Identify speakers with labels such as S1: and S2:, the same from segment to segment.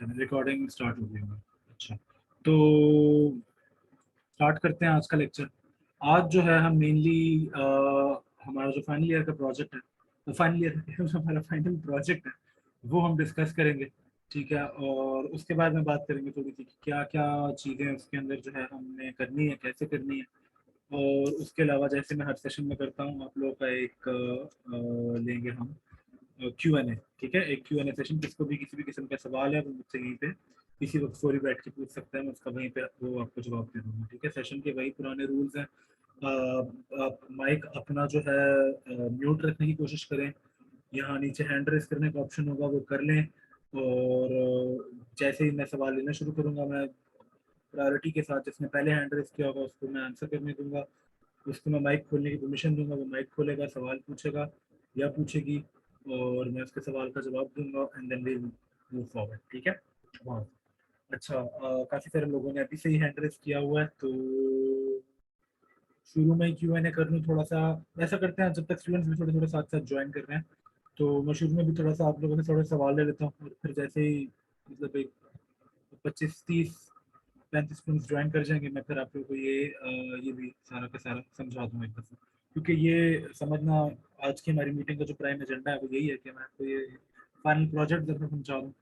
S1: Recording start हो गई है। अच्छा, तो स्टार्ट करते हैं आज का लेक्चर। आज जो है हम मेनली हमारा जो फाइनल ईयर का प्रोजेक्ट है, तो फाइनल ईयर हमारा फाइनल प्रोजेक्ट है, वो हम डिस्कस करेंगे। ठीक है, और उसके बाद में बात करेंगे थोड़ी सी कि क्या क्या चीज़ें उसके अंदर जो है हमने करनी है, कैसे करनी है। और उसके अलावा जैसे मैं हर सेशन में करता हूँ, आप लोगों का एक लेंगे हम क्यू एन ए। ठीक है, एक क्यू एन ए सेशन, किसको भी किसी भी किस्म का सवाल है वो मुझसे यहीं पे किसी वक्त फौरी बैठ के पूछ सकता है, मैं उसका वहीं पे वो आपको जवाब दे दूंगा। ठीक है, सेशन के वही पुराने रूल्स हैं। आप माइक अपना जो है म्यूट रखने की कोशिश करें। यहाँ नीचे हैंड रेस करने का ऑप्शन होगा, वो कर लें। और जैसे ही मैं सवाल लेना शुरू करूंगा, मैं प्रायोरिटी के साथ जिसने पहले हैंड रेस किया होगा उसको मैं आंसर करने दूंगा। उसको मैं माइक खोलने की परमिशन दूंगा, वो माइक खोलेगा, सवाल पूछेगा या पूछेगी, और मैं उसके सवाल का जवाब दूंगा, and then we move forward. ठीक है। हाँ। अच्छा, काफी सारे लोगों ने अभी से ही हैंड रेस किया हुआ है, तो शुरू में क्यू एन ए कर लूँ थोड़ा सा। ऐसा करते हैं, जब तक स्टूडेंट्स भी थोड़े थोड़े साथ साथ ज्वाइन कर रहे हैं, तो मैं शुरू में भी थोड़ा सा आप लोगों से थोड़े सवाल ले लेता हूँ, और फिर जैसे ही मतलब एक 25 30 35 स्टूडेंट्स ज्वाइन कर जाएंगे, मैं फिर आप लोगों को ये भी सारा का सारा समझा दूंगा एक दफा। क्योंकि ये समझना, आज की हमारी मीटिंग का जो प्राइम एजेंडा है वो यही है कि मैं आपको ये फाइनल प्रोजेक्ट जब मैं समझा दूँ,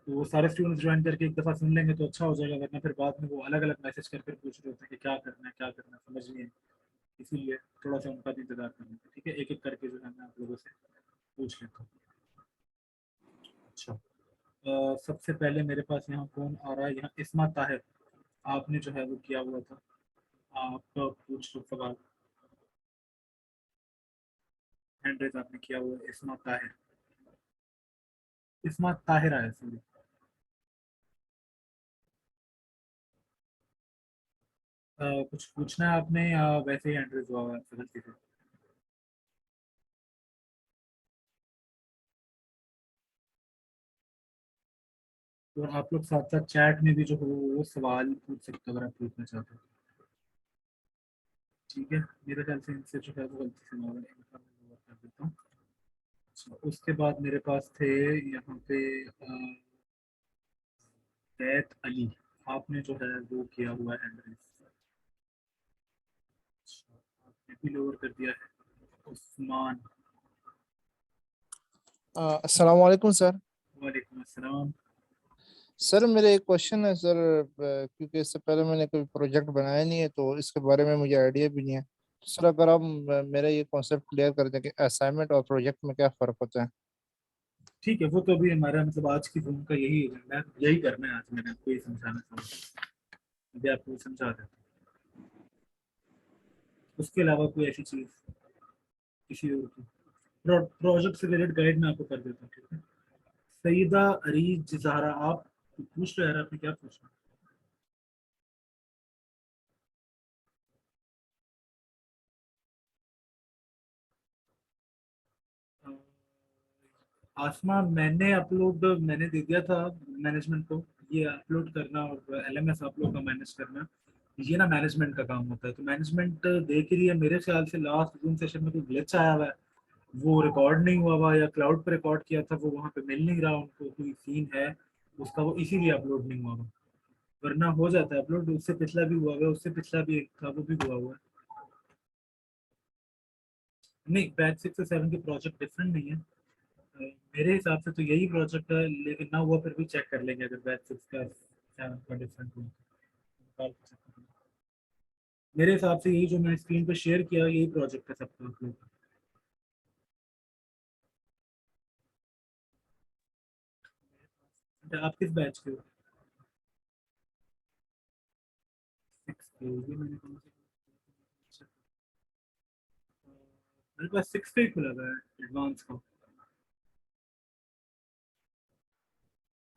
S1: तो वो सारे स्टूडेंट्स ज्वाइन करके एक दफा सुन लेंगे तो अच्छा हो जाएगा, वरना फिर बाद में वो अलग अलग मैसेज कर कर पूछ रहे होते हैं कि क्या करना है, समझ नहीं है। इसीलिए थोड़ा सा उनका भी इंतजार करना है। ठीक है, एक एक करके जो है मैं आप लोगों से पूछ लेता हूँ। अच्छा, सबसे पहले मेरे पास यहाँ कौन आ रहा है, यहाँ इस्मा ताहिर, आपने जो है वो किया हुआ था। आप पूछ लो सवाल। हैंड रेज आपने किया हुआ है, इस्मा ताहिर। इस्मा ताहिर आया, सॉरी। कुछ पूछना है आपने या वैसे ही हैंड रेज हुआ हुआ है आपसे गलती से? तो आप लोग साथ साथ चैट में भी जो हो वो सवाल पूछ सकते हो अगर आप पूछना चाहते हो। ठीक है, मेरे ख्याल से इनसे जो है वो गलती से ना बने, इनका मैं over कर देता हूँ। अच्छा, उसके बाद मेरे पास थे यहाँ पे कैत अली, आपने जो है वो किया हुआ है हैंड रेज। अच्छा, आपने भी लोअर कर दिया है। उस्मान।
S2: अस्सलाम वालेकुम सर।
S1: वालेकुम अस्सलाम।
S2: सर मेरे एक क्वेश्चन है सर, क्योंकि इससे पहले मैंने कोई प्रोजेक्ट बनाया नहीं है तो इसके बारे में मुझे आइडिया भी नहीं है। तो सर अगर आप मेरा ये कॉन्सेप्ट क्लियर कर दें कि असाइनमेंट और प्रोजेक्ट में क्या फ़र्क होता है।
S1: ठीक है, वो तो अभी हमारा मतलब आज की जून का यही एजेंडा है, यही करना है आज, मैंने आपको ये समझाना था। अभी आपको समझा देता हूँ। उसके अलावा कोई ऐसी चीज किसी और की प्रोजेक्ट से रिलेटेड गाइड मैं आपको कर देता हूँ। ठीक है, सईदा अरीज जहरा, आप पूछ लो यार, आपने क्या पूछना? आसमा, मैंने दे दिया था मैनेजमेंट को, ये अपलोड करना और एलएमएस आप लोग का मैनेज करना, ये ना मैनेजमेंट का काम होता है। तो मैनेजमेंट देख रही है, मेरे ख्याल से लास्ट जून सेशन में कोई ग्लिच आया हुआ है, वो रिकॉर्ड नहीं हुआ हुआ, या क्लाउड पर रिकॉर्ड किया था वो वहाँ पे मिल नहीं रहा उनको, कोई सीन है उसका, वो इसीलिए अपलोड नहीं हुआ हुआ। वरना हो जाता है अपलोड, उससे पिछला भी हुआ हुआ है, उससे पिछला भी एक था वो भी हुआ हुआ है। नहीं, बैच 6 और 7 के प्रोजेक्ट डिफरेंट नहीं है। मेरे हिसाब से तो यही प्रोजेक्ट है, लेकिन ना हुआ फिर भी चेक कर लेंगे, अगर बैच 6 का 7 का डिफरेंट हो तो निकाल के check कर लेंगे। मेरे हिसाब से यही जो मैं स्क्रीन पर शेयर किया यही प्रोजेक्ट है सबका आप लोग का। आप किस बैच के हो? 6 के, ये मैंने कौन से, मेरे पास 6 का ही खुला हुआ है एडवांस का।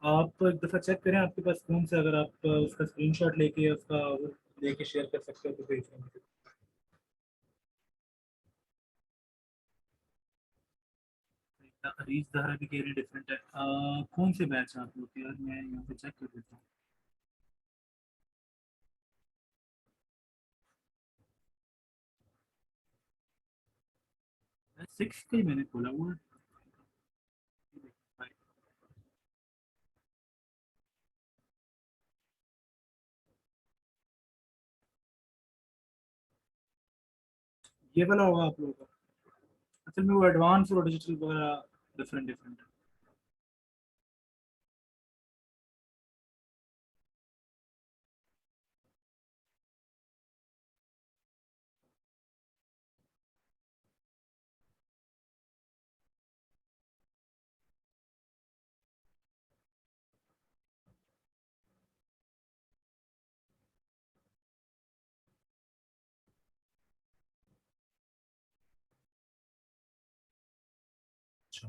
S1: आप एक दफ़ा चेक करें आपके पास फ़ोन से, अगर आप उसका स्क्रीनशॉट लेके उसका वो लेके शेयर कर सकते हो तो भेज देंगे। अरीज दहारा भी कह रही डिफरेंट है। कौन से बैच आप लोग के? यार मैं यहाँ पे चेक कर देता हूँ। 6 का ही मैंने खोला हुआ है। ये वाला होगा आप लोगों का। असल में वो एडवांस और डिजिटल वगैरह डिफरेंट डिफरेंट है। अच्छा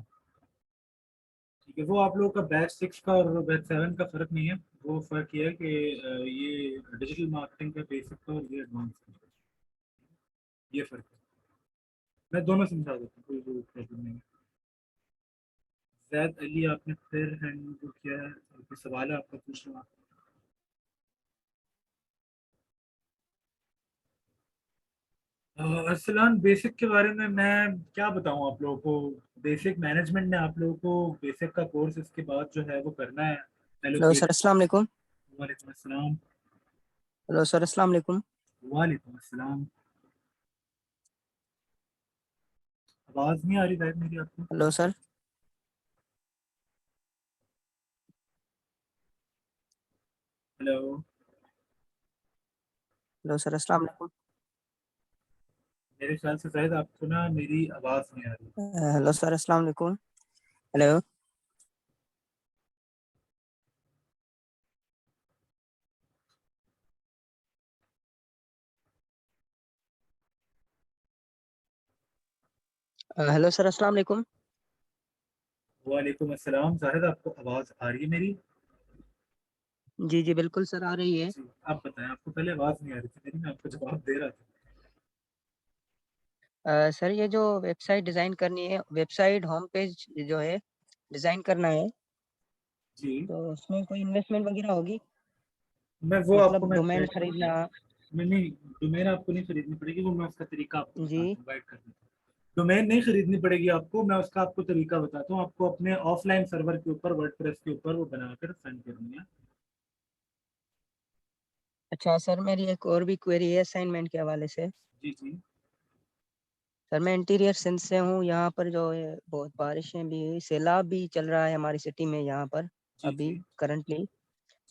S1: ठीक है, वो आप लोगों का बैच 6 का और बैच 7 का फर्क नहीं है। वो फर्क ये है कि ये डिजिटल मार्केटिंग का बेसिक का और ये एडवांस का, ये फर्क है। मैं दोनों समझा देता हूँ, कोई प्रॉब्लम नहीं है। जैद अली आपने फिर हैंड को किया है, कोई सवाल है आपका, पूछ रहा। अरसलान बेसिक के बारे में मैं क्या बताऊं आप लोगों को। बेसिक मैनेजमेंट ने आप लोगों को बेसिक का कोर्स इसके बाद जो है वो करना है,
S3: हेलो सर,
S1: एलोकेट।
S3: अस्सलाम वालेकुम।
S1: वालेकुम अस्सलाम।
S3: हेलो सर, अस्सलाम वालेकुम।
S1: वालेकुम अस्सलाम। आवाज नहीं आ रही शायद मेरी आपको।
S3: Hello sir.
S1: Hello.
S3: Hello sir, अस्सलाम वालेकुम।
S1: मेरे ख्याल से शायद आपको ना मेरी आवाज नहीं आ रही।
S3: हेलो सर, अस्सलाम वालेकुम। हेलो। हेलो सर, अस्सलाम वालेकुम।
S1: वालेकुम अस्सलाम। जाहिद आपको आवाज आ रही है मेरी?
S3: जी जी बिल्कुल सर, आ रही है।
S1: जी आप बताएं, आपको पहले आवाज नहीं आ रही थी मेरी, मैं आपको जवाब दे रहा था।
S3: सर ये जो वेबसाइट डिज़ाइन करनी है, वेबसाइट होम पेज जो है डिज़ाइन करना है,
S1: जी
S3: तो उसमें कोई इन्वेस्टमेंट वगैरह होगी?
S1: मैं वो आपको
S3: मतलब
S1: मैं
S3: डोमेन
S1: गाइड
S3: खरीदना।
S1: नहीं, डोमेन आपको नहीं खरीदनी पड़ेगी, वो मैं उसका तरीका आपको
S3: जी।
S1: बताता हूँ, गाइड कर देता हूँ। डोमेन नहीं खरीदनी पड़ेगी आपको, मैं उसका आपको तरीका बताता हूँ। आपको अपने ऑफलाइन सर्वर के ऊपर वर्डप्रेस के ऊपर वो बनाकर सेंड करनी है।
S3: अच्छा सर, मेरी एक और भी क्वेरी है असाइनमेंट के हवाले से।
S1: जी जी
S3: सर मैं इंटीरियर सेंस से हूँ, यहाँ पर जो है बहुत बारिशें भी, सैलाब भी चल रहा है हमारी सिटी में यहाँ पर
S1: जी
S3: अभी
S1: जी
S3: करंटली।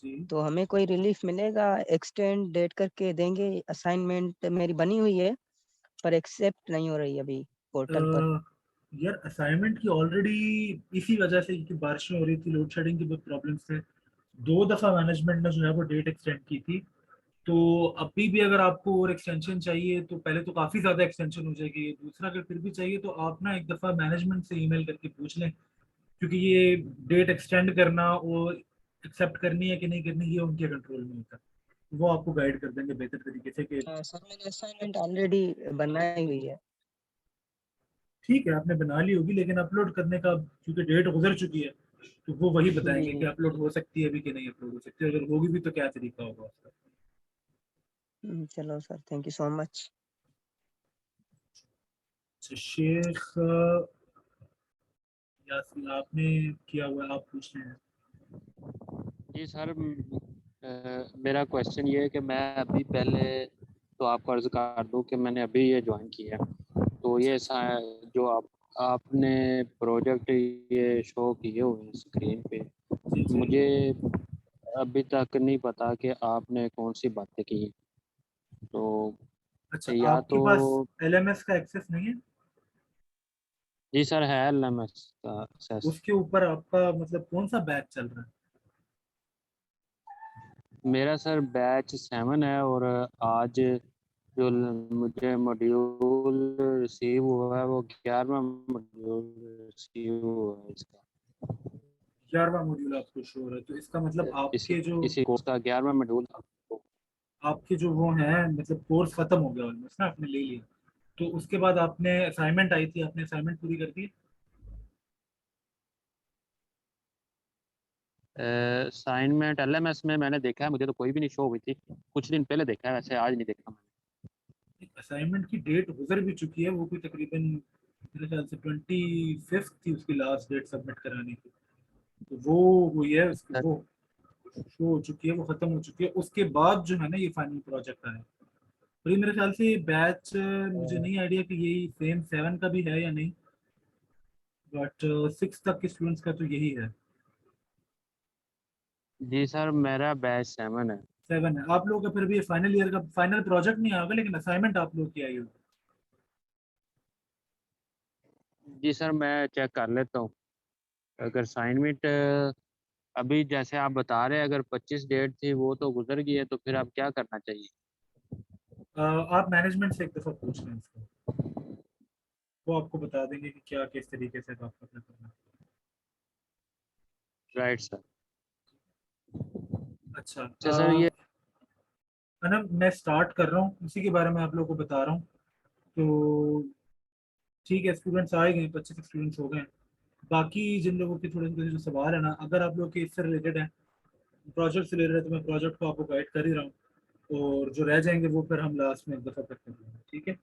S1: जी।
S3: तो हमें कोई रिलीफ मिलेगा? एक्सटेंड डेट करके देंगे? असाइनमेंट मेरी बनी हुई है पर एक्सेप्ट नहीं हो रही अभी पोर्टल पर।
S1: यार असाइनमेंट की ऑलरेडी इसी वजह से, क्योंकि बारिशें हो रही थी, लोड शेडिंग की बहुत प्रॉब्लम्स थे, 2 दफा मैनेजमेंट ने जो है वो डेट एक्सटेंड की थी। तो अभी भी अगर आपको और एक्सटेंशन चाहिए तो पहले तो काफ़ी ज़्यादा एक्सटेंशन हो जाएगी, दूसरा अगर फिर भी चाहिए तो आप ना एक दफ़ा मैनेजमेंट से ईमेल करके पूछ लें, क्योंकि ये डेट एक्सटेंड करना और एक्सेप्ट करनी है कि नहीं करनी, ये उनके कंट्रोल में होता है। वो आपको गाइड कर देंगे बेहतर तरीके से कि
S3: सर मैंने असाइनमेंट ऑलरेडी बनाई हुई है।
S1: ठीक है आपने बना ली होगी, लेकिन अपलोड करने का क्योंकि डेट गुजर चुकी है, तो वो वही
S3: जी
S1: बताएंगे कि
S3: जी।
S1: अपलोड हो सकती है अभी कि नहीं अपलोड हो सकती है, अगर होगी भी तो क्या तरीका होगा उसका।
S3: चलो sir, thank you so much.
S1: अच्छा, शेख यासीन आपने किया हुआ है, आप पूछ रहे हैं।
S4: जी सर, मेरा क्वेश्चन ये है कि मैं अभी पहले तो आपको अर्ज़ कर दूं कि मैंने अभी ये ज्वाइन किया है, तो ये जो आपने प्रोजेक्ट ये शो किए हुए हैं स्क्रीन पे,
S1: जी जी।
S4: मुझे अभी तक नहीं पता कि आपने कौन सी बातें की। तो
S1: अच्छा
S4: या
S1: आपके
S4: तो
S1: पास एलएमएस का एक्सेस नहीं है?
S4: जी सर, है LMS का एक्सेस।
S1: उसके ऊपर आपका मतलब कौन सा बैच चल रहा है?
S4: मेरा सर बैच 7 है, और आज जो मुझे मॉड्यूल रिसीव हुआ है वो 11वां मॉड्यूल रिसीव हुआ है इसका।
S1: 11वां मॉड्यूल आपको शो हो रहा है, तो इसका मतलब
S4: इसी
S1: आपके जो
S4: इसी कोर्स का 11वां मॉड्यूल।
S1: वो हैं, मतलब कोर्स खत्म हो गया ऑलमोस्ट ना, आपने ले लिया, तो उसके बाद आपने असाइनमेंट आई थी, आपने असाइनमेंट पूरी कर दी?
S4: असाइनमेंट LMS में मैंने देखा है, मुझे तो कोई भी नहीं शो हुई थी। कुछ दिन पहले देखा है, वैसे आज नहीं देखा मैंने।
S1: असाइनमेंट की डेट गुजर भी चुकी है, वो भी तकरीबन मेरे ख्याल से 25 थी उसकी लास्ट डेट सबमिट कराने की। तो वो हुई है उसकी,
S4: सर,
S1: वो शो हो चुकी है, वो खत्म हो चुकी है। उसके बाद जो है ना ये फाइनल प्रोजेक्ट आया। और ये मेरे ख्याल से ये बैच मुझे नहीं आइडिया कि यही सेम 7 का भी है या नहीं, बट 6 तक के स्टूडेंट्स का तो यही है।
S4: जी सर, मेरा बैच 7 है।
S1: 7 है आप लोगों का, फिर भी फाइनल ईयर का फाइनल प्रोजेक्ट नहीं होगा लेकिन असाइनमेंट आप लोग की आई होगी।
S4: जी सर, मैं चेक कर लेता हूँ। अगर असाइनमेंट अभी जैसे आप बता रहे हैं, अगर 25 डेट थी वो तो गुजर गई है, तो फिर अब क्या करना चाहिए?
S1: आप मैनेजमेंट से एक दफ़ा पूछ लें इसको, वो आपको बता देंगे कि क्या किस तरीके से आपको अपना करना है।
S4: Right sir.
S1: अच्छा
S4: अच्छा सर, ये
S1: अनम मैं स्टार्ट कर रहा हूँ, इसी के बारे में आप लोगों को बता रहा हूँ। तो ठीक है, स्टूडेंट्स आए गए, 25 स्टूडेंट्स हो गए हैं। बाकी जिन लोगों के थोड़े थोड़े जो सवाल है ना, अगर आप लोग के इससे रिलेटेड है, प्रोजेक्ट से रिलेटेड है, तो मैं प्रोजेक्ट को आपको गाइड कर ही रहा हूँ, और जो रह जाएंगे वो फिर हम लास्ट में एक दफ़ा करते हैं, ठीक है।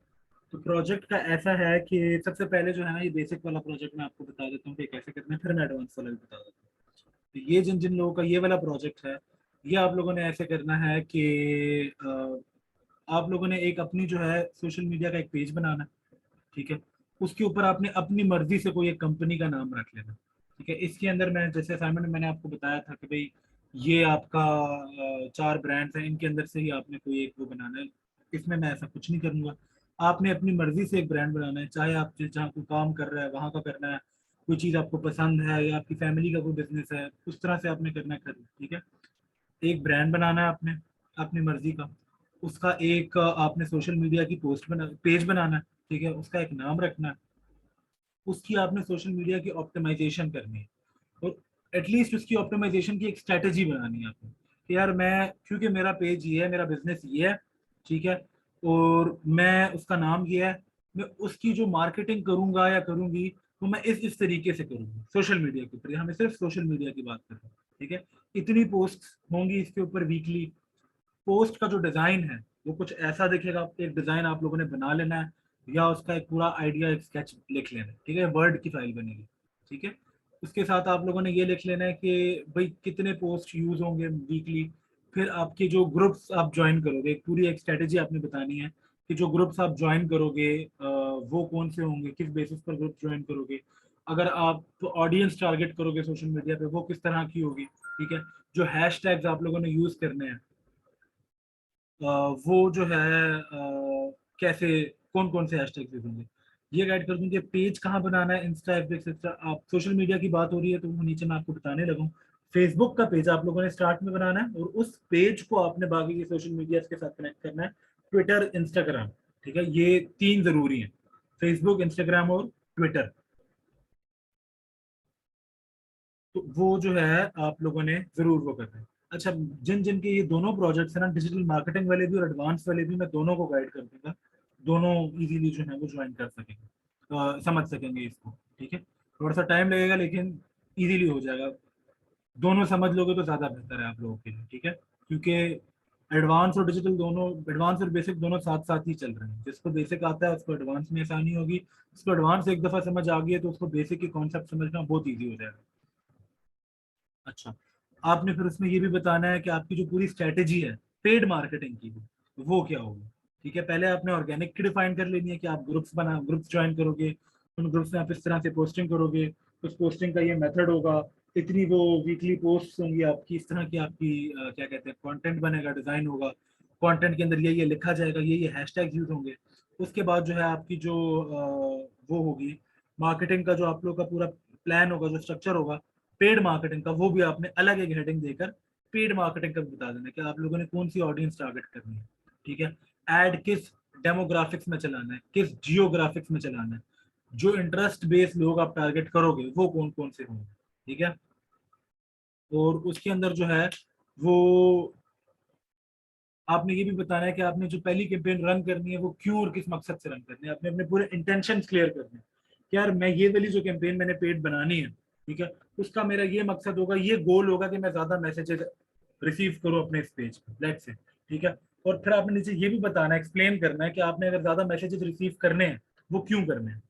S1: तो प्रोजेक्ट का ऐसा है कि सबसे पहले जो है ना, ये बेसिक वाला प्रोजेक्ट मैं आपको बता देता हूँ कि कैसे करना है, फिर मैं एडवांस वाला भी बता देता हूँ। तो ये जिन जिन लोगों का ये वाला प्रोजेक्ट है, ये आप लोगों ने ऐसे करना है कि आप लोगों ने एक अपनी जो है सोशल मीडिया का एक पेज बनाना है, ठीक है। उसके ऊपर आपने अपनी मर्जी से कोई एक कंपनी का नाम रख लेना, ठीक है। इसके अंदर मैं जैसे असाइनमेंट में मैंने आपको बताया था कि भाई ये आपका 4 ब्रांड्स हैं, इनके अंदर से ही आपने कोई एक वो बनाना है। इसमें मैं ऐसा कुछ नहीं करूँगा, आपने अपनी मर्जी से एक ब्रांड बनाना है, चाहे आप जहाँ कोई काम कर रहा है वहाँ का करना है, कोई चीज़ आपको पसंद है या आपकी फैमिली का कोई बिजनेस है, उस तरह से आपने करना है, ठीक है। एक ब्रांड बनाना है आपने अपनी मर्जी का, उसका एक आपने सोशल मीडिया की पोस्ट बना पेज बनाना है, ठीक है, उसका एक नाम रखना है, उसकी आपने सोशल मीडिया की ऑप्टिमाइजेशन करनी है, और एटलीस्ट उसकी ऑप्टिमाइजेशन की एक स्ट्रेटेजी बनानी है आपको कि यार मैं, क्योंकि मेरा पेज ये है, मेरा बिजनेस ये है, ठीक है, और मैं उसका नाम ये है, मैं उसकी जो मार्केटिंग करूंगा या करूंगी तो मैं इस तरीके से करूंगा सोशल मीडिया के ऊपर। हमें सिर्फ सोशल मीडिया की बात कर रहे हैं, ठीक है। इतनी पोस्ट होंगी इसके ऊपर वीकली। पोस्ट का जो डिजाइन है वो कुछ ऐसा दिखेगा, एक डिजाइन आप लोगों ने बना लेना है, या उसका एक पूरा आइडिया, एक स्केच लिख लेना है, ठीक है, वर्ड की फाइल बनेगी, ठीक है। उसके साथ आप लोगों ने ये लिख लेना है कि भाई कितने पोस्ट यूज होंगे वीकली। फिर आपके जो ग्रुप्स आप ज्वाइन करोगे, एक पूरी एक स्ट्रेटेजी आपने बतानी है कि जो ग्रुप्स आप ज्वाइन करोगे वो कौन से होंगे, किस बेसिस पर ग्रुप ज्वाइन करोगे। अगर आप ऑडियंस टारगेट करोगे सोशल मीडिया पे, वो किस तरह की होगी, ठीक है। जो हैशटैग्स आप लोगों ने यूज करने हैं, वो जो है कैसे, कौन कौन से हैशटैग यूज होंगे, ये गाइड कर दूंगी। पेज कहाँ बनाना है, इंस्टा एफ एक्सेट्रा। आप सोशल मीडिया की बात हो रही है तो वो नीचे मैं आपको बताने लगूँ। फेसबुक का पेज आप लोगों ने स्टार्ट में बनाना है, और उस पेज को आपने बाकी के सोशल मीडिया के साथ कनेक्ट करना है, ट्विटर, इंस्टाग्राम, ठीक है। ये 3 जरूरी है, फेसबुक, इंस्टाग्राम और ट्विटर। तो वो जो है आप लोगों ने जरूर वो करना है। अच्छा, जिन जिन के ये दोनों प्रोजेक्ट्स हैं ना, डिजिटल मार्केटिंग वाले भी और एडवांस वाले भी, मैं दोनों को गाइड कर दूंगा, दोनों इजीली जो है वो ज्वाइन कर सकेंगे, समझ सकेंगे इसको, ठीक है। थोड़ा सा टाइम लगेगा लेकिन इजीली हो जाएगा। दोनों समझ लोगे तो ज्यादा बेहतर है आप लोगों के लिए, ठीक है, क्योंकि एडवांस और डिजिटल दोनों, एडवांस और बेसिक दोनों साथ साथ ही चल रहे हैं। जिसको बेसिक आता है उसको एडवांस में आसानी होगी, उसको एडवांस एक दफा समझ आ गई है तो उसको बेसिक के कॉन्सेप्ट समझना बहुत ईजी हो जाएगा। अच्छा, आपने फिर उसमें ये भी बताना है कि आपकी जो पूरी स्ट्रेटेजी है पेड मार्केटिंग की, वो क्या होगी, ठीक है। पहले आपने ऑर्गेनिक की डिफाइन कर लेनी है कि आप ग्रुप्स ज्वाइन करोगे, उन ग्रुप्स में आप इस तरह से पोस्टिंग करोगे, उस पोस्टिंग का ये मेथड होगा, इतनी वो वीकली पोस्ट होंगी आपकी, इस तरह की आपकी क्या कहते हैं कंटेंट बनेगा, डिजाइन होगा, कंटेंट के अंदर ये लिखा जाएगा, ये हैशटैग यूज होंगे। उसके बाद जो है आपकी जो वो होगी मार्केटिंग का, जो आप लोग का पूरा प्लान होगा, जो स्ट्रक्चर होगा पेड मार्केटिंग का, वो भी आपने अलग एक हेडिंग देकर पेड मार्केटिंग का भी बता देना कि आप लोगों ने कौन सी ऑडियंस टारगेट करनी है, ठीक है। एड किस डेमोग्राफिक्स में चलाना है, किस जियोग्राफिक्स में चलाना है, जो इंटरेस्ट बेस्ड लोग आप टारगेट करोगे वो कौन कौन से होंगे, ठीक है। और उसके अंदर जो है वो आपने ये भी बताना है कि आपने जो पहली कैंपेन रन करनी है वो क्यों और किस मकसद से रन करनी है। आपने अपने पूरे इंटेंशन क्लियर करने हैं कि यार मैं ये वाली जो कैंपेन मैंने पेड बनानी है, ठीक है, उसका मेरा ये मकसद होगा, ये गोल होगा कि मैं ज्यादा मैसेजेस रिसीव करूं अपने इस पेज पे, लेट्स से, ठीक है। और फिर आपने नीचे ये भी बताना है, एक्सप्लेन करना है कि आपने अगर ज्यादा मैसेजेस रिसीव करने हैं वो क्यों करने हैं,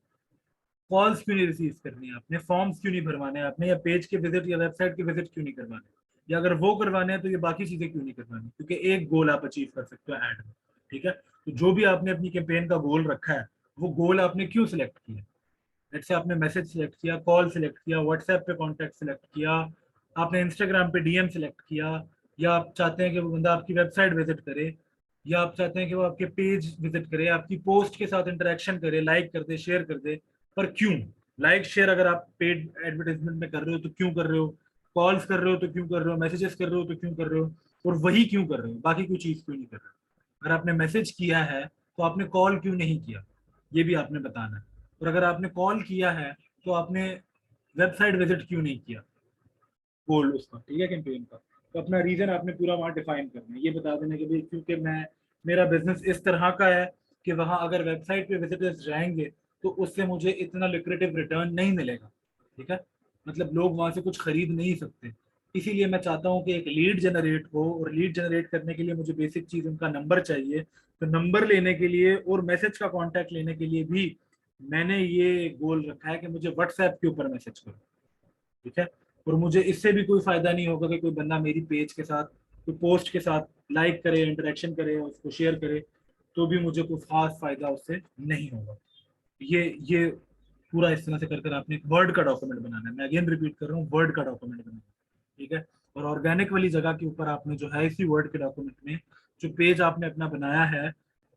S1: कॉल्स क्यों नहीं रिसीव करनी है आपने, फॉर्म्स क्यों नहीं भरवाने हैं आपने, या पेज के विजिट या वेबसाइट के विजिट क्यों नहीं करवाने, या अगर वो करवाने हैं तो ये बाकी चीजें क्यों नहीं करवानी, क्योंकि एक गोल आप अचीव कर सकते हो ऐड में, ठीक है। तो जो भी आपने अपनी कैंपेन का गोल रखा है वो गोल आपने क्यों सिलेक्ट किया। लेट्स से आपने मैसेज सिलेक्ट किया, कॉल सिलेक्ट किया, व्हाट्सएप पे कॉन्टैक्ट सिलेक्ट किया, आपने इंस्टाग्राम पे डीएम सिलेक्ट किया, या आप चाहते हैं कि वो बंदा आपकी वेबसाइट विजिट करे, या आप चाहते हैं कि वो आपके पेज विजिट करे, आपकी पोस्ट के साथ इंटरेक्शन करे, लाइक कर दे, शेयर कर दे। पर क्यों लाइक शेयर अगर आप पेड एडवर्टाइजमेंट में कर रहे हो तो क्यों कर रहे हो, कॉल्स कर रहे हो तो क्यों कर रहे हो, मैसेजेस कर रहे हो तो क्यों कर रहे हो, और वही क्यों कर रहे हो, बाकी कोई चीज क्यों नहीं कर रहे हो। अगर आपने मैसेज किया है तो आपने कॉल क्यों नहीं किया, ये भी आपने बताना है। और अगर आपने कॉल किया है तो आपने वेबसाइट विजिट क्यों नहीं किया, गोल उसका, ठीक है, कैंपेन का। तो अपना रीजन आपने पूरा वहाँ डिफाइन करना है, ये बता देना कि भाई क्योंकि मैं, मेरा बिजनेस इस तरह का है कि वहाँ अगर वेबसाइट पे विजिटर्स जाएंगे तो उससे मुझे इतना लिक्रेटिव रिटर्न नहीं मिलेगा, ठीक है, मतलब लोग वहाँ से कुछ खरीद नहीं सकते। इसीलिए मैं चाहता हूँ कि एक लीड जनरेट हो, और लीड जनरेट करने के लिए मुझे बेसिक चीज उनका नंबर चाहिए। तो नंबर लेने के लिए और मैसेज का कॉन्टैक्ट लेने के लिए भी मैंने ये गोल रखा है कि मुझे व्हाट्सएप के ऊपर मैसेज करो, ठीक है। और मुझे इससे भी कोई फायदा नहीं होगा कि कोई बंदा मेरी पेज के साथ, कोई पोस्ट के साथ लाइक करे, इंटरेक्शन करे, उसको शेयर करे, तो भी मुझे कोई खास फायदा उससे नहीं होगा। ये पूरा इस तरह से कर कर आपने एक वर्ड का डॉक्यूमेंट बनाना है। मैं अगेन रिपीट कर रहा हूँ, वर्ड का डॉक्यूमेंट बनाना है, ठीक है। और ऑर्गेनिक वाली जगह के ऊपर आपने जो है इसी वर्ड के डॉक्यूमेंट में जो पेज आपने अपना बनाया है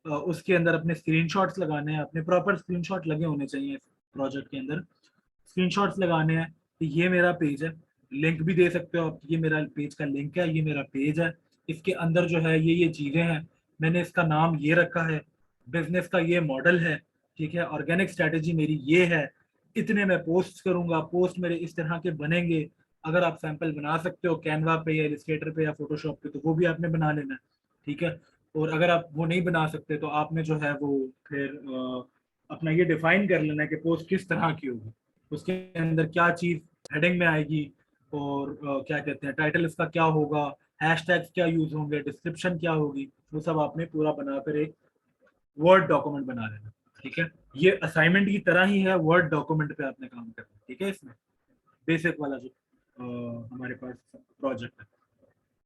S1: उसके अंदर अपने स्क्रीनशॉट्स लगाने हैं, अपने प्रॉपर स्क्रीनशॉट लगे होने चाहिए प्रोजेक्ट के अंदर। स्क्रीनशॉट्स लगाने हैं कि ये मेरा पेज है, लिंक भी दे सकते हो आप, ये मेरा पेज का लिंक है, ये मेरा पेज है, इसके अंदर जो है ये चीजें हैं, मैंने इसका नाम ये रखा है, बिजनेस का ये मॉडल है, ठीक है, ऑर्गेनिक स्ट्रेटेजी मेरी ये है, इतने मैं पोस्ट करूंगा, पोस्ट मेरे इस तरह के बनेंगे। अगर आप सैंपल बना सकते हो कैनवा पे या इलस्ट्रेटर पे या फोटोशॉप पे तो वो भी आपने बना लेना है, ठीक है। और अगर आप वो नहीं बना सकते तो आपने जो है वो फिर अपना ये डिफाइन कर लेना है कि पोस्ट किस तरह की होगी, उसके अंदर क्या चीज हेडिंग में आएगी, और क्या कहते हैं टाइटल इसका क्या होगा, हैशटैग्स क्या यूज होंगे, डिस्क्रिप्शन क्या होगी, वो सब आपने पूरा बनाकर एक वर्ड डॉक्यूमेंट बना लेना, ठीक है। ये असाइनमेंट की तरह ही है, वर्ड डॉक्यूमेंट पे आपने काम करना, ठीक है। इसमें बेसिक वाला जो हमारे पास प्रोजेक्ट है।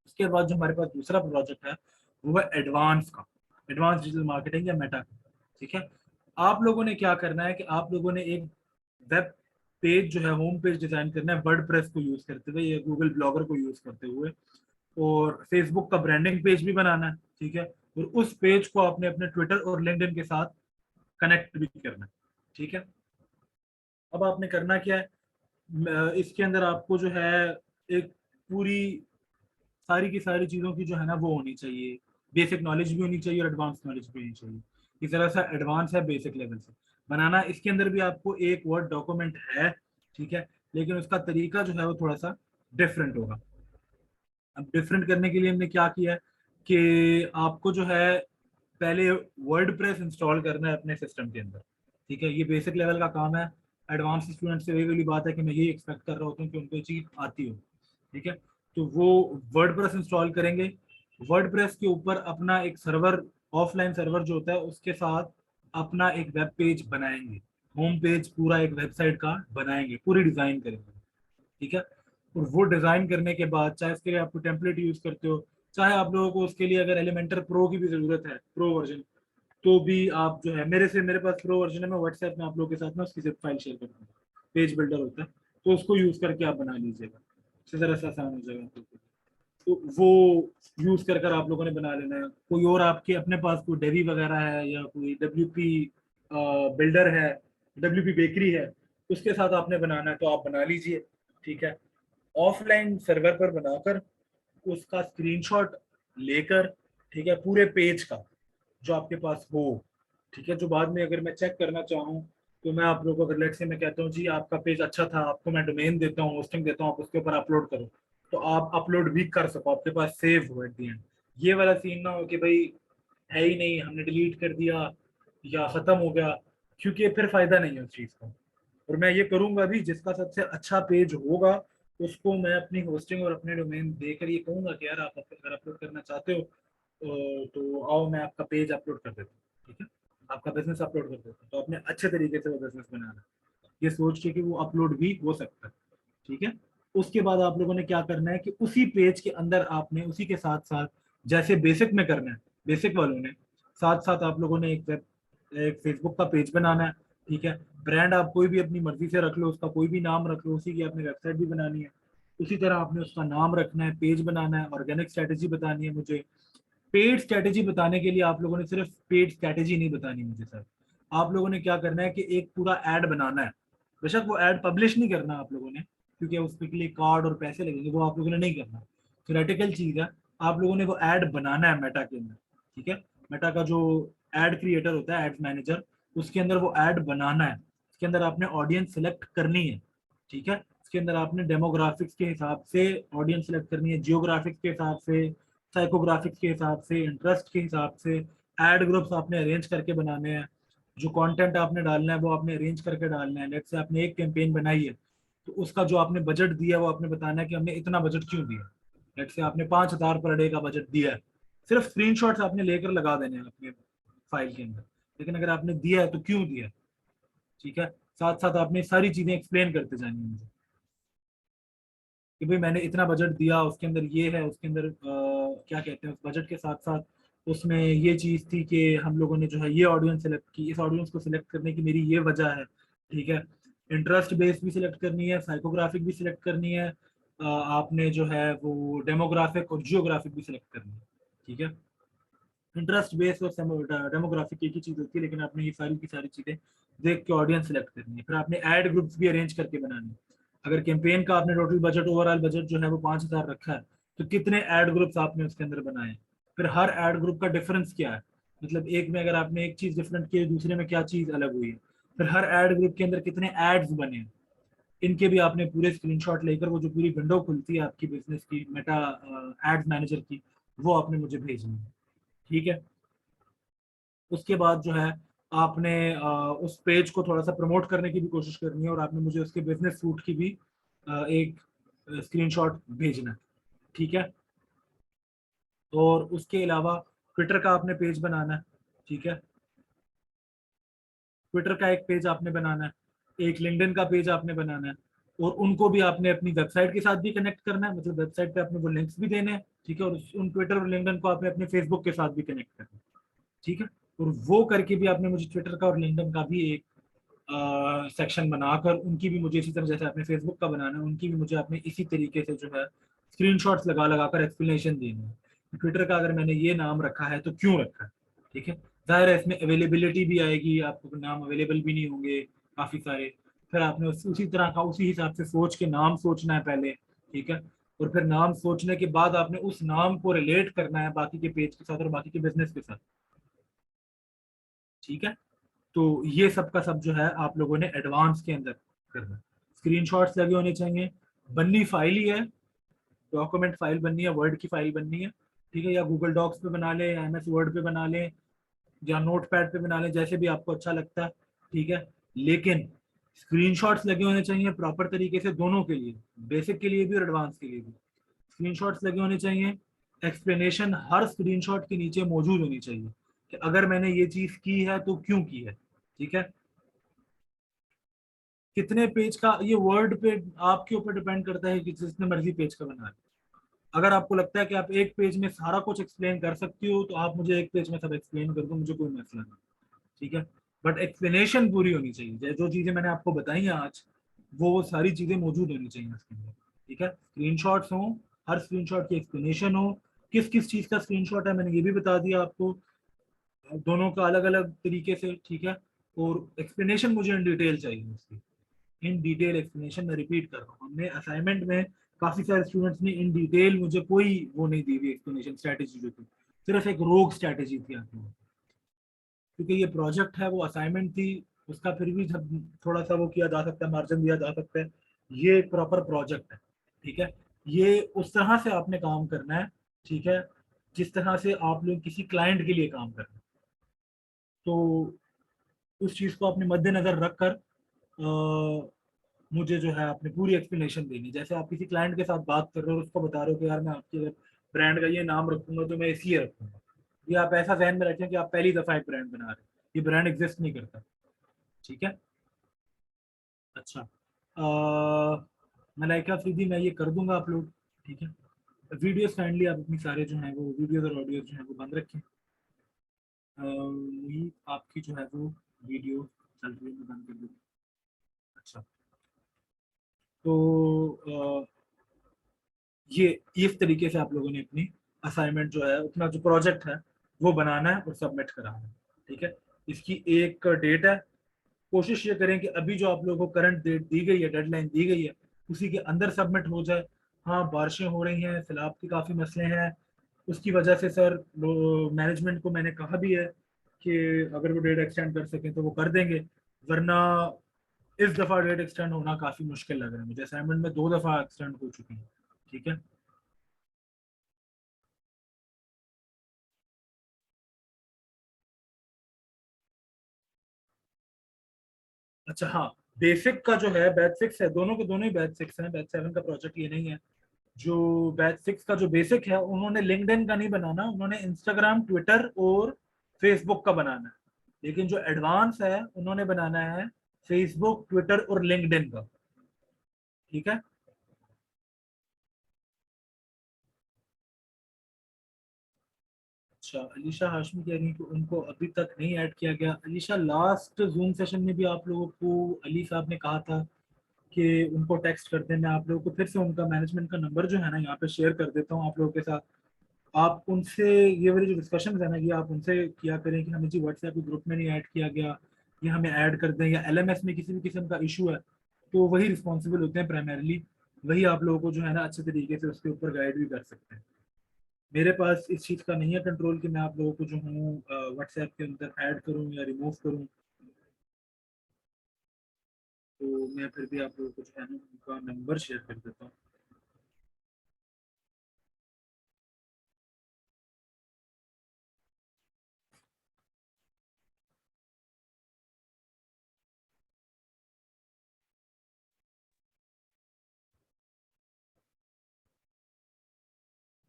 S1: उसके बाद जो हमारे पास दूसरा प्रोजेक्ट है वो है एडवांस का, एडवांस डिजिटल मार्केटिंग या मेटा का, ठीक है। आप लोगों ने क्या करना है कि आप लोगों ने एक वेब पेज जो है, होम पेज डिजाइन करना है वर्डप्रेस को यूज करते हुए या गूगल ब्लॉगर को यूज करते हुए, और फेसबुक का ब्रांडिंग पेज भी बनाना है, ठीक है। और उस पेज को आपने अपने ट्विटर और लिंक्डइन के साथ कनेक्ट भी करना है, ठीक है। अब आपने करना क्या है, इसके अंदर आपको जो है एक पूरी सारी की सारी चीज़ों की जो है ना वो होनी चाहिए, बेसिक नॉलेज भी होनी चाहिए और एडवांस नॉलेज भी होनी चाहिए। इस तरह से एडवांस है बेसिक लेवल से बनाना। इसके अंदर भी आपको एक वर्ड डॉक्यूमेंट है, ठीक है, लेकिन उसका तरीका जो है वो थोड़ा सा डिफरेंट होगा। अब डिफरेंट करने के लिए हमने क्या किया है कि आपको जो है पहले वर्डप्रेस इंस्टॉल करना है अपने सिस्टम के अंदर, ठीक है। ये बेसिक लेवल का काम है। एडवांस स्टूडेंट से वही वाली बात है कि मैं यही एक्सपेक्ट कर रहा होता हूँ कि उनको ये चीज आती हो, ठीक है। तो वो वर्डप्रेस इंस्टॉल करेंगे, वर्डप्रेस के ऊपर अपना एक सर्वर, ऑफलाइन सर्वर जो होता है उसके साथ अपना एक वेब पेज बनाएंगे, होम पेज पूरा एक वेबसाइट का बनाएंगे, पूरी डिजाइन करेंगे, ठीक है। और वो डिजाइन करने के बाद चाहे इसके लिए आपको टेम्पलेट यूज करते हो, चाहे आप लोगों को उसके लिए अगर एलिमेंटर प्रो की भी जरूरत है, प्रो वर्जन, तो भी आप जो है मेरे पास प्रो वर्जन है, मैं व्हाट्सएप में आप लोगों के साथ में उसकी जिप फाइल शेयर कर दूंगा, पेज बिल्डर होता है, तो उसको यूज करके आप बना लीजिएगा, इससे जरा सा आसान हो जाएगा आपको। तो वो यूज कर आप लोगों ने बना लेना है। कोई और आपके अपने पास कोई डेवी वगैरह है या कोई डब्ल्यूपी बिल्डर है, डब्ल्यूपी बेकरी है, उसके साथ आपने बनाना है तो आप बना लीजिए, ठीक है। ऑफलाइन सर्वर पर बनाकर उसका स्क्रीनशॉट लेकर, ठीक है, पूरे पेज का जो आपके पास हो, ठीक है, जो बाद में अगर मैं चेक करना चाहूँ तो मैं आप लोगों को अगर लेट से मैं कहता हूँ जी आपका पेज अच्छा था, आपको मैं डोमेन देता हूँ, होस्टिंग देता हूँ, आप उसके ऊपर अपलोड करो, तो आप अपलोड भी कर सको, आपके पास सेव हो एट द एंड। ये वाला सीन ना हो कि भाई है ही नहीं, हमने डिलीट कर दिया या खत्म हो गया, क्योंकि फिर फायदा नहीं है उस चीज का। और मैं ये करूंगा भी, जिसका सबसे अच्छा पेज होगा उसको मैं अपनी होस्टिंग और अपने डोमेन देकर ये कहूंगा कि यार आप अगर अपलोड करना चाहते हो तो आओ मैं आपका पेज अपलोड कर देता हूँ, ठीक है, आपका बिजनेस अपलोड कर देता हूँ। तो अपने अच्छे तरीके से वो बिजनेस बनाना, ये सोच के कि वो अपलोड भी हो सकता है, ठीक है। उसके बाद आप लोगों ने क्या करना है कि उसी पेज के अंदर आपने उसी के साथ साथ जैसे बेसिक में करना है, बेसिक वालों ने साथ साथ आप लोगों ने एक फेसबुक का पेज बनाना है, ठीक है। ब्रांड आप कोई भी अपनी मर्जी से रख लो, उसका कोई भी नाम रख लो, उसी की आपने वेबसाइट भी बनानी है, उसी तरह आपने उसका नाम रखना है, पेज बनाना है, ऑर्गेनिक स्ट्रेटेजी बतानी है मुझे। पेड स्ट्रेटेजी बताने के लिए आप लोगों ने सिर्फ पेड स्ट्रेटेजी नहीं बतानी मुझे सर, आप लोगों ने क्या करना है कि एक पूरा ऐड बनाना है। बेशक वो ऐड पब्लिश नहीं करना आप लोगों ने, क्योंकि उसके लिए कार्ड और पैसे लगेंगे, वो आप लोगों ने नहीं करना, थ्योरेटिकल चीज है। आप लोगों ने वो ऐड बनाना है मेटा के अंदर, ठीक है। मेटा का जो एड क्रिएटर होता है, एड्स मैनेजर, उसके अंदर वो ऐड बनाना है। उसके अंदर आपने ऑडियंस सेलेक्ट करनी है, ठीक है। उसके अंदर आपने डेमोग्राफिक्स के हिसाब से ऑडियंस सेलेक्ट करनी है, जियोग्राफिक्स के हिसाब से, साइकोग्राफिक्स के हिसाब से, इंटरेस्ट के हिसाब से एड ग्रुप्स आपने अरेंज करके बनाने हैं। जो कंटेंट आपने डालना है वो आपने अरेंज करके डालना है। लेट्स से आपने एक कैंपेन बनाई है, तो उसका जो आपने बजट दिया है वो आपने बताना है कि हमने इतना बजट क्यों दिया। लेट्स से आपने 5,000 पर डे का बजट दिया है, सिर्फ स्क्रीनशॉट्स आपने लेकर लगा देने हैं अपने फाइल के अंदर, लेकिन अगर आपने दिया है तो क्यों दिया है, ठीक है। साथ साथ आपने सारी चीजें एक्सप्लेन करते जानी है मुझे कि भाई मैंने इतना बजट दिया, उसके अंदर ये है, उसके अंदर क्या कहते हैं, उस बजट के साथ साथ उसमें ये चीज़ थी कि हम लोगों ने जो है ये ऑडियंस सेलेक्ट की, इस ऑडियंस को सिलेक्ट करने की मेरी ये वजह है, ठीक है। इंटरेस्ट बेस भी सिलेक्ट करनी है, साइकोग्राफिक भी सिलेक्ट करनी है, आपने जो है वो डेमोग्राफिक और जियोग्राफिक भी सिलेक्ट करनी है, ठीक है। इंटरेस्ट बेस और डेमोग्राफिक एक ही चीज़ होती है, लेकिन आपने ये सारी की सारी चीज़ें देख के ऑडियंस सेलेक्ट करनी है। फिर आपने एड ग्रुप्स भी अरेंज करके बनाने हैं। अगर कैंपेन का आपने टोटल बजट, ओवरऑल बजट जो है वो 5,000 रखा है, तो कितने एड ग्रुप्स आपने उसके अंदर बनाए। फिर हर एड ग्रुप का डिफरेंस क्या है, मतलब एक में अगर आपने एक चीज डिफरेंट की, दूसरे में क्या चीज अलग हुई है। फिर हर एड ग्रुप के अंदर कितने एड्स बने हैं, इनके भी आपने पूरे स्क्रीनशॉट लेकर, वो जो पूरी विंडो खुलती है आपकी बिजनेस की मेटा एड्स मैनेजर की, वो आपने मुझे भेजनी है, ठीक है। उसके बाद जो है आपने उस पेज को थोड़ा सा प्रमोट करने की भी कोशिश करनी है, और आपने मुझे उसके बिजनेस सूट की भी एक स्क्रीनशॉट भेजना है, ठीक है। और उसके अलावा ट्विटर का आपने पेज बनाना है, ठीक है। ट्विटर का एक पेज आपने बनाना है, एक लिंक्डइन का पेज आपने बनाना है, और उनको भी आपने अपनी वेबसाइट के साथ भी कनेक्ट करना है, मतलब वेबसाइट पे आपने वो लिंक्स भी देने हैं, ठीक है। और उन ट्विटर और लिंक्डइन को आपने अपने फेसबुक के साथ भी कनेक्ट करना है, ठीक है। और वो करके भी आपने मुझे ट्विटर का और लिंक्डइन का भी एक सेक्शन बनाकर उनकी भी मुझे इसी तरह, जैसे आपने फेसबुक का बनाना है, उनकी भी मुझे आपने इसी तरीके से जो है स्क्रीनशॉट्स लगा लगा कर एक्सप्लेनेशन देनी है। ट्विटर का अगर मैंने ये नाम रखा है तो क्यों रखा है, ठीक है। जाहिर है इसमें अवेलेबिलिटी भी आएगी, आपको नाम अवेलेबल भी नहीं होंगे काफ़ी सारे। फिर आपने उसी तरह का, उसी हिसाब से सोच के नाम सोचना है पहले, ठीक है। और फिर नाम सोचने के बाद आपने उस नाम को रिलेट करना है बाकी के पेज के साथ और बाकी के बिजनेस के साथ, ठीक है। तो ये सब का सब जो है आप लोगों ने एडवांस के अंदर करना है। स्क्रीनशॉट्स लगे होने चाहिए, बननी फाइल ही है, डॉक्यूमेंट फाइल बननी है, वर्ड की फाइल बननी है, ठीक है। या गूगल डॉक्स पे बना ले, या एमएस वर्ड पे बना ले, या नोट पैड पे बना ले, जैसे भी आपको अच्छा लगता है, ठीक है। लेकिन स्क्रीनशॉट्स लगे होने चाहिए प्रॉपर तरीके से, दोनों के लिए, बेसिक के लिए भी और एडवांस के लिए भी स्क्रीनशॉट्स लगे होने चाहिए। एक्सप्लेनेशन हर स्क्रीनशॉट के नीचे मौजूद होनी चाहिए कि अगर मैंने ये चीज की है तो क्यों की है, ठीक है। कितने पेज का, ये वर्ड पे आपके ऊपर डिपेंड करता है कि जितने मर्जी पेज का बना है। अगर आपको लगता है कि आप एक पेज में सारा कुछ एक्सप्लेन कर सकती हो, तो आप मुझे एक पेज में सब एक्सप्लेन कर दो, मुझे कोई मसला नहीं, ठीक है। बट एक्सप्लेनेशन पूरी होनी चाहिए, जो चीजें मैंने आपको बताई हैं आज, वो सारी चीजें मौजूद होनी चाहिए उसके अंदर, ठीक है। स्क्रीनशॉट्स हो, हर स्क्रीनशॉट की एक्सप्लेनेशन हो, किस किस चीज का स्क्रीनशॉट है मैंने ये भी बता दिया आपको, दोनों का अलग अलग तरीके से, ठीक है। और एक्सप्लेनेशन मुझे इन डिटेल चाहिए उसकी, इन डिटेल एक्सप्लेनेशन। मैं रिपीट कर रहा हूँ, हमने असाइनमेंट में काफी सारे स्टूडेंट्स ने इन डिटेल मुझे कोई वो नहीं दी हुई एक्सप्लेनेशन स्ट्रैटेजी जो थी, सिर्फ एक रोग स्ट्रैटेजी थी आप लोगों, क्योंकि ये प्रोजेक्ट है, वो असाइनमेंट थी, उसका फिर भी जब थोड़ा सा वो किया जा सकता है, मार्जिन दिया जा सकता है। ये एक प्रॉपर प्रोजेक्ट है, ठीक है। ये उस तरह से आपने काम करना है, ठीक है, जिस तरह से आप लोग किसी क्लाइंट के लिए काम कर रहे हैं। तो उस चीज को अपने मद्देनजर रखकर मुझे जो है आपने पूरी एक्सप्लेनेशन देनी। जैसे आप किसी क्लाइंट के साथ बात कर रहे हो, उसको बता रहे हो कि यार मैं आपके ब्रांड का ये नाम रखूंगा तो मैं इसलिए रखूंगा, ये आप ऐसा जहन में रखें कि आप पहली दफा एक ब्रांड बना रहे हो, ये ब्रांड एग्जिस्ट नहीं करता, ठीक है। अच्छा, मलाइका अफरीदी, मैं ये कर दूंगा अपलोड, ठीक है। वीडियोस काइंडली आप अपनी सारे जो हैं वो वीडियोस और ऑडियोज जो हैं वो बंद रखें। मुहीब, आपकी जो है वो वीडियो चल रही है, मैं बंद कर दूँगा। अच्छा, तो ये इस तरीके से आप लोगों ने अपनी असाइनमेंट जो है, अपना जो प्रोजेक्ट है वो बनाना है और सबमिट कराना है। ठीक है, इसकी एक डेट है। कोशिश ये करें कि अभी जो आप लोगों को करंट डेट दी गई है, डेडलाइन दी गई है, उसी के अंदर सबमिट हो जाए। हाँ, बारिशें हो रही हैं, सैलाब के काफ़ी मसले हैं, उसकी वजह से सर मैनेजमेंट को मैंने कहा भी है कि अगर वो डेट एक्सटेंड कर सकें तो वो कर देंगे, वरना इस दफ़ा डेट एक्सटेंड होना काफ़ी मुश्किल लग रहा है मुझे। असाइनमेंट में 2 दफ़ा एक्सटेंड हो चुकी है। ठीक है, अच्छा हाँ, बेसिक का जो है बैच 6 है, दोनों के दोनों ही बैच 6 हैं, बैच 7 का प्रोजेक्ट ये नहीं है। जो बैच 6 का जो बेसिक है, उन्होंने लिंक्डइन का नहीं बनाना, उन्होंने इंस्टाग्राम, ट्विटर और फेसबुक का बनाना है। लेकिन जो एडवांस है, उन्होंने बनाना है फेसबुक, ट्विटर और लिंक्डइन का। ठीक है, अच्छा, अलीशा हाशमी कह रही है कि उनको अभी तक नहीं ऐड किया गया। अलीशा, लास्ट जूम सेशन में भी आप लोगों को अली साहब ने कहा था कि उनको टेक्स्ट कर दें। मैं आप लोगों को फिर से उनका मैनेजमेंट का नंबर जो है ना यहाँ पे शेयर कर देता हूँ आप लोगों के साथ। आप उनसे ये वाली जो डिस्कशन है ना, ये आप उनसे किया करें कि हमें जी व्हाट्सएप के ग्रुप में नहीं ऐड किया गया, या हमें ऐड कर दें, या एलएमएस में किसी भी किस्म का इशू है तो वही रिस्पॉन्सिबल होते हैं प्राइमरली। वही आप लोगों को जो है ना अच्छे तरीके से उसके ऊपर गाइड भी कर सकते हैं। मेरे पास इस चीज़ का नहीं है कंट्रोल कि मैं आप लोगों को जो हूँ व्हाट्सएप के अंदर ऐड करूँ या रिमूव करूँ। तो मैं फिर भी आप लोगों को जो है ना उनका नंबर शेयर कर देता हूँ।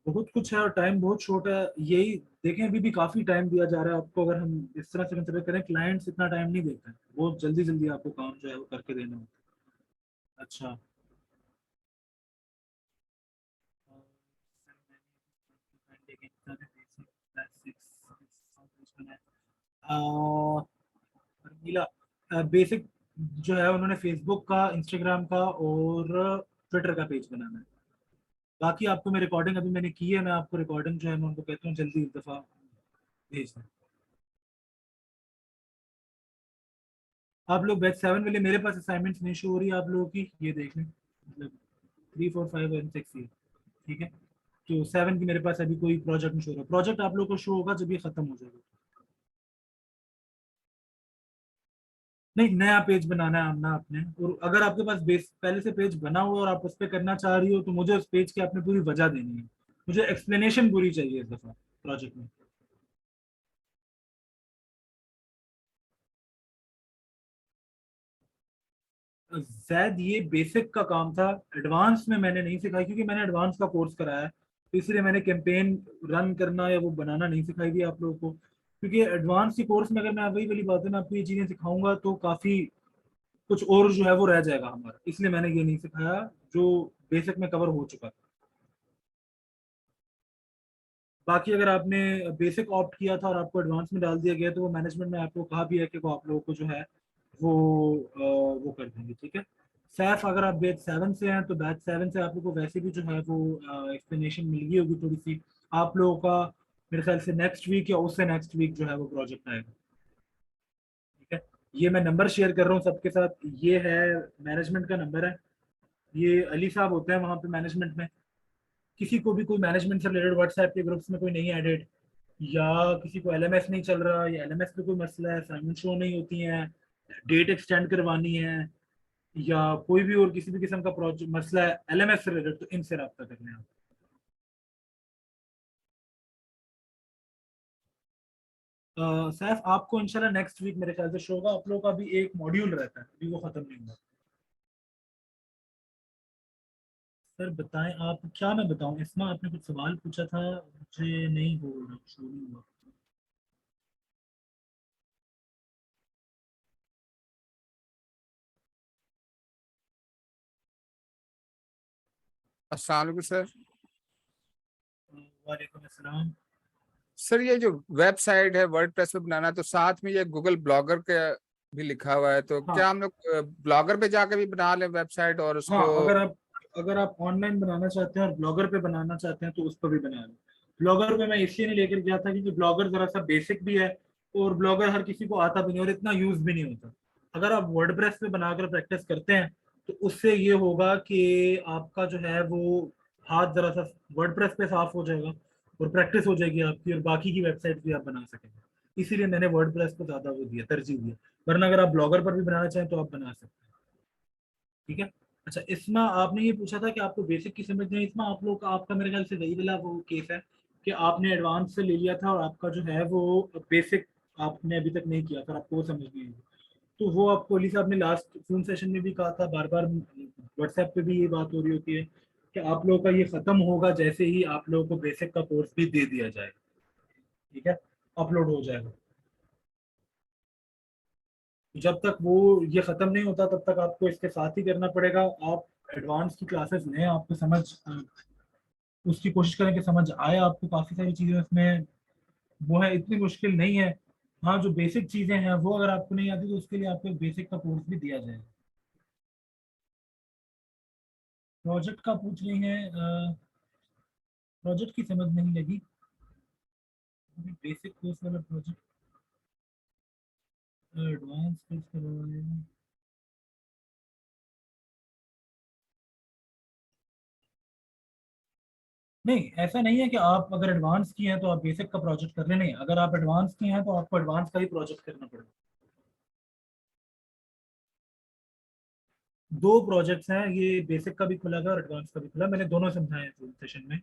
S1: बहुत कुछ है और टाइम बहुत शॉर्ट है। यही देखें, अभी भी काफी टाइम दिया जा रहा है आपको। अगर हम इस तरह से कंसिडर करें, क्लाइंट्स इतना टाइम नहीं देते हैं, बहुत जल्दी जल्दी आपको काम जो है वो करके देना होता है। अच्छा, बेसिक जो है उन्होंने फेसबुक का, इंस्टाग्राम का और ट्विटर का पेज बनाना है। बाकी आपको मैं रिकॉर्डिंग अभी मैंने की है, मैं आपको रिकॉर्डिंग जो है मैं उनको कहता हूँ जल्दी इस दफ़ा भेज दें। आप लोग बैच 7 वाले, मेरे पास असाइनमेंट्स नहीं शो हो रही है आप लोगों की, ये देख लें, मतलब 3, 4, 5 एंड 6 ये। ठीक है, तो 7 की मेरे पास अभी कोई प्रोजेक्ट नहीं शो हो रहा। प्रोजेक्ट आप लोगों को शो होगा जब ये खत्म हो जाएगा। नहीं, नया पेज बनाना है अपना आपने। और अगर आपके पास बेस पहले से पेज बना हुआ है और आप उस पर करना चाह रही हो, तो मुझे उस पेज की आपने पूरी वजह देनी है। मुझे एक्सप्लेनेशन पूरी चाहिए इस दफा प्रोजेक्ट में। जैद, ये बेसिक का काम था, एडवांस में मैंने नहीं सिखाई, क्योंकि मैंने एडवांस का कोर्स कराया है, तो इसलिए मैंने कैंपेन रन करना या वो बनाना नहीं सिखाई थी आप लोगों को। क्योंकि एडवांस के कोर्स में अगर मैं वही वाली बात है, मैं आपको ये चीज़ें सिखाऊंगा तो काफ़ी कुछ और जो है वो रह जाएगा हमारा, इसलिए मैंने ये नहीं सिखाया जो बेसिक में कवर हो चुका था। बाकी अगर आपने बेसिक ऑप्ट किया था और आपको एडवांस में डाल दिया गया, तो वो मैनेजमेंट ने आपको कहा भी है कि वो आप लोगों को जो है वो वो कर देंगे। ठीक है, सैफ, अगर आप बैच 7 से हैं तो बैच 7 से आप लोगों को वैसे भी जो है वो एक्सप्लेनेशन मिल गई होगी थोड़ी सी। आप लोगों का मेरे ख्याल से नेक्स्ट वीक या उससे नेक्स्ट वीक जो है वो प्रोजेक्ट आएगा। ठीक है, ये मैं नंबर शेयर कर रहा हूँ सबके साथ, ये है मैनेजमेंट का नंबर है। ये अली साहब होते हैं वहाँ पे मैनेजमेंट में। किसी को भी कोई मैनेजमेंट से रिलेटेड व्हाट्सएप के ग्रुप्स में कोई नहीं एडेड, या किसी को एलएमएस नहीं चल रहा, या एलएमएस पे कोई मसला है, असाइनमेंट शो नहीं होती है, डेट एक्सटेंड करवानी है, या कोई भी और किसी भी किस्म का प्रोजेक्ट मसला है एलएमएस से रिलेटेड, तो इनसे रब्ता करने आप। सैफ, आपको इंशाल्लाह नेक्स्ट वीक मेरे ख्याल से शो होगा। आप लोगों का भी एक मॉड्यूल रहता है, अभी वो खत्म नहीं हुआ। सर बताएं आप, क्या मैं बताऊं, इसमें आपने कुछ सवाल पूछा था, मुझे नहीं हो रहा, शो नहीं हुआ।
S2: अस्सलाम वालेकुम सर।
S1: वालेकुम अस्सलाम।
S5: सर ये जो वेबसाइट है वर्डप्रेस पे बनाना, तो साथ में ये गूगल ब्लॉगर का भी लिखा हुआ है, तो
S1: हाँ।
S5: क्या हम लोग ब्लॉगर पे जाकर भी बना लें वेबसाइट और
S1: हाँ,
S5: उसको?
S1: अगर आप ऑनलाइन बनाना चाहते हैं और ब्लॉगर पे बनाना चाहते हैं तो उस पर भी बना लें। ब्लॉगर पे मैं इसलिए नहीं लेकर गया था क्योंकि ब्लॉगर जरा सा बेसिक भी है और ब्लॉगर हर किसी को आता भी नहीं और इतना यूज भी नहीं होता। अगर आप वर्डप्रेस पे बनाकर प्रैक्टिस करते हैं तो उससे ये होगा कि आपका जो है वो हाथ जरा सा वर्डप्रेस पे साफ हो जाएगा और प्रैक्टिस हो जाएगी आपकी और बाकी की वेबसाइट भी आप बना सकेंगे। इसीलिए मैंने वर्डप्रेस को ज्यादा वो दिया, तरजीह दिया। वरना अगर आप ब्लॉगर पर भी बनाना चाहें तो आप बना सकते हैं। ठीक है। अच्छा, इसमें आपने ये पूछा था कि आपको बेसिक की समझ नहीं। इसमें आप लोग का, आपका मेरे ख्याल से वही वाला वो केस है कि आपने एडवांस से ले लिया था और आपका जो है वो बेसिक आपने अभी तक नहीं किया था, आपको वो समझ नहीं आई। तो वो आपको अली साहब ने लास्ट फोन सेशन में भी कहा था, बार बार व्हाट्सएप पे भी ये बात हो रही होती है कि आप लोगों का ये खत्म होगा जैसे ही आप लोगों को बेसिक का कोर्स भी दे दिया जाएगा। ठीक है, अपलोड हो जाएगा। जब तक वो ये खत्म नहीं होता तब तक आपको इसके साथ ही करना पड़ेगा। आप एडवांस की क्लासेस लें, आपको समझ उसकी कोशिश करें कि समझ आए आपको। काफी सारी चीजें उसमें वो है, इतनी मुश्किल नहीं है। हाँ, जो बेसिक चीजें हैं वो अगर आपको नहीं आती तो उसके लिए आपको एक बेसिक का कोर्स भी दिया जाएगा। प्रोजेक्ट का पूछ रही हैं, प्रोजेक्ट की समझ नहीं लगी। बेसिक कोर्स वाला प्रोजेक्ट, एडवांस कोर्स करवाएं। नहीं, ऐसा नहीं है कि आप अगर एडवांस किए हैं तो आप बेसिक का प्रोजेक्ट कर रहे नहीं। अगर आप एडवांस किए हैं तो आपको एडवांस का ही प्रोजेक्ट करना पड़ेगा। दो प्रोजेक्ट्स हैं, ये बेसिक का भी खुला था और एडवांस का भी खुला। मैंने दोनों समझाए हैं सेशन में।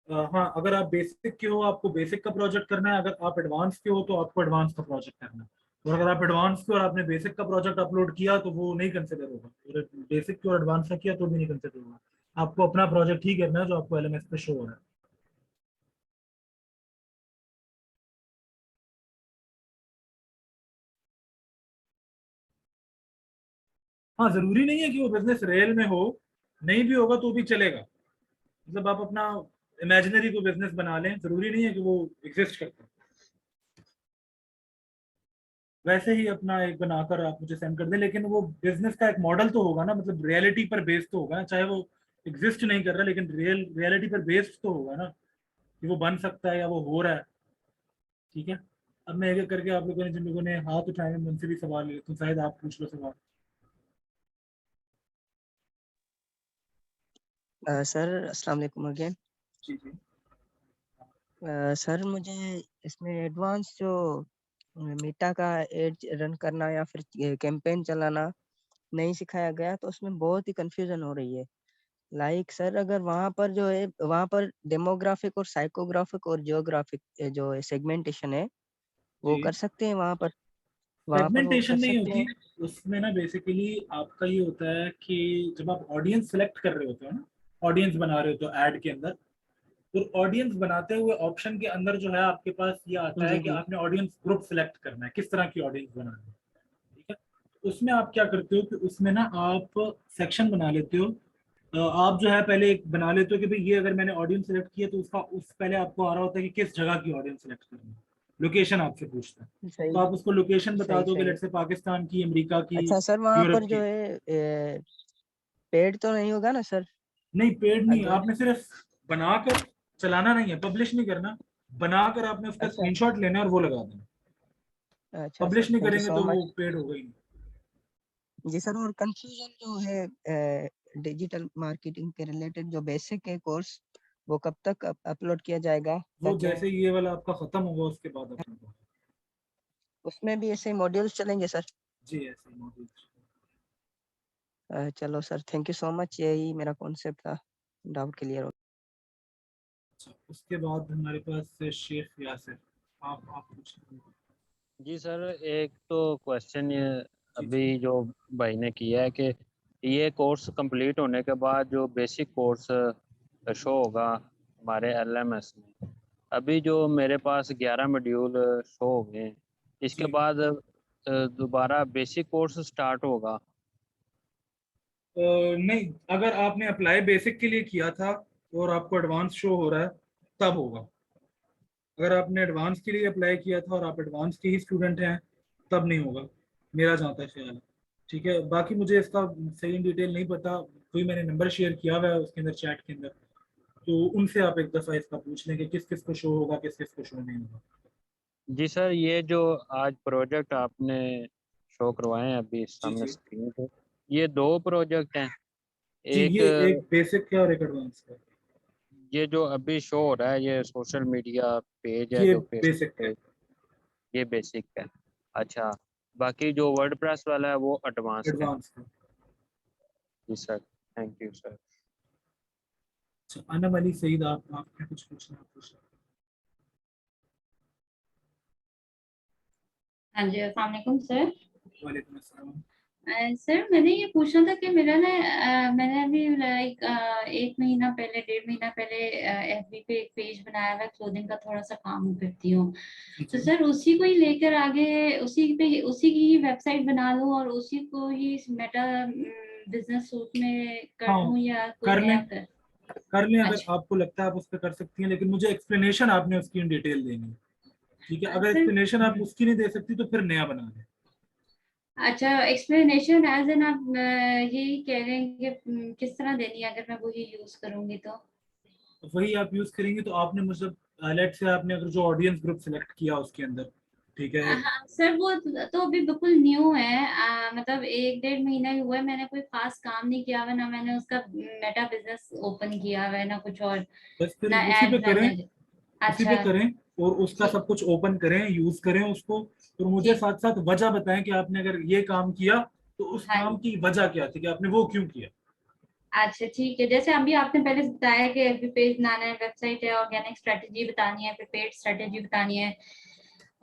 S1: हाँ, अगर आप बेसिक के हो आपको बेसिक का प्रोजेक्ट करना है, अगर आप एडवांस के हो तो आपको एडवांस का प्रोजेक्ट करना है। और अगर आप एडवांस के और आपने बेसिक का प्रोजेक्ट अपलोड किया तो वो नहीं कंसिडर होगा। और बेसिक के और एडवांस का किया तो भी नहीं कंसिडर होगा। आपको अपना प्रोजेक्ट ही करना है जो आपको एलएमएस पे शो हो रहा है। हाँ, जरूरी नहीं है कि वो बिजनेस रियल में हो, नहीं भी होगा तो भी चलेगा। मतलब आप अपना इमेजिनरी को बिजनेस बना लें, जरूरी नहीं है कि वो एग्जिस्ट करता है। वैसे ही अपना एक बनाकर आप मुझे सेंड कर दें, लेकिन वो बिजनेस का एक मॉडल तो होगा ना, मतलब रियलिटी पर बेस्ड तो होगा ना। चाहे वो एग्जिस्ट नहीं कर रहा लेकिन रियलिटी पर बेस्ड तो होगा ना कि वो बन सकता है या वो हो रहा है। ठीक है। अब मैं एक एक करके आप लोगों ने, जिन लोगों ने हाथ उठाए हैं, उनसे भी सवाल ले तो शायद आप पूछ लो सवाल।
S3: सर अस्सलाम वालेकुम अगेन।
S1: जी जी।
S3: सर मुझे इसमें एडवांस जो मीटा का एड रन करना या फिर कैंपेन चलाना नहीं सिखाया गया, तो उसमें बहुत ही कंफ्यूजन हो रही है। लाइक सर, अगर वहाँ पर जो है वहाँ पर डेमोग्राफिक और साइकोग्राफिक और जियोग्राफिक जो सेगमेंटेशन है वो
S1: जी,
S3: कर सकते हैं वहाँ पर वो
S1: सेगमेंटेशन
S3: कर
S1: नहीं
S3: सकते
S1: होती
S3: हैं।
S1: उसमें ना। बेसिकली आपका ये होता है कि जब आप ऑडियंस सेलेक्ट कर रहे होते हो ना, ऑडियंस बना रहे हो तो ऐड के अंदर, तो ऑडियंस बनाते हुए ऑप्शन के अंदर जो है आपके पास ये आता है
S3: जी
S1: कि
S3: जी।
S1: आपने ऑडियंस ग्रुप सेलेक्ट करना है, किस तरह की ऑडियंस बनानी है। ठीक है। उसमें आप क्या करते हो कि उसमें ना आप सेक्शन बना लेते हो। आप जो है पहले एक बना लेते हो कि भाई ये अगर मैंने ऑडियंस सेलेक्ट किया तो उसका उस पहले आपको आ रहा होता है कि किस जगह की ऑडियंस सेलेक्ट करनी है। लोकेशन आपसे पूछता है, तो
S3: सही
S1: आप उसको लोकेशन बता
S3: सही
S1: दोगे,
S3: सही।
S1: लेट्स से पाकिस्तान की, अमेरिका की,
S3: अच्छा सर, वहाँ
S1: यूरोप
S3: पर जो
S1: की।
S3: है पेड तो नहीं होगा ना सर?
S1: नहीं, पेड नहीं,
S3: अगेन।
S1: आपने सिर्फ बनाकर चलाना नहीं है, पब्लिश नहीं करना। बनाकर आपने उसका
S3: अच्छा
S1: स्क्रीनशॉट लेना है और वो लगा देना।
S3: अच्छा सर,
S1: पब्लिश नहीं
S3: थैंक यू
S1: करेंगे
S3: सो
S1: तो वो
S3: मच।
S1: पेड होगा ही नहीं।
S3: जी सर, और कंफ्यूजन जो है डिजिटल मार्केटिंग के रिलेटेड जो बेसिक है कोर्स, वो कब तक अपलोड किया जाएगा
S1: वो
S3: ताकि
S1: जैसे ये वाला आपका खत्म होगा उसके बाद अपने को।
S3: उसमें भी ऐसे मॉड्यूल्स चलेंगे सर?
S1: जी, ऐसे मॉड्यूल।
S3: चलो sir, thank you so much, यही मेरा कॉन्सेप्ट था, डाउट क्लियर हो।
S1: अच्छा, उसके बाद हमारे पास शेख यासिर। आप पूछ लीजिए।
S4: जी सर, एक तो क्वेश्चन ये
S1: जी
S4: अभी
S1: जी
S4: जो भाई ने किया है कि ये कोर्स कंप्लीट होने के बाद जो बेसिक कोर्स शो होगा हमारे एलएमएस में, अभी जो मेरे पास 11 मॉड्यूल शो हो गए हैं, इसके
S1: जी।
S4: बाद दोबारा बेसिक कोर्स स्टार्ट होगा।
S1: नहीं, अगर आपने अप्लाई बेसिक के लिए किया था और आपको एडवांस शो हो रहा है तब होगा। अगर आपने एडवांस के लिए अप्लाई किया था और आप एडवांस के ही स्टूडेंट हैं तब नहीं होगा, मेरा जहाँ तक ख्याल है। ठीक है, बाकी मुझे इसका सही डिटेल नहीं पता, कोई मैंने नंबर शेयर किया हुआ है उसके अंदर, चैट के अंदर, तो उनसे आप एक दफ़ा इसका पूछ लें कि किस किस को शो होगा, किस किस को शो नहीं होगा।
S4: जी सर, ये जो आज प्रोजेक्ट आपने शो करवाए हैं अभी
S1: जी
S4: सामने
S1: जी
S4: स्क्रीन पे, ये 2 प्रोजेक्ट हैं।
S1: जी,
S4: एक
S1: ये एक बेसिक है और एक एडवांस है।
S4: ये जो अभी शो हो रहा है ये सोशल मीडिया पेज है
S1: ये
S4: जो फेसबुक
S1: बेसिक है।
S4: पेज, ये बेसिक है। अच्छा, बाकी जो वर्डप्रेस वाला है वो एडवांस्ड है।
S1: एडवांस है।
S4: जी सर, थैंक यू सर।
S1: अच्छा, अनम अली सईद, आपने कुछ पूछना है, पूछ लें।
S6: हाँ जी, अस्सलाम वालेकुम सर।
S1: वालेकुम अस्सलाम।
S6: सर मैंने ये पूछना था कि मेरा ना मैंने अभी लाइक 1 महीना पहले, 1.5 महीना पहले एफबी पे एक पेज बनाया हुआ है, क्लोथिंग का थोड़ा सा काम करती हूँ।
S1: जी
S6: तो
S1: जी।
S6: सर उसी को ही लेकर आगे उसी की ही वेबसाइट बना लूँ और उसी को ही मेटा बिजनेस सूट में कर
S1: हाँ,
S6: दूँ या कोई
S1: कर
S6: नया
S1: लें,
S6: कर?
S1: कर लें, अगर
S6: अच्छा
S1: आपको लगता है आप उस पर कर सकती हैं, लेकिन मुझे एक्सप्लेनेशन आपने उसकी इन डिटेल देनी है। ठीक है, अगर
S6: सर
S1: एक्सप्लेनेशन आप उसकी नहीं दे सकती तो फिर नया बना दें।
S6: अच्छा, एक्सप्लेनेशन एज एन आप यही कह रहे हैं कि किस तरह देनी है अगर मैं वही यूज करूंगी तो?
S1: वही आप यूज करेंगे तो आपने मतलब लेट से आपने अगर जो ऑडियंस ग्रुप सेलेक्ट किया उसके अंदर, ठीक है।
S6: हाँ सर, वो तो अभी बिल्कुल न्यू है। मतलब 1-1.5 महीना ही हुआ है, मैंने कोई खास काम नहीं किया हुआ, ना मैंने उसका मेटा बिजनेस ओपन किया हुआ है, ना कुछ और,
S1: बस फिर
S6: ना
S1: उसी पे
S6: एड
S1: करें,
S6: मैनेज।
S1: उसी पे
S6: अच्छा
S1: करें और उसका
S6: ठीक
S1: सब कुछ ओपन करें, यूज करें उसको। और मुझे
S6: ठीक।
S1: साथ साथ वजह बताएं कि आपने अगर ये काम किया तो उस
S6: हाँ
S1: काम की वजह क्या थी, कि आपने वो क्यों किया।
S6: अच्छा ठीक है, जैसे अभी आपने पहले से बताया कि एफबी पेज बनाना है, वेबसाइट है, ऑर्गेनिक स्ट्रेटेजी बतानी है, फिर पेड स्ट्रेटेजी बतानी है,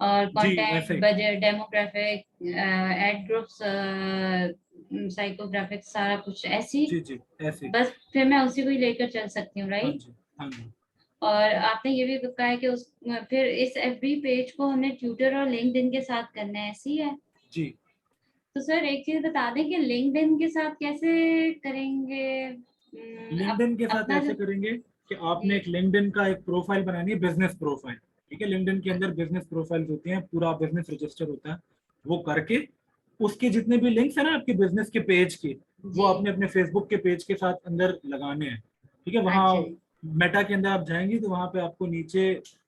S6: और
S1: जी
S6: कंटेंट,
S1: ऐसे ही।
S6: Budget, demographic, ad groups, psychographics, सारा कुछ ऐसी।
S1: जी जी ऐसे ही।
S6: बस फिर मैं उसी को ही लेकर चल सकती हूँ,
S1: हाँ
S6: राइट?
S1: जी, हाँ जी।
S6: और आपने ये भी कहा है कि उस फिर इस एफबी पेज को हमने ट्विटर और लिंक्डइन के साथ करना है, ऐसी है?
S1: जी,
S6: तो सर एक चीज बता दें कि लिंक्डइन के साथ कैसे करेंगे?
S1: लिंक्डइन के साथ
S6: अपना
S1: ऐसे
S6: जो
S1: करेंगे कि आपने
S6: जी
S1: एक लिंक्डइन का एक प्रोफाइल बनानी है, बिजनेस प्रोफाइल। ठीक है, लिंक्डइन के अंदर बिजनेस प्रोफाइल होती हैं, पूरा बिजनेस रजिस्टर होता है। वो करके उसके जितने भी लिंक्स है ना आपके बिजनेस के पेज के, वो
S6: जी
S1: आपने अपने फेसबुक के पेज के साथ अंदर लगाने हैं। ठीक है, वहाँ
S6: अच्छा जी।
S1: मेटा के अंदर आप जाएंगी तो वहाँ पे आपको नीचे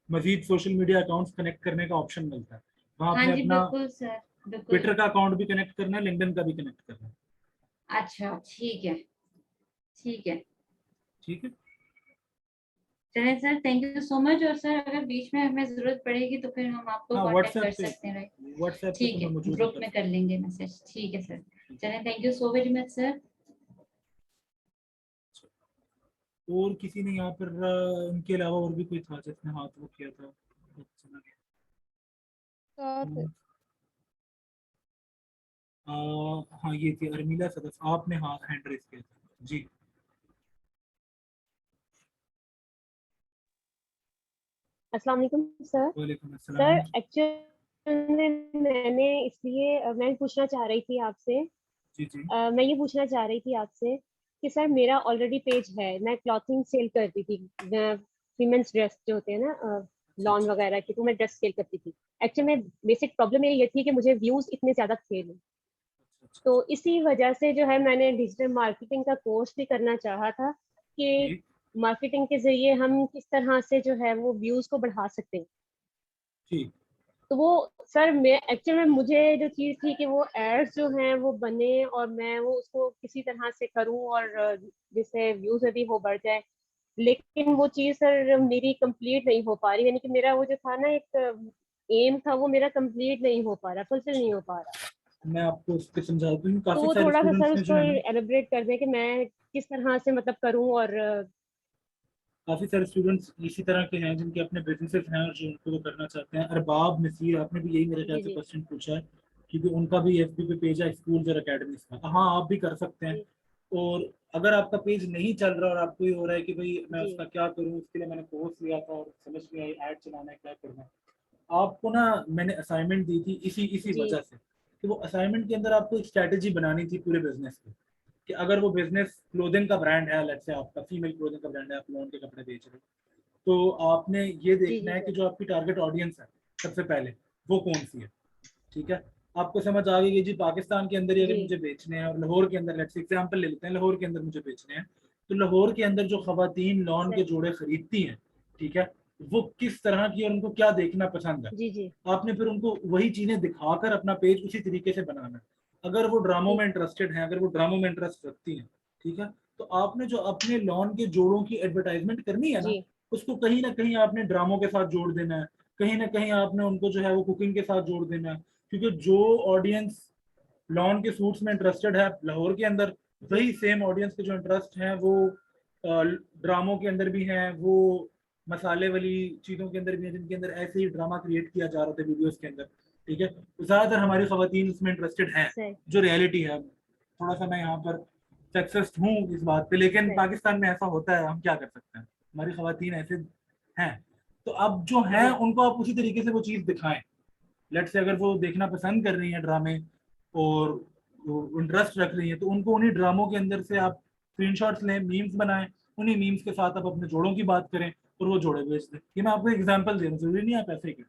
S1: मजीद सोशल मीडिया अकाउंट्स कनेक्ट करने का ऑप्शन मिलता है। वहाँ
S6: हाँ
S1: आपने
S6: जी
S1: अपना
S6: बिल्कुल सर, बिल्कुल।
S1: ट्विटर का अकाउंट भी कनेक्ट करना है, लिंक्डइन का भी कनेक्ट करना है।
S6: अच्छा ठीक है, ठीक है।
S1: ठीक है।
S6: चलें sir, thank you so much. और सर अगर बीच में हमें जरूरत पड़ेगी तो फिर हम आपको
S1: हाँ,
S6: कांटेक्ट कर
S1: व्हाट्सएप पे,
S6: सकते हैं, राइट?
S1: व्हाट्सएप पे तो
S6: ठीक
S1: मैं
S6: है,
S1: मौजूद हूँ,
S6: ग्रुप
S1: कर
S6: में
S1: सकता
S6: कर लेंगे मैसेज। ठीक है सर,
S1: हूँ।
S6: चलें, thank you so very much sir.
S1: और किसी ने यहाँ पर इनके अलावा और भी कोई था जिसने हाथ वो किया था, चला गया।
S2: साथ
S1: हाँ, ये थी अर्मिला सदफ, आपने हाँ हैंड रेस किया था जी।
S7: अस्सलाम वालेकुम सर।
S1: वालेकुम
S7: सर
S1: अस्सलाम।
S7: एक्चुअली मैंने इसलिए मैं पूछना चाह रही थी आपसे,
S1: जी जी
S7: मैं ये पूछना चाह रही थी आपसे कि सर मेरा ऑलरेडी पेज है, मैं क्लॉथिंग सेल करती थी, वीमेंस ड्रेस जो होते हैं ना,
S1: अच्छा
S7: लॉन
S1: अच्छा
S7: वगैरह की, तो मैं ड्रेस सेल करती थी। एक्चुअली में बेसिक प्रॉब्लम मेरी ये थी कि मुझे व्यूज इतने ज्यादा थे नहीं,
S1: अच्छा
S7: तो
S1: अच्छा।
S7: इसी वजह से जो है मैंने डिजिटल मार्केटिंग का कोर्स भी करना चाहा था कि
S1: ठीक
S7: मार्केटिंग के जरिए हम किस तरह से जो है वो व्यूज को बढ़ा सकते हैं।
S1: ठीक।
S7: तो वो सर मैं एक्चुअली में मुझे जो चीज़ थी कि वो एड्स जो हैं वो बने और मैं वो उसको किसी तरह से करूं और जिससे व्यूज भी हो बढ़ जाए, लेकिन वो चीज़ सर मेरी कंप्लीट नहीं हो पा रही, यानी कि मेरा वो जो था ना एक एम था वो मेरा कंप्लीट नहीं हो पा रहा, फुलफिल नहीं हो पा रहा।
S1: मैं आपको उस पर समझाता हूँ,
S7: तो
S1: काफी
S7: वो
S1: सारे
S7: थोड़ा सा सर
S1: स्टूडेंट्स ने जो
S7: उसको
S1: है ना,
S7: एलिब्रेट कर दें कि मैं किस तरह से मतलब करूं और
S1: काफी सारे स्टूडेंट्स इसी तरह के हैं जिनके अपने बिजनेसेस हैं और जो उनको वो करना चाहते हैं। अरबाब नसीर, आपने भी यही मेरे ख्याल
S7: जी
S1: से
S7: जी
S1: क्वेश्चन पूछा है, क्योंकि उनका भी एफबी पे पेज है, स्कूल्स और एकेडमीज का। हाँ, आप भी कर सकते हैं।
S7: जी
S1: और अगर आपका पेज नहीं चल रहा और आपको ये हो रहा है कि भाई मैं
S7: जी
S1: उसका क्या करूं, उसके लिए मैंने कोर्स लिया था और समझ नहीं आई ऐड चलाना है क्या करना है, आपको ना मैंने असाइनमेंट दी थी इसी इसी
S7: जी
S1: वजह से कि वो असाइनमेंट के अंदर आपको एक स्ट्रैटेजी बनानी थी पूरे बिजनेस की। कि अगर वो बिजनेस क्लोथिंग का ब्रांड है, लेट्स से आपका फीमेल क्लोथिंग का ब्रांड है, आप लॉन के कपड़े बेच रहे हो, तो आपने ये देखना है कि जो आपकी टारगेट ऑडियंस है सबसे पहले वो कौन सी है। ठीक है, आपको समझ आ गई कि जी पाकिस्तान के अंदर ही अगर
S7: जी।
S1: मुझे बेचने हैं और लाहौर के अंदर, लेट्स एग्जांपल ले लेते हैं, लाहौर के अंदर मुझे बेचने हैं, तो लाहौर के अंदर जो खवातीन लॉन के
S7: सही।
S1: जोड़े खरीदती हैं, ठीक है, वो किस तरह की और उनको क्या देखना पसंद है,
S7: जी जी
S1: आपने फिर उनको वही चीजें दिखाकर अपना पेज उसी तरीके से बनाना है। अगर वो ड्रामों
S7: ठीक।
S1: में इंटरेस्टेड हैं, अगर वो ड्रामों में इंटरेस्ट रखती हैं, ठीक है, तो आपने जो अपने लॉन के जोड़ों की एडवर्टाइजमेंट करनी है ना,
S7: जी
S1: उसको कहीं ना कहीं आपने ड्रामों के साथ जोड़ देना है, कहीं ना कहीं आपने उनको जो है वो कुकिंग के साथ जोड़ देना है, क्योंकि जो ऑडियंस लॉन के सूट्स में इंटरेस्टेड है लाहौर के अंदर, वही सेम ऑडियंस के जो इंटरेस्ट हैं वो ड्रामों के अंदर भी हैं, वो मसाले वाली चीज़ों के अंदर भी हैं, जिनके अंदर ऐसे ही ड्रामा क्रिएट किया जा रहा था वीडियोस के अंदर। ठीक है, तो ज़्यादातर हमारी खवातीन इसमें इंटरेस्टेड हैं,
S7: सही।
S1: जो रियलिटी है। थोड़ा सा मैं यहाँ पर सक्सेस हूँ इस बात पे, लेकिन
S7: सही।
S1: पाकिस्तान में ऐसा होता है, हम क्या कर सकते हैं, हमारी खवातीन ऐसे हैं। तो अब जो हैं उनको आप उसी तरीके से वो चीज़ दिखाएं। लेट्स से अगर वो देखना पसंद कर रही हैं ड्रामे और इंटरेस्ट रख रही हैं, तो उनको उन्हीं ड्रामों के अंदर से आप स्क्रीनशॉट्स लें, मीम्स बनाएं, उन्हीं मीम्स के साथ आप अपने जोड़ों की बात करें और वो जोड़े बेच दें। ये मैं आपको एग्जांपल दे रहा हूँ, जरूरी नहीं आप ऐसे ही करें।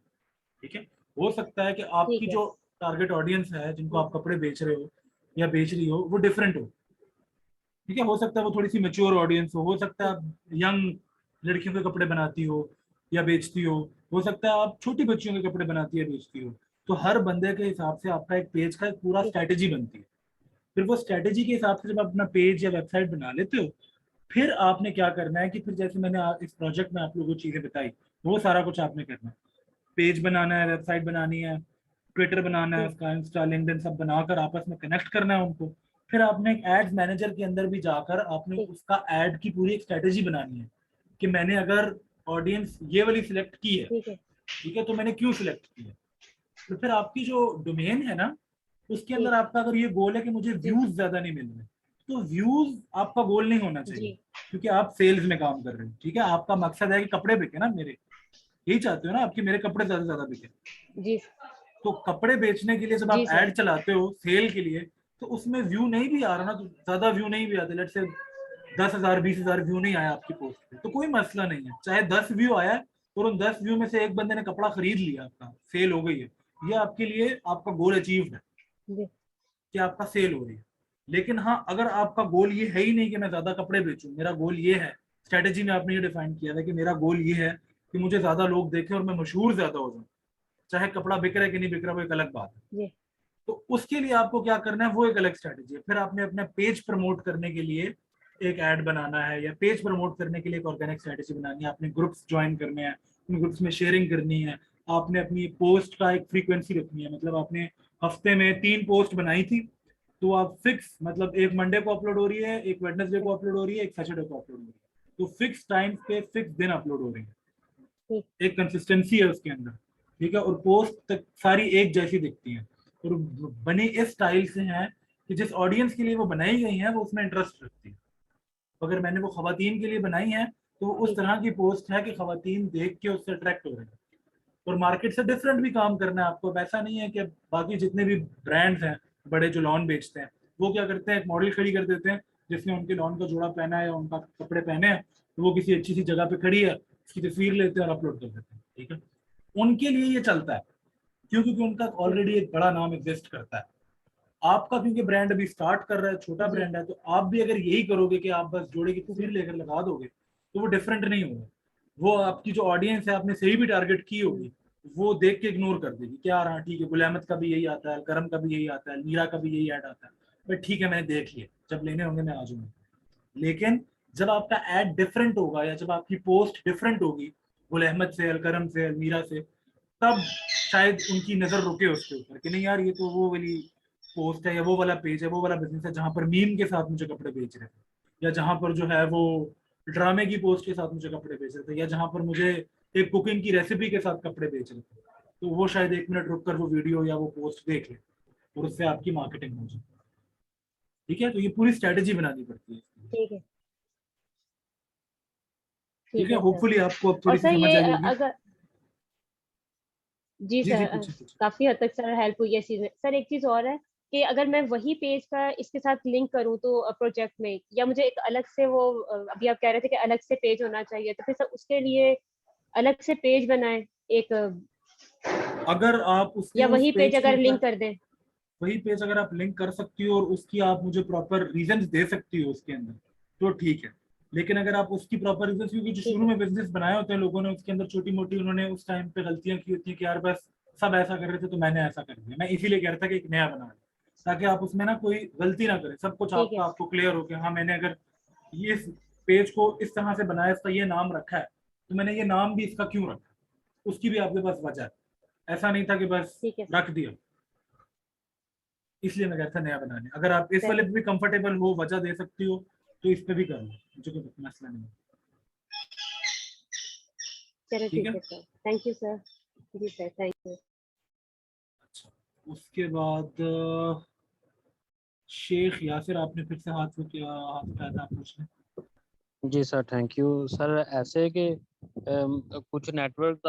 S1: ठीक है, हो सकता है कि आपकी
S7: ठीक है।
S1: जो टारगेट ऑडियंस है जिनको आप कपड़े बेच रहे हो या बेच रही हो वो डिफरेंट हो। ठीक है, हो सकता है वो थोड़ी सी मेच्योर ऑडियंस हो सकता है आप यंग लड़कियों के कपड़े बनाती हो या बेचती हो सकता है आप छोटी बच्चियों के कपड़े बनाती है बेचती हो। तो हर बंदे के हिसाब से आपका एक पेज का एक पूरा
S7: ठीक।
S1: स्ट्रैटेजी बनती है। फिर वो स्ट्रैटेजी के हिसाब से जब आप अपना पेज या वेबसाइट बना लेते हो, फिर आपने क्या करना है कि फिर जैसे मैंने इस प्रोजेक्ट में आप लोगों को चीजें बताई, वो सारा कुछ आपने करना है। पेज बनाना है, वेबसाइट बनानी है, ट्विटर बनाना है,
S7: ठीक।
S1: उसका इंस्टा लिंक्डइन सब बनाकर आपस में कनेक्ट करना है उनको। फिर आपने एक एड्स मैनेजर के अंदर भी जाकर आपने
S7: ठीक।
S1: उसका एड की पूरी एक स्ट्रेटेजी बनानी है कि मैंने अगर ऑडियंस ये वाली सिलेक्ट की है,
S7: ठीक है।
S1: ठीक है, तो मैंने क्यों सिलेक्ट की है। तो फिर आपकी जो डोमेन है ना, उसके अंदर
S7: ठीक।
S1: आपका अगर ये गोल है कि मुझे
S7: जी
S1: व्यूज ज्यादा नहीं मिल रहे, तो व्यूज आपका गोल नहीं होना चाहिए,
S7: जी
S1: क्योंकि आप सेल्स में काम कर रहे हो। ठीक है, आपका मकसद है कि कपड़े बिके ना मेरे, यही चाहते हो ना आपके मेरे कपड़े ज्यादा से ज्यादा बिके।
S7: जी
S1: तो कपड़े बेचने के लिए जब
S7: जी
S1: आप
S7: सर।
S1: एड चलाते हो सेल के लिए, तो उसमें व्यू नहीं भी आ रहा ना, तो ज्यादा व्यू नहीं भी आते, लेट से 10,000 20,000 व्यू नहीं आया आपकी पोस्ट पे, तो कोई मसला नहीं है, चाहे 10 व्यू आया और उन 10 व्यू में से एक बंदे ने कपड़ा खरीद लिया, आपका सेल हो गई है, ये आपके लिए आपका गोल अचीव्ड है
S7: जी
S1: कि आपका सेल हो रही है। लेकिन हाँ, अगर आपका गोल ये है ही नहीं कि मैं ज्यादा कपड़े बेचूं, मेरा गोल ये है, स्ट्रेटेजी में आपने ये डिफाइन किया था कि मेरा गोल ये है कि मुझे ज्यादा लोग देखें और मैं मशहूर ज्यादा हो जाऊं, चाहे कपड़ा बिक रहा है कि नहीं बिक रहा वो एक अलग बात है।
S7: जी
S1: तो उसके लिए आपको क्या करना है, वो एक अलग स्ट्रेटेजी है। फिर आपने अपना पेज प्रमोट करने के लिए एक ऐड बनाना है, या पेज प्रमोट करने के लिए एक ऑर्गेनिक स्ट्रेटेजी बनानी है, आपने ग्रुप्स ज्वाइन करने हैं, उन ग्रुप्स में शेयरिंग करनी है, आपने अपनी पोस्ट का एक फ्रीक्वेंसी रखनी है। मतलब आपने हफ्ते में 3 पोस्ट बनाई थी, तो आप फिक्स, मतलब एक मंडे को अपलोड हो रही है, एक वेडनेसडे को अपलोड हो रही है, एक सैटरडे को अपलोड हो रही है, तो फिक्स टाइम पे फिक्स दिन अपलोड हो रही है,
S7: ठीक।
S1: एक कंसिस्टेंसी है उसके अंदर। ठीक है, और पोस्ट तक सारी एक जैसी दिखती हैं और बनी इस स्टाइल से हैं कि जिस ऑडियंस के लिए वो बनाई गई हैं वो उसमें इंटरेस्ट रखती है। अगर मैंने वो खवातीन के लिए बनाई है तो उस
S7: ठीक।
S1: तरह की पोस्ट है कि खवातीन देख के उससे अट्रैक्ट हो रही है। और मार्केट से डिफरेंट भी काम करना है आपको। ऐसा नहीं है कि बाकी जितने भी ब्रांड्स हैं बड़े जो लॉन बेचते हैं, वो क्या करते हैं, एक मॉडल खड़ी कर देते हैं जिसने उनके लॉन का जोड़ा पहना है या उनका कपड़े पहने हैं, तो वो किसी अच्छी सी जगह पे खड़ी है, उसकी तस्वीर लेते हैं और अपलोड कर देते हैं। ठीक है, उनके लिए ये चलता है क्यों, क्योंकि उनका ऑलरेडी एक बड़ा नाम एग्जिस्ट करता है। आपका क्योंकि ब्रांड अभी स्टार्ट कर रहा है, छोटा
S7: जी
S1: ब्रांड है, तो आप भी अगर यही करोगे कि आप बस जोड़े की तस्वीर
S7: जी
S1: लेकर लगा दोगे, तो वो डिफरेंट नहीं होगा। वो आपकी जो ऑडियंस है आपने सही भी टारगेट की होगी, वो देख के इग्नोर कर देगी, क्या रहा, ठीक है, गुल अहमद का भी यही आता है, करम का भी यही आता है, मीरा का भी यही ऐड आता है, बट ठीक है मैंने देख लिया, जब लेने होंगे मैं आ जाऊंगा। लेकिन जब आपका ऐड डिफरेंट होगा या जब आपकी पोस्ट डिफरेंट होगी, गुल अहमद से, अलकरम से, अलमीरा से, तब शायद उनकी नजर रुके उसके ऊपर कि नहीं यार ये तो वो वाली पोस्ट है या वो वाला पेज है, वो वाला बिजनेस है जहां पर मीम के साथ मुझे कपड़े बेच रहे थे, या जहां पर जो है वो ड्रामे की पोस्ट के साथ मुझे कपड़े बेच रहे थे, या जहां पर मुझे एक कुकिंग की रेसिपी के साथ कपड़े बेच रहे थे। तो वो शायद 1 मिनट रुक कर वो वीडियो या वो पोस्ट देख ले और उससे आपकी मार्केटिंग हो जाए। ठीक है, तो ये पूरी स्ट्रेटेजी बनानी पड़ती है।
S7: ठीक है।
S1: ठीक
S7: ठीक
S1: है,
S7: है सर।
S1: होपफुली आपको अब
S7: और
S1: थोड़ी सी
S7: सर
S1: समझ
S7: ये
S1: आई होगी।
S7: अगर जी
S1: जी
S7: सर
S1: जी, पूछिए पूछिए।
S7: काफी हद तक सर हेल्प हुई है इस चीज में। सर एक चीज और है कि अगर मैं वही पेज का इसके साथ लिंक करूँ तो प्रोजेक्ट में, या मुझे एक अलग से वो अभी आप कह रहे थे कि अलग से पेज होना चाहिए, तो फिर सर उसके लिए अलग से पेज बनाए एक,
S1: अगर आप उसके
S7: या
S1: उस
S7: वही पेज
S1: पेज के
S7: अगर लिंक
S1: ऊपर
S7: कर दें?
S1: वही पेज अगर आप लिंक कर सकती हो और उसकी आप मुझे प्रॉपर रीजंस दे सकती हो उसके अंदर, तो ठीक है। लेकिन अगर आप उसकी प्रॉपर रीजंस, क्योंकि जो
S7: ठीक
S1: शुरू
S7: है।
S1: में बिजनेस बनाए होते हैं लोगों ने, उसके अंदर छोटी मोटी उन्होंने उस टाइम पे गलतियां की होती है कि यार बस सब ऐसा कर रहे थे तो मैंने ऐसा कर दिया। मैं इसीलिए कह रहा था कि एक नया बना लें, ताकि आप उसमें ना कोई गलती ना करें, सब कुछ
S7: ठीक है।
S1: आपको क्लियर हो कि हाँ मैंने अगर ये पेज को इस तरह से बनाया, इसका ये नाम रखा है, तो मैंने ये नाम भी इसका क्यों रखा, उसकी भी आपके पास वजह है। ऐसा नहीं था कि बस
S7: ठीक है सर।
S1: रख दिया। इसलिए मैं कहता नया बनाने, अगर आप इस वाले
S7: चलिए
S1: पे भी कंफर्टेबल हो, वजह दे सकती हो, तो इस पे भी कर लो, मुझे कोई मसला नहीं है।
S7: चलो
S1: ठीक
S7: ठीक
S1: है।
S7: है सर, थैंक यू सर। जी सर, थैंक यू।
S1: अच्छा, उसके बाद शेख यासिर, आपने फिर से हाथ उठाया था, आप पूछ लें।
S4: जी सर, थैंक यू सर। ऐसे कि कुछ नेटवर्क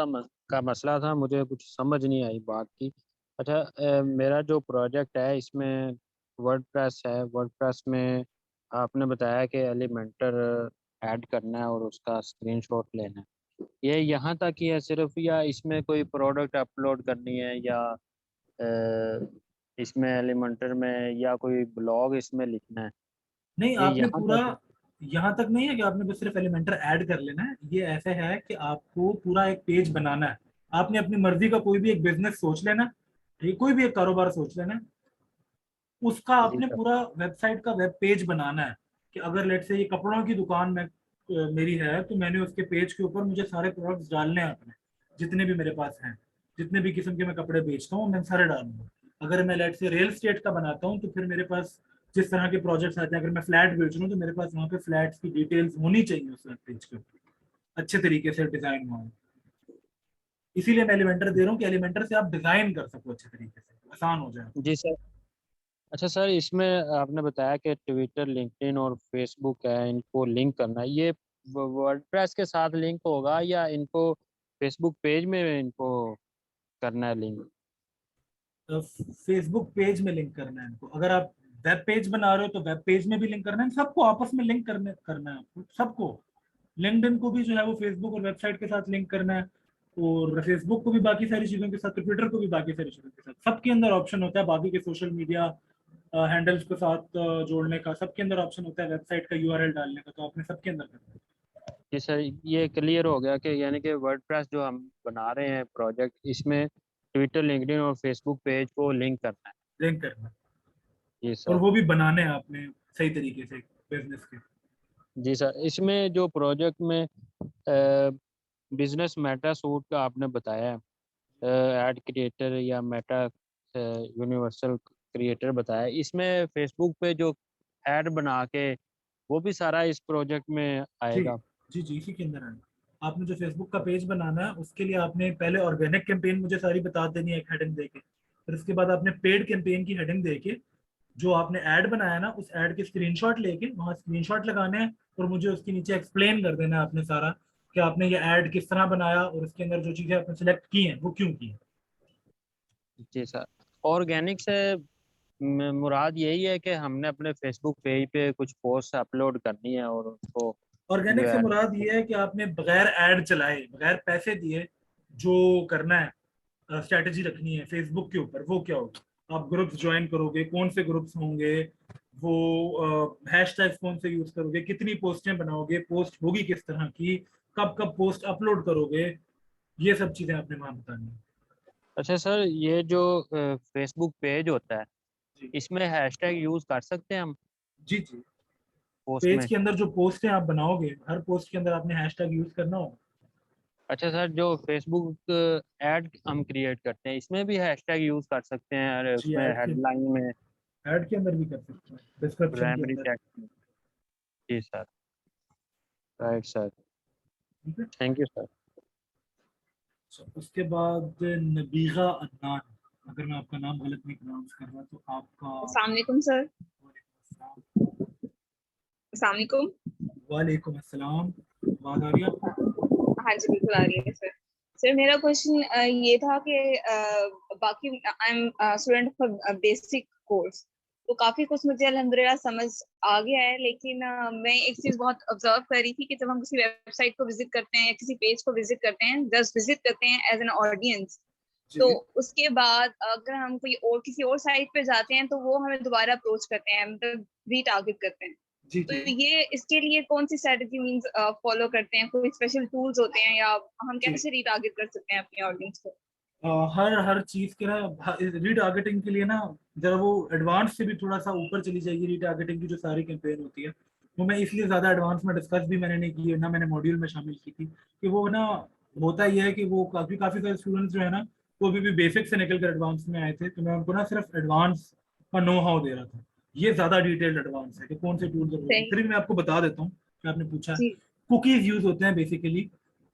S4: का मसला था, मुझे कुछ समझ नहीं आई बात की। अच्छा, मेरा जो प्रोजेक्ट है इसमें वर्डप्रेस है। वर्डप्रेस में आपने बताया कि एलिमेंटर ऐड करना है और उसका स्क्रीनशॉट लेना है। ये यहाँ तक ही है सिर्फ, या इसमें कोई प्रोडक्ट अपलोड करनी है, या इसमें एलिमेंटर में या कोई ब्लॉग इसमें लिखना है?
S1: नहीं,
S4: ये
S1: आपने
S4: यहाँ
S1: पूरा
S4: तक है?
S1: यहाँ तक नहीं है कि आपने बस सिर्फ एलिमेंटर ऐड कर लेना है। ये ऐसे है कि आपको पूरा एक पेज बनाना है। आपने अपनी मर्जी का कोई भी एक बिजनेस सोच लेना, ठीक, कोई भी एक कारोबार सोच लेना है, उसका
S4: जी
S1: आपने
S4: सर।
S1: पूरा वेबसाइट का वेब पेज बनाना है। कि अगर लेट से ये कपड़ों की दुकान में मेरी है, तो मैंने उसके पेज के ऊपर मुझे सारे प्रोडक्ट्स डालने हैं अपने, जितने भी मेरे पास हैं, जितने भी किस्म के मैं कपड़े बेचता हूँ मैं सारे डालूंगा। अगर मैं लेट से रियल स्टेट का बनाता हूँ, तो फिर मेरे पास जिस तरह के प्रोजेक्ट्स आते हैं, अगर मैं फ्लैट बेच रहा हूँ, तो मेरे पास वहाँ पे फ्लैट्स की डिटेल्स होनी चाहिए उस वेब पेज के ऊपर, अच्छे तरीके से डिजाइन हुआ हो। इसीलिए मैं एलिमेंटर दे रहा हूँ कि एलिमेंटर से आप डिजाइन कर सको अच्छे तरीके से, आसान हो जाए।
S4: जी सर। अच्छा सर, इसमें आपने बताया कि ट्विटर, लिंक्डइन और फेसबुक है, इनको लिंक करना है। ये वर्डप्रेस के साथ लिंक होगा या इनको फेसबुक पेज में इनको करना है लिंक?
S1: फेसबुक पेज में लिंक करना है इनको। अगर आप वेब पेज बना रहे हो तो वेब पेज में भी लिंक करना है, सबको आपस में लिंक करना है आपको सबको। लिंक्डइन को भी जो है वो फेसबुक और वेबसाइट के साथ लिंक करना है, और फेसबुक को भी बाकी सारी चीजों के साथ, ट्विटर को भी बाकी सारी चीजों के साथ। सबके अंदर ऑप्शन होता है बाकी के सोशल मीडिया हैंडल्स के साथ जोड़ने का, सबके अंदर ऑप्शन होता है वेबसाइट का यूआरएल डालने का, तो आपने सबके अंदर करना है।
S4: जी सर, ये क्लियर हो गया कि यानी कि वर्डप्रेस जो हम बना रहे हैं प्रोजेक्ट, इसमें ट्विटर, लिंक्डइन और फेसबुक पेज को लिंक करना है।
S1: लिंक करना है,
S4: जी
S1: और
S4: सर।
S1: वो भी बनाने हैं आपने सही तरीके से बिजनेस के।
S4: जी सर, इसमें जो प्रोजेक्ट में बिजनेस मेटा सूट का आपने बताया है, एड क्रिएटर या मेटा यूनिवर्सल क्रिएटर बताया, इसमें फेसबुक पे जो एड बना के वो भी सारा इस प्रोजेक्ट में
S1: जी
S4: आएगा?
S1: जी जी, इसी के अंदर है। आपने जो फेसबुक का पेज बनाना है, उसके लिए आपने पहले ऑर्गेनिक कैंपेन मुझे सारी बता देनी है एक हेडिंग देके, फिर उसके बाद आपने पेड कैंपेन की हेडिंग देके जो आपने ऐड बनाया ना, उस ऐड के स्क्रीनशॉट लेके वहाँ स्क्रीनशॉट लगाने हैं, और मुझे उसके नीचे एक्सप्लेन कर देना है आपने सारा कि आपने ये ऐड किस तरह बनाया, और इसके अंदर जो चीजें आपने सेलेक्ट की हैं वो क्यों की हैं।
S4: जी सर। ऑर्गेनिक से मुराद यही है कि हमने अपने फेसबुक पेज पे कुछ पोस्ट अपलोड करनी है और उसको जो
S1: ऑर्गेनिक से
S4: है।
S1: मुराद ये है कि आपने बगैर ऐड चलाए, बगैर पैसे दिए जो करना है, स्ट्रैटेजी रखनी है फेसबुक के ऊपर, वो क्या होगा, आप ग्रुप्स ज्वाइन करोगे, कौन से ग्रुप्स होंगे वो, हैशटैग कौन से यूज करोगे, कितनी पोस्टें बनाओगे, पोस्ट होगी किस तरह की, कब कब पोस्ट अपलोड करोगे, ये सब चीजें आपने वहां बतानी है।
S4: अच्छा सर, ये जो फेसबुक पेज होता है,
S1: जी
S4: इसमें हैशटैग यूज कर सकते हैं हम
S1: जी जी,
S4: पोस्ट
S1: पेज
S4: में?
S1: के अंदर जो पोस्टें आप बनाओगे, हर पोस्ट के अंदर आपने हैशटैग यूज करना होगा।
S4: अच्छा सर, जो फेसबुक ऐड हम क्रिएट करते हैं, इसमें भी हैशटैग यूज कर सकते हैं और
S1: जी,
S4: उसमें हेडलाइन में,
S1: ऐड के अंदर भी कर सकते हैं, डिस्क्रिप्शन के
S4: प्राइमरी
S1: अंदर।
S4: टेक्स्ट में? जी सर, राइट सर,
S1: ठीक है।
S4: Thank you sir.
S1: उसके बाद नबीगा अदनान, अगर मैं आपका नाम गलत नहीं प्रोनाउंस कर रहा तो आपका।
S8: अस्सलाम वालेकुम सर। अस्सलाम वालेकुम।
S1: वालेकुम अस्सलाम। आवाज आ रही है आपको?
S8: हाँ जी, बिल्कुल आ रही है सर। सर मेरा क्वेश्चन ये था कि बाकी I am student of basic course. तो काफी कुछ मुझे अल्हम्दुलिल्लाह समझ आ गया है, लेकिन मैं एक चीज बहुत ऑब्जर्व कर रही थी कि जब हम किसी वेबसाइट को विजिट करते हैं या किसी पेज को विजिट करते हैं, जस्ट विजिट करते हैं एज एन ऑडियंस,
S1: जी
S8: तो उसके बाद अगर हम कोई और किसी और साइट पे जाते हैं तो वो हमें दोबारा अप्रोच करते हैं, मतलब रीटारगेट करते हैं।
S1: जी
S8: तो
S1: जी
S8: ये इसके लिए कौन सी स्ट्रेटजी मींस फॉलो करते हैं, कोई स्पेशल टूल्स होते हैं, या हम
S1: जी
S8: कैसे रीटारगेट कर सकते हैं अपनी ऑडियंस को?
S1: हर चीज के ना रीटारगेटिंग के लिए ना जरा वो एडवांस से भी थोड़ा सा ऊपर चली जाएगी। रीटारगेटिंग की जो सारी कैंपेन होती है वो मैं इसलिए ज्यादा एडवांस में डिस्कस भी मैंने नहीं की है, ना मैंने मॉड्यूल में शामिल की थी, कि वो ना होता ये है कि वो काफी काफी सारे स्टूडेंट्स जो है ना वो अभी भी बेसिक से निकल कर एडवांस में आए थे, तो मैं उनको ना सिर्फ एडवांस का नो हाउ दे रहा था। ये ज्यादा डिटेल्ड एडवांस है कि कौन से टूल जरूरत है।
S8: सही।
S1: फिर भी मैं आपको बता देता हूँ कि आपने पूछा है।
S8: जी।
S1: कुकीज यूज होते हैं बेसिकली।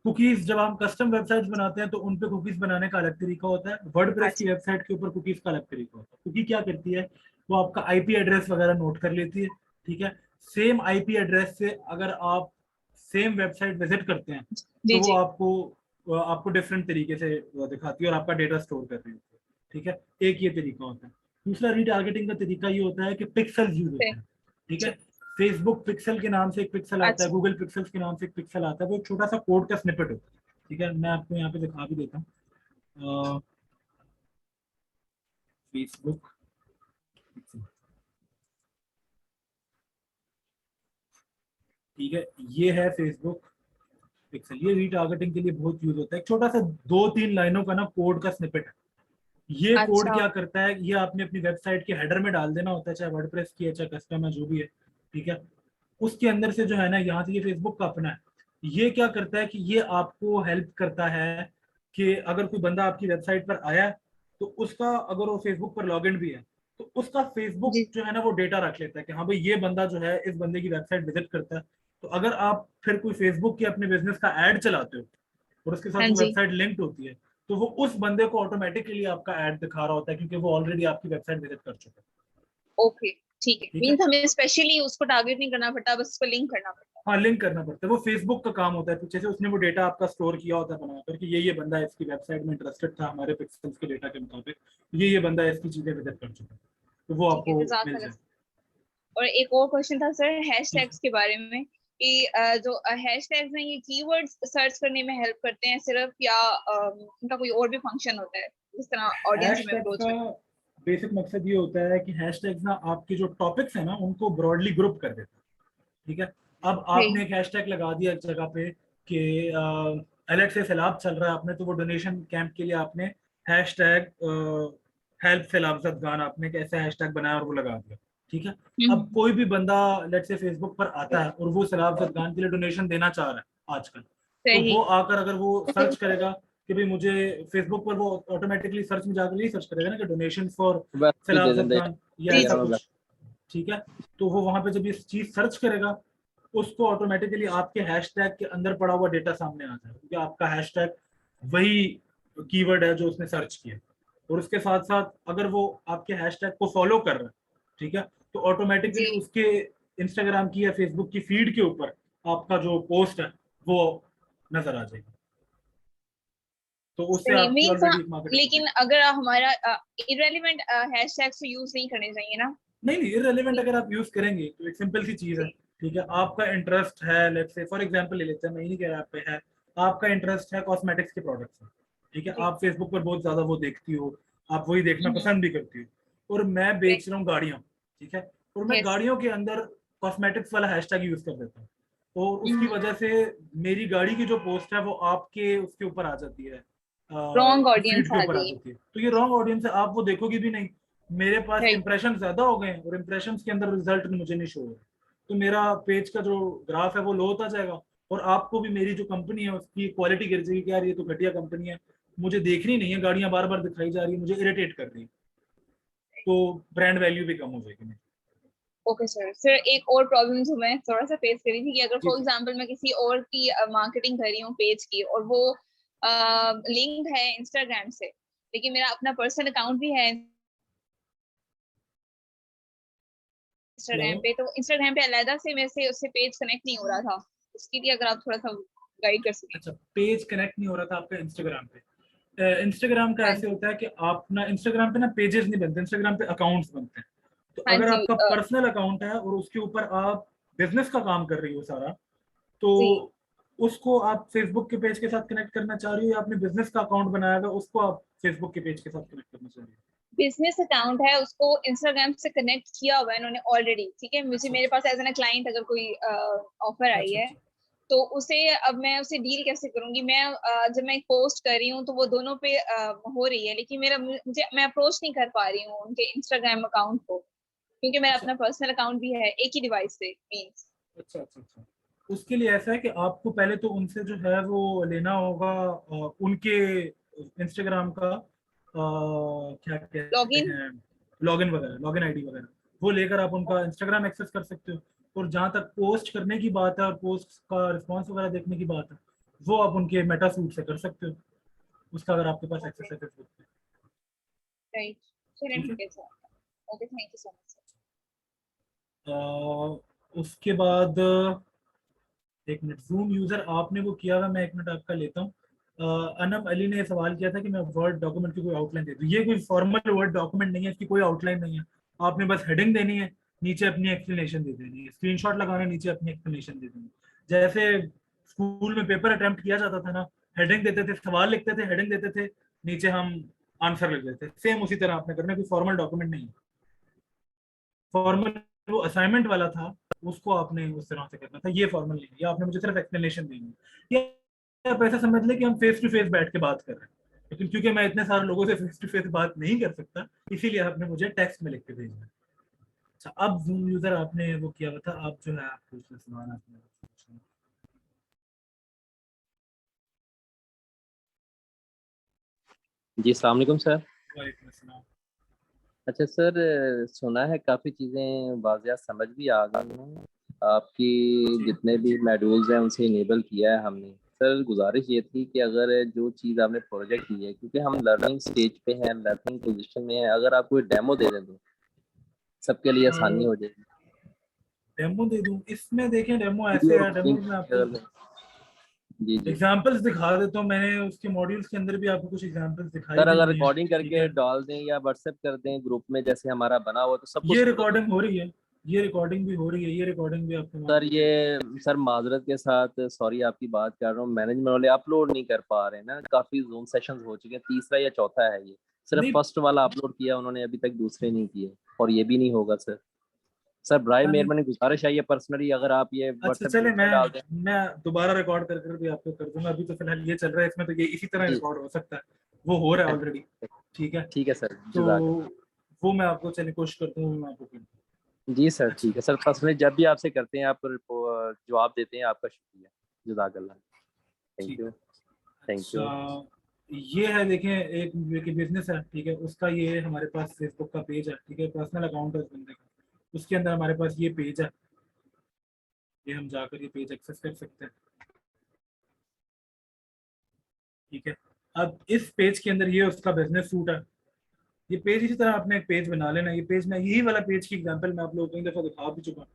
S1: कुकीज जब हम कस्टम वेबसाइट्स बनाते हैं तो उन पे कुकीज बनाने का अलग तरीका होता है, वर्डप्रेस की
S8: अच्छा।
S1: वेबसाइट के ऊपर कुकीज का अलग तरीका होता है। कुकी क्या करती है, वो आपका आईपी एड्रेस वगैरह नोट कर लेती है, ठीक है। सेम आईपी एड्रेस से अगर आप सेम वेबसाइट विजिट करते हैं
S8: जी
S1: तो वो
S8: जी।
S1: आपको डिफरेंट तरीके से दिखाती है और आपका डेटा स्टोर कर रही होती है, ठीक है। एक ये तरीका होता है। दूसरा रीटारगेटिंग का तरीका ये होता है कि पिक्सल यूज होते
S8: सही।
S1: हैं, ठीक है।
S8: ठीक।
S1: फेसबुक पिक्सल के नाम से एक पिक्सल आता है,
S8: अच्छा।
S1: गूगल पिक्सल्स के नाम से एक पिक्सल आता है, वो एक छोटा सा कोड का स्निपेट होता है, ठीक है। मैं आपको यहाँ पे दिखा भी देता हूँ। फेसबुक पिक्सल, ठीक है, ये है फेसबुक पिक्सल। ये रीटारगेटिंग के लिए बहुत यूज होता है। एक छोटा सा 2-3 लाइनों का ना कोड का स्निपेट है। ये कोड
S8: अच्छा।
S1: क्या करता है, ये आपने अपनी वेबसाइट के हेडर में डाल देना होता है, चाहे वर्डप्रेस की है चाहे कस्टम है जो भी है, ठीक है। उसके अंदर से जो है ना, यहाँ से ये फेसबुक का अपना है, ये क्या करता है कि ये आपको हेल्प करता है कि अगर कोई बंदा आपकी वेबसाइट पर आया तो उसका, अगर वो फेसबुक पर लॉग इन भी है तो उसका फेसबुक
S8: जी।
S1: जो है ना वो डेटा रख लेता है कि हाँ भाई ये बंदा जो है इस बंदे की वेबसाइट विजिट करता है। तो अगर आप फिर कोई फेसबुक के अपने बिजनेस का एड चलाते हो और उसके साथ
S8: हाँ
S1: वो
S8: जी।
S1: वेबसाइट लिंक्ड होती है तो वो उस बंदे को ऑटोमेटिकली आपका ऐड दिखा रहा होता है, क्योंकि वो ऑलरेडी आपकी वेबसाइट विजिट कर चुका है,
S8: ओके, ठीक है।
S1: ठीक है।
S8: मींस हमें स्पेशली उसको टारगेट नहीं करना पड़ता, बस उसको लिंक करना पड़ता
S1: हाँ, लिंक करना पड़ता है, वो फेसबुक का काम होता है पीछे से। उसने वो डेटा आपका स्टोर किया होता है बनाकर कि ये बंदा इसकी वेबसाइट में इंटरेस्टेड था हमारे पिक्सल्स के डेटा के मुताबिक, ये बंदा इसकी चीजें विजिट कर चुका है, तो वो
S8: है। ठीक है,
S1: आपको मिल
S8: जज़ाकल्लाह।
S1: जाए।
S8: और एक और क्वेश्चन था सर
S1: जी
S8: हैशटैग्स के बारे में, कि जो हैशटैग्स हैं ये कीवर्ड्स सर्च करने में हेल्प करते हैं सिर्फ, या इनका कोई और भी फंक्शन होता है जिस तरह ऑडियंस हमें
S1: हैशटैग्स
S8: अप्रोच
S1: का
S8: करते
S1: बेसिक मकसद ये होता है कि हैशटैग्स ना आपके जो टॉपिक्स है ना उनको ब्रॉडली ग्रुप कर देता है, ठीक है। अब
S8: हैं?
S1: आपने एक हैशटैग लगा दिया एक जगह पे कि अलग से सैलाब चल रहा है आपने, तो वो डोनेशन कैंप के लिए आपने हैशटैग हेल्प सैलाब जदगान आपने कैसे हैशटैग बनाया और वो लगा दिया, ठीक है। अब कोई भी बंदा लेट से फेसबुक पर आता है और वो सैलाब जदगान के लिए डोनेशन देना चाह रहा है आजकल, तो
S8: सही।
S1: वो आकर अगर वो सर्च करेगा कि भाई मुझे, फेसबुक पर वो ऑटोमेटिकली सर्च में जाकर यही सर्च करेगा ना कि डोनेशन फॉर सैलाब जदगान या
S8: जी
S1: ऐसा
S8: जी।
S1: कुछ, ठीक है। तो वो वहां पे जब ये चीज सर्च करेगा उसको ऑटोमेटिकली आपके हैशटैग के अंदर पड़ा हुआ डेटा सामने आ जाएगा, क्योंकि आपका हैशटैग वही कीवर्ड है जो उसने सर्च किया। और उसके साथ साथ अगर वो आपके हैशटैग को फॉलो कर रहा है, ठीक है, तो ऑटोमेटिकली
S8: जी।
S1: उसके इंस्टाग्राम की या फेसबुक की फीड के ऊपर आपका जो पोस्ट है वो नजर आ जाएगी, तो उससे
S8: सही
S1: आपकी
S8: मीन्स।
S1: ऑलरेडी एक मार्केटिंग हो
S8: लेकिन
S1: जाएगी।
S8: अगर हमारा इररेलेवेंट हैशटैग्स यूज नहीं करने चाहिए ना?
S1: नहीं नहीं, इररेलेवेंट अगर आप यूज करेंगे तो एक सिंपल सी चीज है,
S8: जी
S1: ठीक है। आपका इंटरेस्ट है, लेट्स से फॉर एग्जांपल ले लेते हैं, मैं ये नहीं कह रहा आप पे है, आपका इंटरेस्ट है कॉस्मेटिक्स के प्रोडक्ट्स में, ठीक है।
S8: जी।
S1: आप फेसबुक पर बहुत ज्यादा वो देखती हो, आप वही देखना
S8: हम्म।
S1: पसंद भी करती हो, और मैं बेच रहा हूँ गाड़ियाँ, ठीक है, और मैं
S8: यस।
S1: गाड़ियों के अंदर कॉस्मेटिक्स वाला हैशटैग यूज कर देता हूँ, और उसकी वजह से मेरी गाड़ी की जो पोस्ट है वो आपके उसके ऊपर आ जाती है,
S8: रॉन्ग
S1: फीड
S8: ऑडियंस
S1: के
S8: आ
S1: ऊपर आ
S8: गई।
S1: जाती है, तो ये रॉन्ग ऑडियंस है, आप वो देखोगे भी नहीं। मेरे पास
S8: राइट।
S1: इंप्रेशन ज्यादा हो गए और इंप्रेशन के अंदर रिजल्ट मुझे नहीं शो हो रहा, तो मेरा पेज का जो ग्राफ है वो लो होता जाएगा, और आपको भी मेरी जो कंपनी है उसकी क्वालिटी गिर जाएगी कि यार ये तो घटिया कंपनी है, मुझे देखनी नहीं है, गाड़ियां बार बार दिखाई जा रही है, मुझे इरिटेट कर रही है, तो ब्रांड वैल्यू भी कम हो जाएगी मेरी।
S8: Okay sir. सर एक और प्रॉब्लम जो मैं थोड़ा सा फेस करी थी, कि अगर
S1: जी
S8: फॉर
S1: जी
S8: एग्जांपल मैं किसी और की मार्केटिंग कर रही हूँ पेज की, और वो लिंक्ड है इंस्टाग्राम से, लेकिन मेरा अपना पर्सनल अकाउंट भी है इंस्टाग्राम
S1: हेलो,
S8: पे, तो इंस्टाग्राम पे अलग से मेरे से उससे पेज कनेक्ट नहीं हो रहा था। उसके लिए अगर आप थोड़ा सा गाइड कर सकें।
S1: अच्छा, पेज कनेक्ट नहीं हो रहा था आपका इंस्टाग्राम पे, इंस्टाग्राम का
S8: हाँ
S1: ऐसे
S8: जी
S1: होता है कि आप ना इंस्टाग्राम पे ना पेजेस नहीं बनते, इंस्टाग्राम पे अकाउंट्स बनते हैं। तो
S8: हाँ
S1: अगर
S8: जी
S1: आपका पर्सनल अकाउंट है और उसके ऊपर आप बिजनेस का काम कर रही हो सारा, तो
S8: जी
S1: उसको आप फेसबुक के पेज के साथ कनेक्ट करना चाह रही हो, या आपने बिजनेस का अकाउंट बनाया हुआ उसको आप फेसबुक के पेज के साथ कनेक्ट करना चाह रही हो?
S8: बिजनेस अकाउंट है, उसको इंस्टाग्राम से कनेक्ट किया हुआ है इन्होंने ऑलरेडी, ठीक है। मुझे
S1: अच्छा
S8: मेरे पास एज एन क्लाइंट अगर कोई ऑफर आई
S1: अच्छा
S8: है
S1: अच्छा
S8: तो उसे अब मैं उसे डील कैसे करूंगी? मैं जब मैं पोस्ट कर रही हूँ तो वो दोनों पे हो रही है, लेकिन मेरा मुझे मैं अप्रोच नहीं कर पा रही हूँ उनके इंस्टाग्राम अकाउंट को, क्योंकि मेरा
S1: अच्छा
S8: अपना पर्सनल अकाउंट भी है एक ही डिवाइस से मींस।
S1: अच्छा अच्छा अच्छा। उसके लिए ऐसा है कि आपको पहले तो उनसे जो है वो लेना होगा उनके इंस्टाग्राम का क्या कहते
S8: लॉगिन।
S1: हैं, लॉगिन वगैरह, लॉगिन आईडी वगैरह, वो लेकर आप उनका इंस्टाग्राम एक्सेस कर सकते हो। और जहाँ तक पोस्ट करने की बात है और पोस्ट का रिस्पॉन्स वगैरह देखने की बात है, वो आप उनके मेटा सूट से कर सकते हो, उसका अगर आपके पास एक्सेस
S8: ओके
S1: है फेसबुक पे।
S8: राइट, चलिए
S1: ठीक है।
S8: ठीक है sir. Okay, thank you so much sir.
S1: उसके बाद एक मिनट, जूम यूजर आपने वो किया हुआ, मैं एक मिनट आपका लेता हूँ। अनम अली ने सवाल किया था कि मैं वर्ड डॉक्यूमेंट की कोई आउटलाइन दे दूँ। ये कोई फॉर्मल वर्ड डॉक्यूमेंट नहीं है, इसकी कोई आउटलाइन नहीं है। आपने बस हेडिंग देनी है, नीचे अपनी एक्सप्लेनेशन दे देनी है, स्क्रीनशॉट लगाना है, नीचे अपनी एक्सप्लेनेशन दे देनी है। जैसे स्कूल में पेपर अटेम्प्ट किया जाता था ना, हेडिंग देते थे, सवाल लिखते थे, हेडिंग देते थे, नीचे हम आंसर लिख देते थे, सेम उसी तरह आपने करना है, कोई फॉर्मल डॉक्यूमेंट नहीं है। फॉर्मल वो असाइनमेंट वाला था, उसको आपने उस तरह से करना था, ये फॉर्मल नहीं है, ये आपने मुझे सिर्फ एक्सप्लेनेशन देनी है। ये आप ऐसा समझ लें कि हम फेस टू फेस बैठ के बात कर रहे हैं, लेकिन क्योंकि मैं इतने सारे लोगों से फेस टू फेस बात नहीं कर सकता, इसीलिए आपने मुझे टेक्स्ट में लिख के भेजना है। अच्छा, अब जूम यूजर आपने वो किया हुआ था, आप जो है आप पूछ रहे सवाल आपने पूछा।
S9: जी अस्सलाम वालेकुम सर।
S1: वालेकुम अस्सलाम।
S9: अच्छा सर, सुना है काफ़ी चीज़ें वाज़िया समझ भी आ गई हैं, आपकी
S1: जी
S9: जितने भी मॉड्यूल्स हैं उनसे इनेबल किया है हमने। सर गुजारिश ये थी कि अगर जो चीज़ आपने प्रोजेक्ट की है, क्योंकि हम लर्निंग स्टेज पे हैं, लर्निंग पोजीशन में हैं, अगर आप कोई डेमो दे दें तो सबके लिए आसानी हो जाएगी।
S1: डेमो दे दूं? इसमें देखें, डेमो ऐसे
S9: वीडियो
S1: है, डेमो
S9: लिंक
S1: में आपको
S9: जी जी।
S1: एग्जांपल्स दिखा देता हूँ। मैंने उसके मॉड्यूल्स के अंदर भी आपको कुछ एग्जांपल्स दिखाई
S9: सर
S1: भी
S9: अगर
S1: हुई हैं,
S9: रिकॉर्डिंग
S1: ठीक
S9: करके
S1: है।
S9: डाल दें या व्हाट्सएप कर दें ग्रुप में जैसे हमारा बना हुआ, तो सबको
S1: ये
S9: समझ में।
S1: रिकॉर्डिंग हो रही है, ये रिकॉर्डिंग भी हो रही है, ये रिकॉर्डिंग भी आपको
S9: सर
S1: मौजूद है।
S9: ये सर माजरत के साथ सॉरी आपकी बात कर रहा हूँ, मैनेजमेंट वाले अपलोड नहीं कर पा रहे हैं ना, काफी जूम सेशंस हो चुके हैं, तीसरा या चौथा है ये। सिर्फ
S1: नहीं
S9: फर्स्ट वाला अपलोड किया उन्होंने, अभी तक दूसरे नहीं किए, और ये भी नहीं होगा सर। सर ब्राय
S1: पता नहीं।
S9: मेहरबानी गुजारिश है, ये पर्सनली अगर आप ये
S1: अच्छा
S9: व्हाट्सएप
S1: चले,
S9: ग्रुप में डाल दें।
S1: मैं दोबारा रिकॉर्ड कर कर भी आपको कर दूंगा। अभी तो फिलहाल ये चल रहा है, इसमें तो ये इसी तरह
S9: जी
S1: रिकॉर्ड हो सकता है, वो हो रहा है ऑलरेडी। ठीक है,
S9: ठीक है सर,
S1: तो
S9: जज़ाकल्लाह।
S1: वो मैं आपको चलिए कोशिश करता हूँ, मैं आपको कर दूँ।
S9: जी सर
S1: अच्छा
S9: ठीक है सर, पर्सनली जब भी आपसे करते हैं आप जवाब देते हैं, आपका शुक्रिया, जज़ाकल्लाह। थैंक
S1: ठीक
S9: यू।
S1: है।
S9: Thank you.
S1: अच्छा, ये है देखें, एक बिजनेस है, ठीक है, उसका ये हमारे पास फेसबुक का पेज है, ठीक है, पर्सनल अकाउंट है उस बंदे का, उसके अंदर हमारे पास ये पेज है, ये हम जाकर ये पेज एक्सेस कर सकते हैं। ठीक है, अब इस पेज के अंदर ये उसका बिजनेस सूट है। ये पेज इसी तरह आपने एक पेज बना लेना। ये पेज में, यही वाला पेज की एग्जांपल मैं आप लोगों को कई दफा दिखा भी चुका हूँ।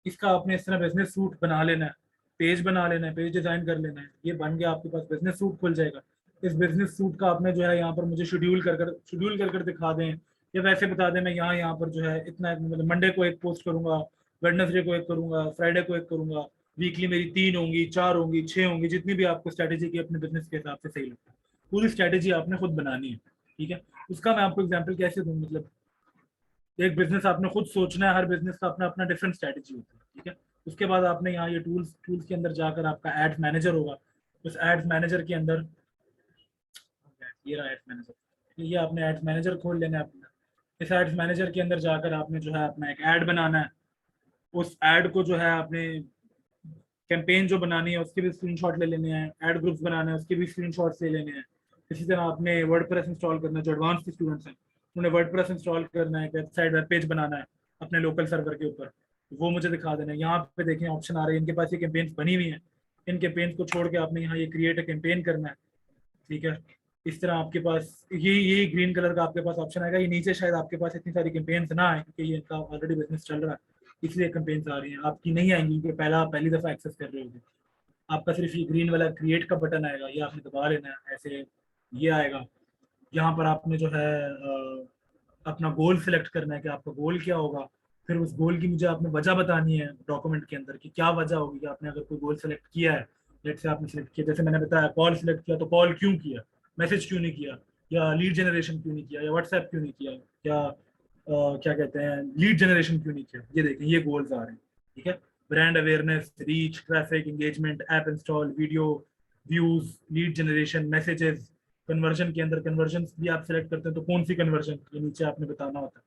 S1: इसका आपने इस तरह बिजनेस सूट बना लेना है, पेज बना लेना है, पेज डिजाइन कर लेना है, ये बन गया, आपके पास बिजनेस सूट खुल जाएगा। इस बिजनेस सूट का आपने जो है यहाँ पर मुझे शेड्यूल कर दिखा दें, या वैसे बता दें मैं यहाँ पर जो है इतना, मतलब मंडे को एक पोस्ट करूंगा, वेडनेसडे को एक करूंगा, फ्राइडे को एक करूंगा, वीकली मेरी 3 होंगी, 4 होंगी, 6 होंगी, जितनी भी आपको स्ट्रैटेजी की अपने बिजनेस के हिसाब से सही लगता है, पूरी स्ट्रैटेजी आपने खुद बनानी है। ठीक है, उसका मैं आपको एग्जाम्पल कैसे दूँ, मतलब एक बिजनेस आपने खुद सोचना है, हर बिजनेस का अपना अपना डिफरेंट स्ट्रैटेजी होती है। ठीक है, उसके बाद आपने यहाँ ये टूल्स के अंदर जाकर आपका एड्स मैनेजर होगा, उस एड्स मैनेजर के अंदर ये रहा एड्स मैनेजर, ये आपने एड्स मैनेजर खोल लेना है अपना। इस एड्स मैनेजर के अंदर जाकर आपने जो है अपना एक ऐड बनाना है। उस ऐड को जो है आपने कैंपेन जो बनानी है उसके भी स्क्रीनशॉट ले लेने हैं, ऐड ग्रुप्स बनाना है उसके भी स्क्रीनशॉट्स ले लेने हैं। इसी तरह आपने वर्डप्रेस इंस्टॉल करना है, जो एडवांस के स्टूडेंट्स हैं उन्हें वर्डप्रेस इंस्टॉल करना है, वेबसाइट वेब पेज बनाना है अपने लोकल सर्वर के ऊपर, वो मुझे दिखा देना है। यहाँ पे देखें ऑप्शन आ रहे हैं, इनके पास ये कैंपेन्स बनी हुई हैं, इन कैंपेन्स को छोड़ के आपने यहाँ ये क्रिएट अ कैंपेन करना है। ठीक है, इस तरह आपके पास ये ग्रीन कलर का आपके पास ऑप्शन आएगा। ये नीचे शायद आपके पास इतनी सारी कैंपेन्स ना आए, क्योंकि ये इनका ऑलरेडी बिजनेस चल रहा है, इसलिए कैंपेन्स आ रही हैं, आपकी नहीं आएंगी क्योंकि पहली दफा एक्सेस कर रहे होगे। आपका सिर्फ ये ग्रीन वाला क्रिएट का बटन आएगा, ये आपने दबा लेना है, ऐसे ये आएगा। यहाँ पर आपने जो है अपना गोल सिलेक्ट करना है कि आपका गोल क्या होगा। फिर उस गोल की मुझे आपने वजह बतानी है डॉक्यूमेंट के अंदर कि क्या वजह होगी कि आपने अगर कोई गोल सेलेक्ट किया है। लेट से आपने सेलेक्ट किया, जैसे मैंने बताया कॉल सिलेक्ट किया, तो कॉल क्यों किया, मैसेज क्यों नहीं किया, या लीड जनरेशन क्यों नहीं किया, या व्हाट्सएप क्यों नहीं किया, या क्या कहते हैं लीड जनरेशन क्यों नहीं किया। ये देखें, ये गोल्स आ रहे हैं, ठीक है। Brand awareness, reach, traffic, engagement, app install, video views, lead generation, messages, conversion के अंदर कन्वर्जन भी आप सिलेक्ट करते हैं तो कौन सी कन्वर्जन, ये नीचे आपने बताना होता है,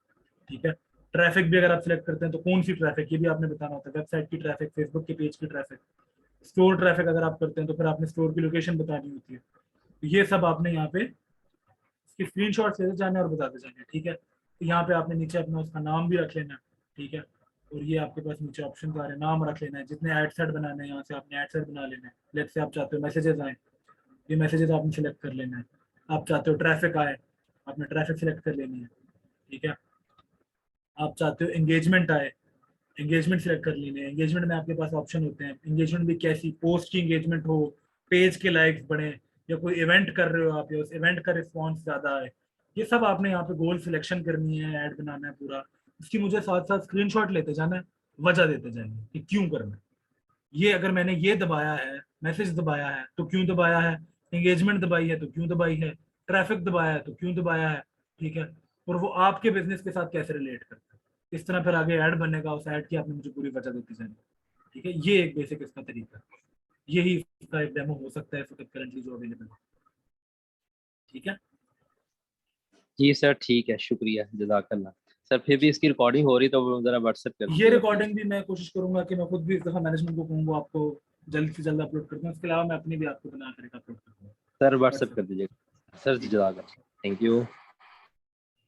S1: ठीक है। ट्रैफिक भी अगर आप सिलेक्ट करते हैं तो कौन सी ट्रैफिक, ये भी आपने बताना होता है, वेबसाइट की ट्रैफिक, फेसबुक के पेज की ट्रैफिक। स्टोर ट्रैफिक अगर आप करते हैं तो फिर आपने स्टोर की लोकेशन बतानी होती है। तो ये सब आपने यहाँ पे इसके स्क्रीनशॉट लेते जाने और बताते जाने, ठीक है। तो यहाँ पे आपने नीचे अपना उसका नाम भी रख लेना, ठीक है। और ये आपके पास नीचे ऑप्शन आ रहे हैं, नाम रख लेना है, जितने एड सेट बनाने हैं यहाँ से आपने एड सेट बना लेना है। लेट से आप चाहते हो मैसेजेस आए, ये मैसेजेस आपने सेलेक्ट कर लेना है। आप चाहते हो ट्रैफिक आए, आपने ट्रैफिक सेलेक्ट कर लेनी है, ठीक है। आप चाहते हो एंगेजमेंट आए, एंगेजमेंट सेलेक्ट कर लेने हैं। एंगेजमेंट में आपके पास ऑप्शन होते हैं, एंगेजमेंट भी कैसी, पोस्ट की एंगेजमेंट हो, पेज के लाइक्स बढ़े, या कोई इवेंट कर रहे हो आप, या उस इवेंट का रिस्पॉन्स ज़्यादा है। ये सब आपने यहाँ पे गोल सिलेक्शन करनी है, ऐड बनाना है पूरा। इसकी मुझे साथ साथ स्क्रीनशॉट लेते जाना है, वजह देते जाएंगे कि क्यों करना है। ये अगर मैंने ये दबाया है, मैसेज दबाया है तो क्यों दबाया है, एंगेजमेंट दबाई है तो क्यों दबाई है, ट्रैफिक दबाया है तो क्यों दबाया है, ठीक है। और वो आपके बिजनेस के साथ कैसे रिलेट करता है, इस तरह फिर आगे ऐड बनेगा, उस ऐड की आपने मुझे पूरी वजह देती जानी, ठीक है। ये एक बेसिक इसका तरीका है, यही इसका एक डेमो हो सकता है करंटली जो अवेलेबल है, ठीक है।
S9: जी सर ठीक है, शुक्रिया, जज़ाकल्लाह। सर फिर भी इसकी रिकॉर्डिंग हो रही तो वो जरा व्हाट्सएप कर
S1: ये
S9: दीजिएगा
S1: रिकॉर्डिंग भी मैं कोशिश करूंगा कि मैं खुद भी इस दफा मैनेजमेंट को कहूँगा आपको जल्द से जल्द अपलोड कर दूँ। इसके अलावा मैं अपनी भी आपको बना कर अपलोड कर दूँगा
S9: सर, व्हाट्सएप कर दीजिएगा सर, जज़ाकल्लाह, थैंक यू।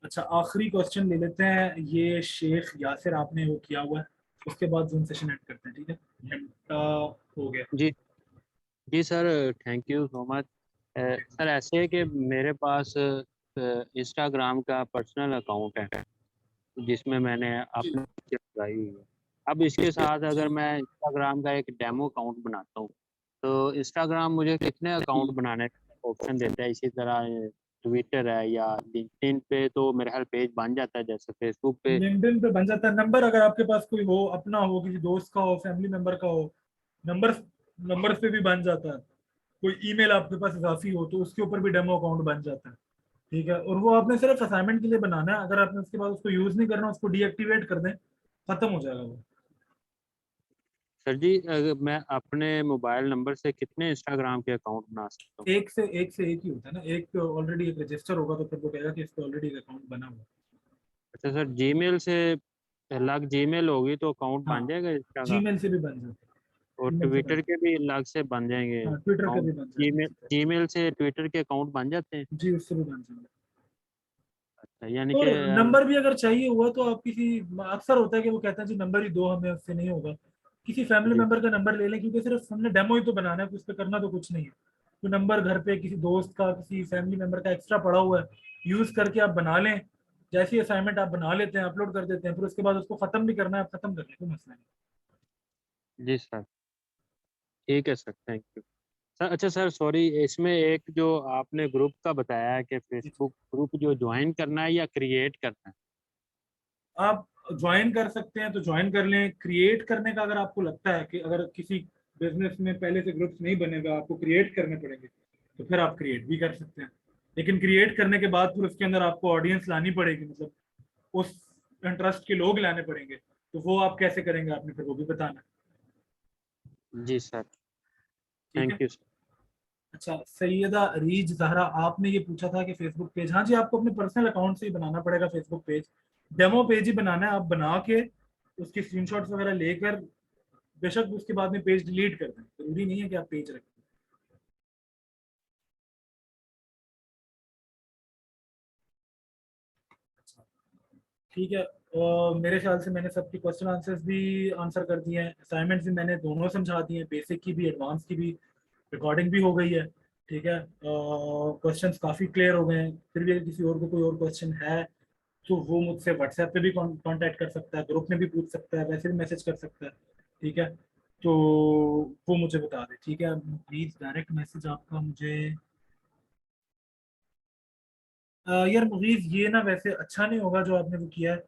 S1: अच्छा, आखिरी क्वेश्चन ले लेते हैं, ये शेख यासिर आपने वो किया हुआ है, उसके बाद जूम सेशन ऐड करते हैं, ठीक है। घंटा हो गया।
S4: जी जी sir, thank you so much. Sir ऐसे है कि मेरे पास इंस्टाग्राम का पर्सनल अकाउंट है जिसमें मैंने अपनी पिक्चर लगाई हुई है। अब इसके साथ अगर मैं इंस्टाग्राम का एक डेमो अकाउंट बनाता हूँ तो इंस्टाग्राम मुझे कितने अकाउंट बनाने का ऑप्शन देता है? इसी तरह ट्विटर है या लिंक्डइन पे तो मेरे ख्याल पेज बन जाता है जैसे फेसबुक पे।
S1: लिंक्डइन पे बन जाता है। नंबर अगर आपके पास कोई हो, अपना हो, किसी दोस्त का हो, फैमिली मेंबर का हो, नंबर पे भी बन जाता है। कोई ईमेल आपके पास इजाफी हो तो उसके ऊपर भी डेमो अकाउंट बन जाता है, ठीक है। और वो आपने सिर्फ असाइनमेंट के लिए बनाना है, अगर आपने उसके बाद उसको यूज नहीं करना, उसको डीएक्टिवेट कर दें, खत्म हो जाएगा वो।
S4: सर जी, अगर मैं अपने मोबाइल नंबर से कितने इंस्टाग्राम के अकाउंट बना सकता हूँ?
S1: एक से एक ही होता है ना, एक ऑलरेडी एक रजिस्टर होगा तो फिर वो कहेगा कि इस पे ऑलरेडी एक अकाउंट बना हुआ है।
S4: अच्छा सर, जीमेल से अलग जीमेल होगी तो अकाउंट
S1: हाँ,
S4: बन जाएगा इंस्टाग्राम,
S1: जीमेल से भी बन जाता
S4: और
S1: है, ईमेल से बन
S4: ट्विटर के भी अलग से बन जाएंगे
S1: हाँ, ट्विटर के
S4: अकाउंट?
S1: भी बन जाते हैं
S4: जीमेल
S1: इसी तरह।
S4: जीमेल से ट्विटर के अकाउंट बन जाते हैं?
S1: जी, उससे भी बन जाएंगे।
S4: अच्छा, यानी
S1: और
S4: कि
S1: नंबर भी अगर चाहिए हुआ तो आप किसी, अक्सर होता है कि वो कहते हैं जी नंबर ही दो हमें, उससे नहीं होगा, किसी फैमिली
S4: जी
S1: मेंबर का नंबर ले लें, क्योंकि सिर्फ हमने डेमो ही तो बनाना है, उस पर करना तो कुछ नहीं है। तो नंबर घर पे किसी दोस्त का, किसी फैमिली मेंबर का एक्स्ट्रा पड़ा हुआ है, यूज करके आप बना लें। जैसी असाइनमेंट आप बना लेते हैं, अपलोड कर देते हैं, फिर उसके बाद उसको खत्म भी करना है, आप खत्म कर लें, कोई मसला नहीं।
S4: जी सर, ठीक है सर, थैंक यू सर। अच्छा सर, सॉरी, इसमें एक जो आपने ग्रुप का बताया है कि फेसबुक ग्रुप जो ज्वाइन करना है या क्रिएट करना है?
S1: आप ज्वाइन कर सकते हैं तो ज्वाइन कर लें। क्रिएट करने का अगर आपको लगता है कि अगर किसी बिजनेस में पहले से ग्रुप्स नहीं बनेगा, आपको क्रिएट करने पड़ेंगे, तो फिर आप क्रिएट भी कर सकते हैं। लेकिन क्रिएट करने के बाद फिर उसके अंदर आपको ऑडियंस लानी पड़ेगी, मतलब उस इंटरेस्ट के लोग लाने पड़ेंगे, तो वो आप कैसे करेंगे आपने फिर वो भी बताना,
S4: जी सर,
S1: ठीक है।
S4: Thank you sir.
S1: अच्छा, सैयदा रीज जहरा आपने ये पूछा था कि फेसबुक पेज, हाँ जी, आपको अपने पर्सनल अकाउंट से ही बनाना पड़ेगा फेसबुक पेज। डेमो पेज ही बनाना है, आप बना के उसके स्क्रीनशॉट्स वगैरह लेकर, बेशक उसके बाद में पेज डिलीट कर दें, जरूरी नहीं है कि आप पेज रखें। ठीक है, मेरे ख्याल से मैंने सबके क्वेश्चन आंसर्स भी आंसर कर दिए हैं, असाइनमेंट्स भी मैंने दोनों समझा दिए हैं, बेसिक की भी एडवांस की भी। रिकॉर्डिंग भी हो गई है, ठीक है। क्वेश्चंस काफ़ी क्लियर हो गए हैं। फिर भी अगर किसी और को कोई और क्वेश्चन है तो वो मुझसे व्हाट्सएप पे भी कांटेक्ट कर सकता है, ग्रुप में भी पूछ सकता है, वैसे भी मैसेज कर सकता है, ठीक है। तो वो मुझे बता दें, ठीक है। प्लीज डायरेक्ट मैसेज आपका मुझे यार मुगीज, ये ना वैसे अच्छा नहीं होगा जो आपने वो किया है,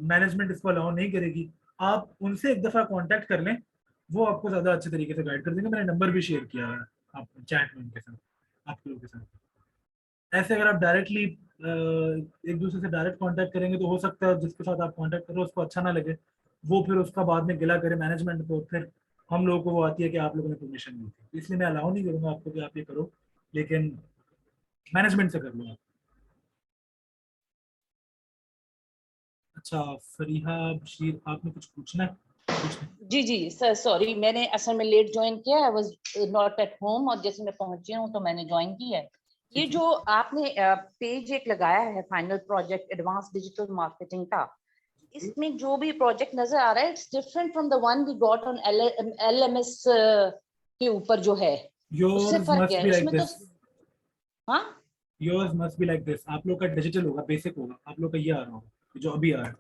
S1: मैनेजमेंट इसको अलाउ नहीं करेगी। आप उनसे एक दफ़ा कांटेक्ट कर लें, वो आपको ज़्यादा अच्छे तरीके से गाइड कर देंगे। मैंने नंबर भी शेयर किया है आप चैट में उनके साथ, आप लोगों के साथ। ऐसे अगर आप डायरेक्टली एक दूसरे से डायरेक्ट कांटेक्ट करेंगे तो हो सकता है जिसके साथ आप कांटेक्ट करो उसको अच्छा ना लगे, वो फिर उसका बाद में गिला करे मैनेजमेंट को, फिर हम लोगों को वो आती है कि आप लोगों ने परमिशन दी थी। इसलिए मैं अलाउ नहीं करूँगा आपको कि आप ये करो, लेकिन मैनेजमेंट से कर लो आप। अच्छा फरीहा बशीर, आपने कुछ पूछना है?
S10: जी जी सर, सॉरी मैंने असल में लेट ज्वाइन किया, I was not at home, और जैसे मैं पहुंची हूँ तो मैंने ज्वाइन किया है। ये जो आपने पेज एक लगाया है final project advance digital marketing का, इसमें जो भी प्रोजेक्ट नजर आ रहा है it's different from the one we got on LMS के ऊपर जो है, उससे
S1: Yours
S10: फर्क
S1: must
S10: है
S1: be like
S10: उसमें तो।
S1: this.
S10: हाँ
S1: Yours must be like this. आप लोग का डिजिटल होगा, बेसिक होगा, आप लोग का ये आ रहा होगा जो अभी आ रहा है।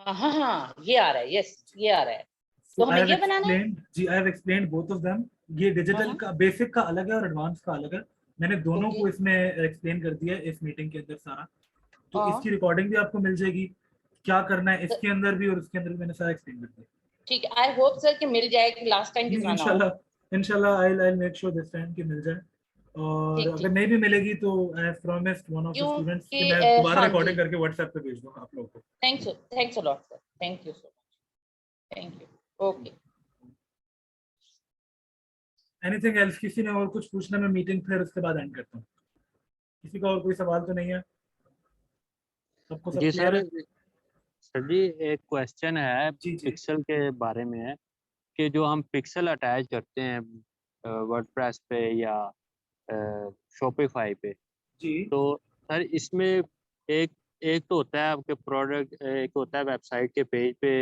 S10: हाँ हाँ, ये आ रहा है, यस ये आ रहा है, तो
S1: So I
S10: हमें
S1: have
S10: ये बनाना है।
S1: explained, जी I have explained both of them. ये डिजिटल का बेसिक का अलग है और एडवांस का अलग है। मैंने दोनों को इसमें एक्सप्लेन कर दिया है इस मीटिंग के अंदर सारा। तो इसकी रिकॉर्डिंग भी आपको मिल जाएगी, क्या करना है इसके अंदर भी और उसके अंदर भी मैंने सारा एक्सप्लेन कर दिया।
S10: ठीक है, आई होप सर कि मिल जाए कि लास्ट टाइम की तरह ना हो।
S1: इंशाल्लाह I'll make sure this time कि मिल जाए। और
S10: ठीक
S1: अगर
S10: ठीक,
S1: नहीं भी मिलेगी तो I have promised one of the students कि
S10: क्योंकि
S1: मैं दोबारा
S10: हाँ
S1: रिकॉर्डिंग
S10: जी,
S1: करके व्हाट्सएप पे भेज दूंगा आप लोगों को।
S10: Thanks a lot sir, thank you so much, thank you, okay.
S1: Anything else? किसी ने और कुछ पूछना? मैं मीटिंग फिर उसके बाद एंड करता हूँ। किसी का और कोई सवाल तो नहीं है? सबको सब
S4: जी
S1: क्लियर है?
S4: सर जी एक क्वेश्चन है
S1: जी जी
S4: पिक्सल के बारे में है कि जो हम पिक्सल अटैच करते हैं वर्डप्रेस पे या शॉपिफाई पे,
S1: जी
S4: तो सर इसमें एक एक तो होता है आपके प्रोडक्ट, एक होता है वेबसाइट के पेज पे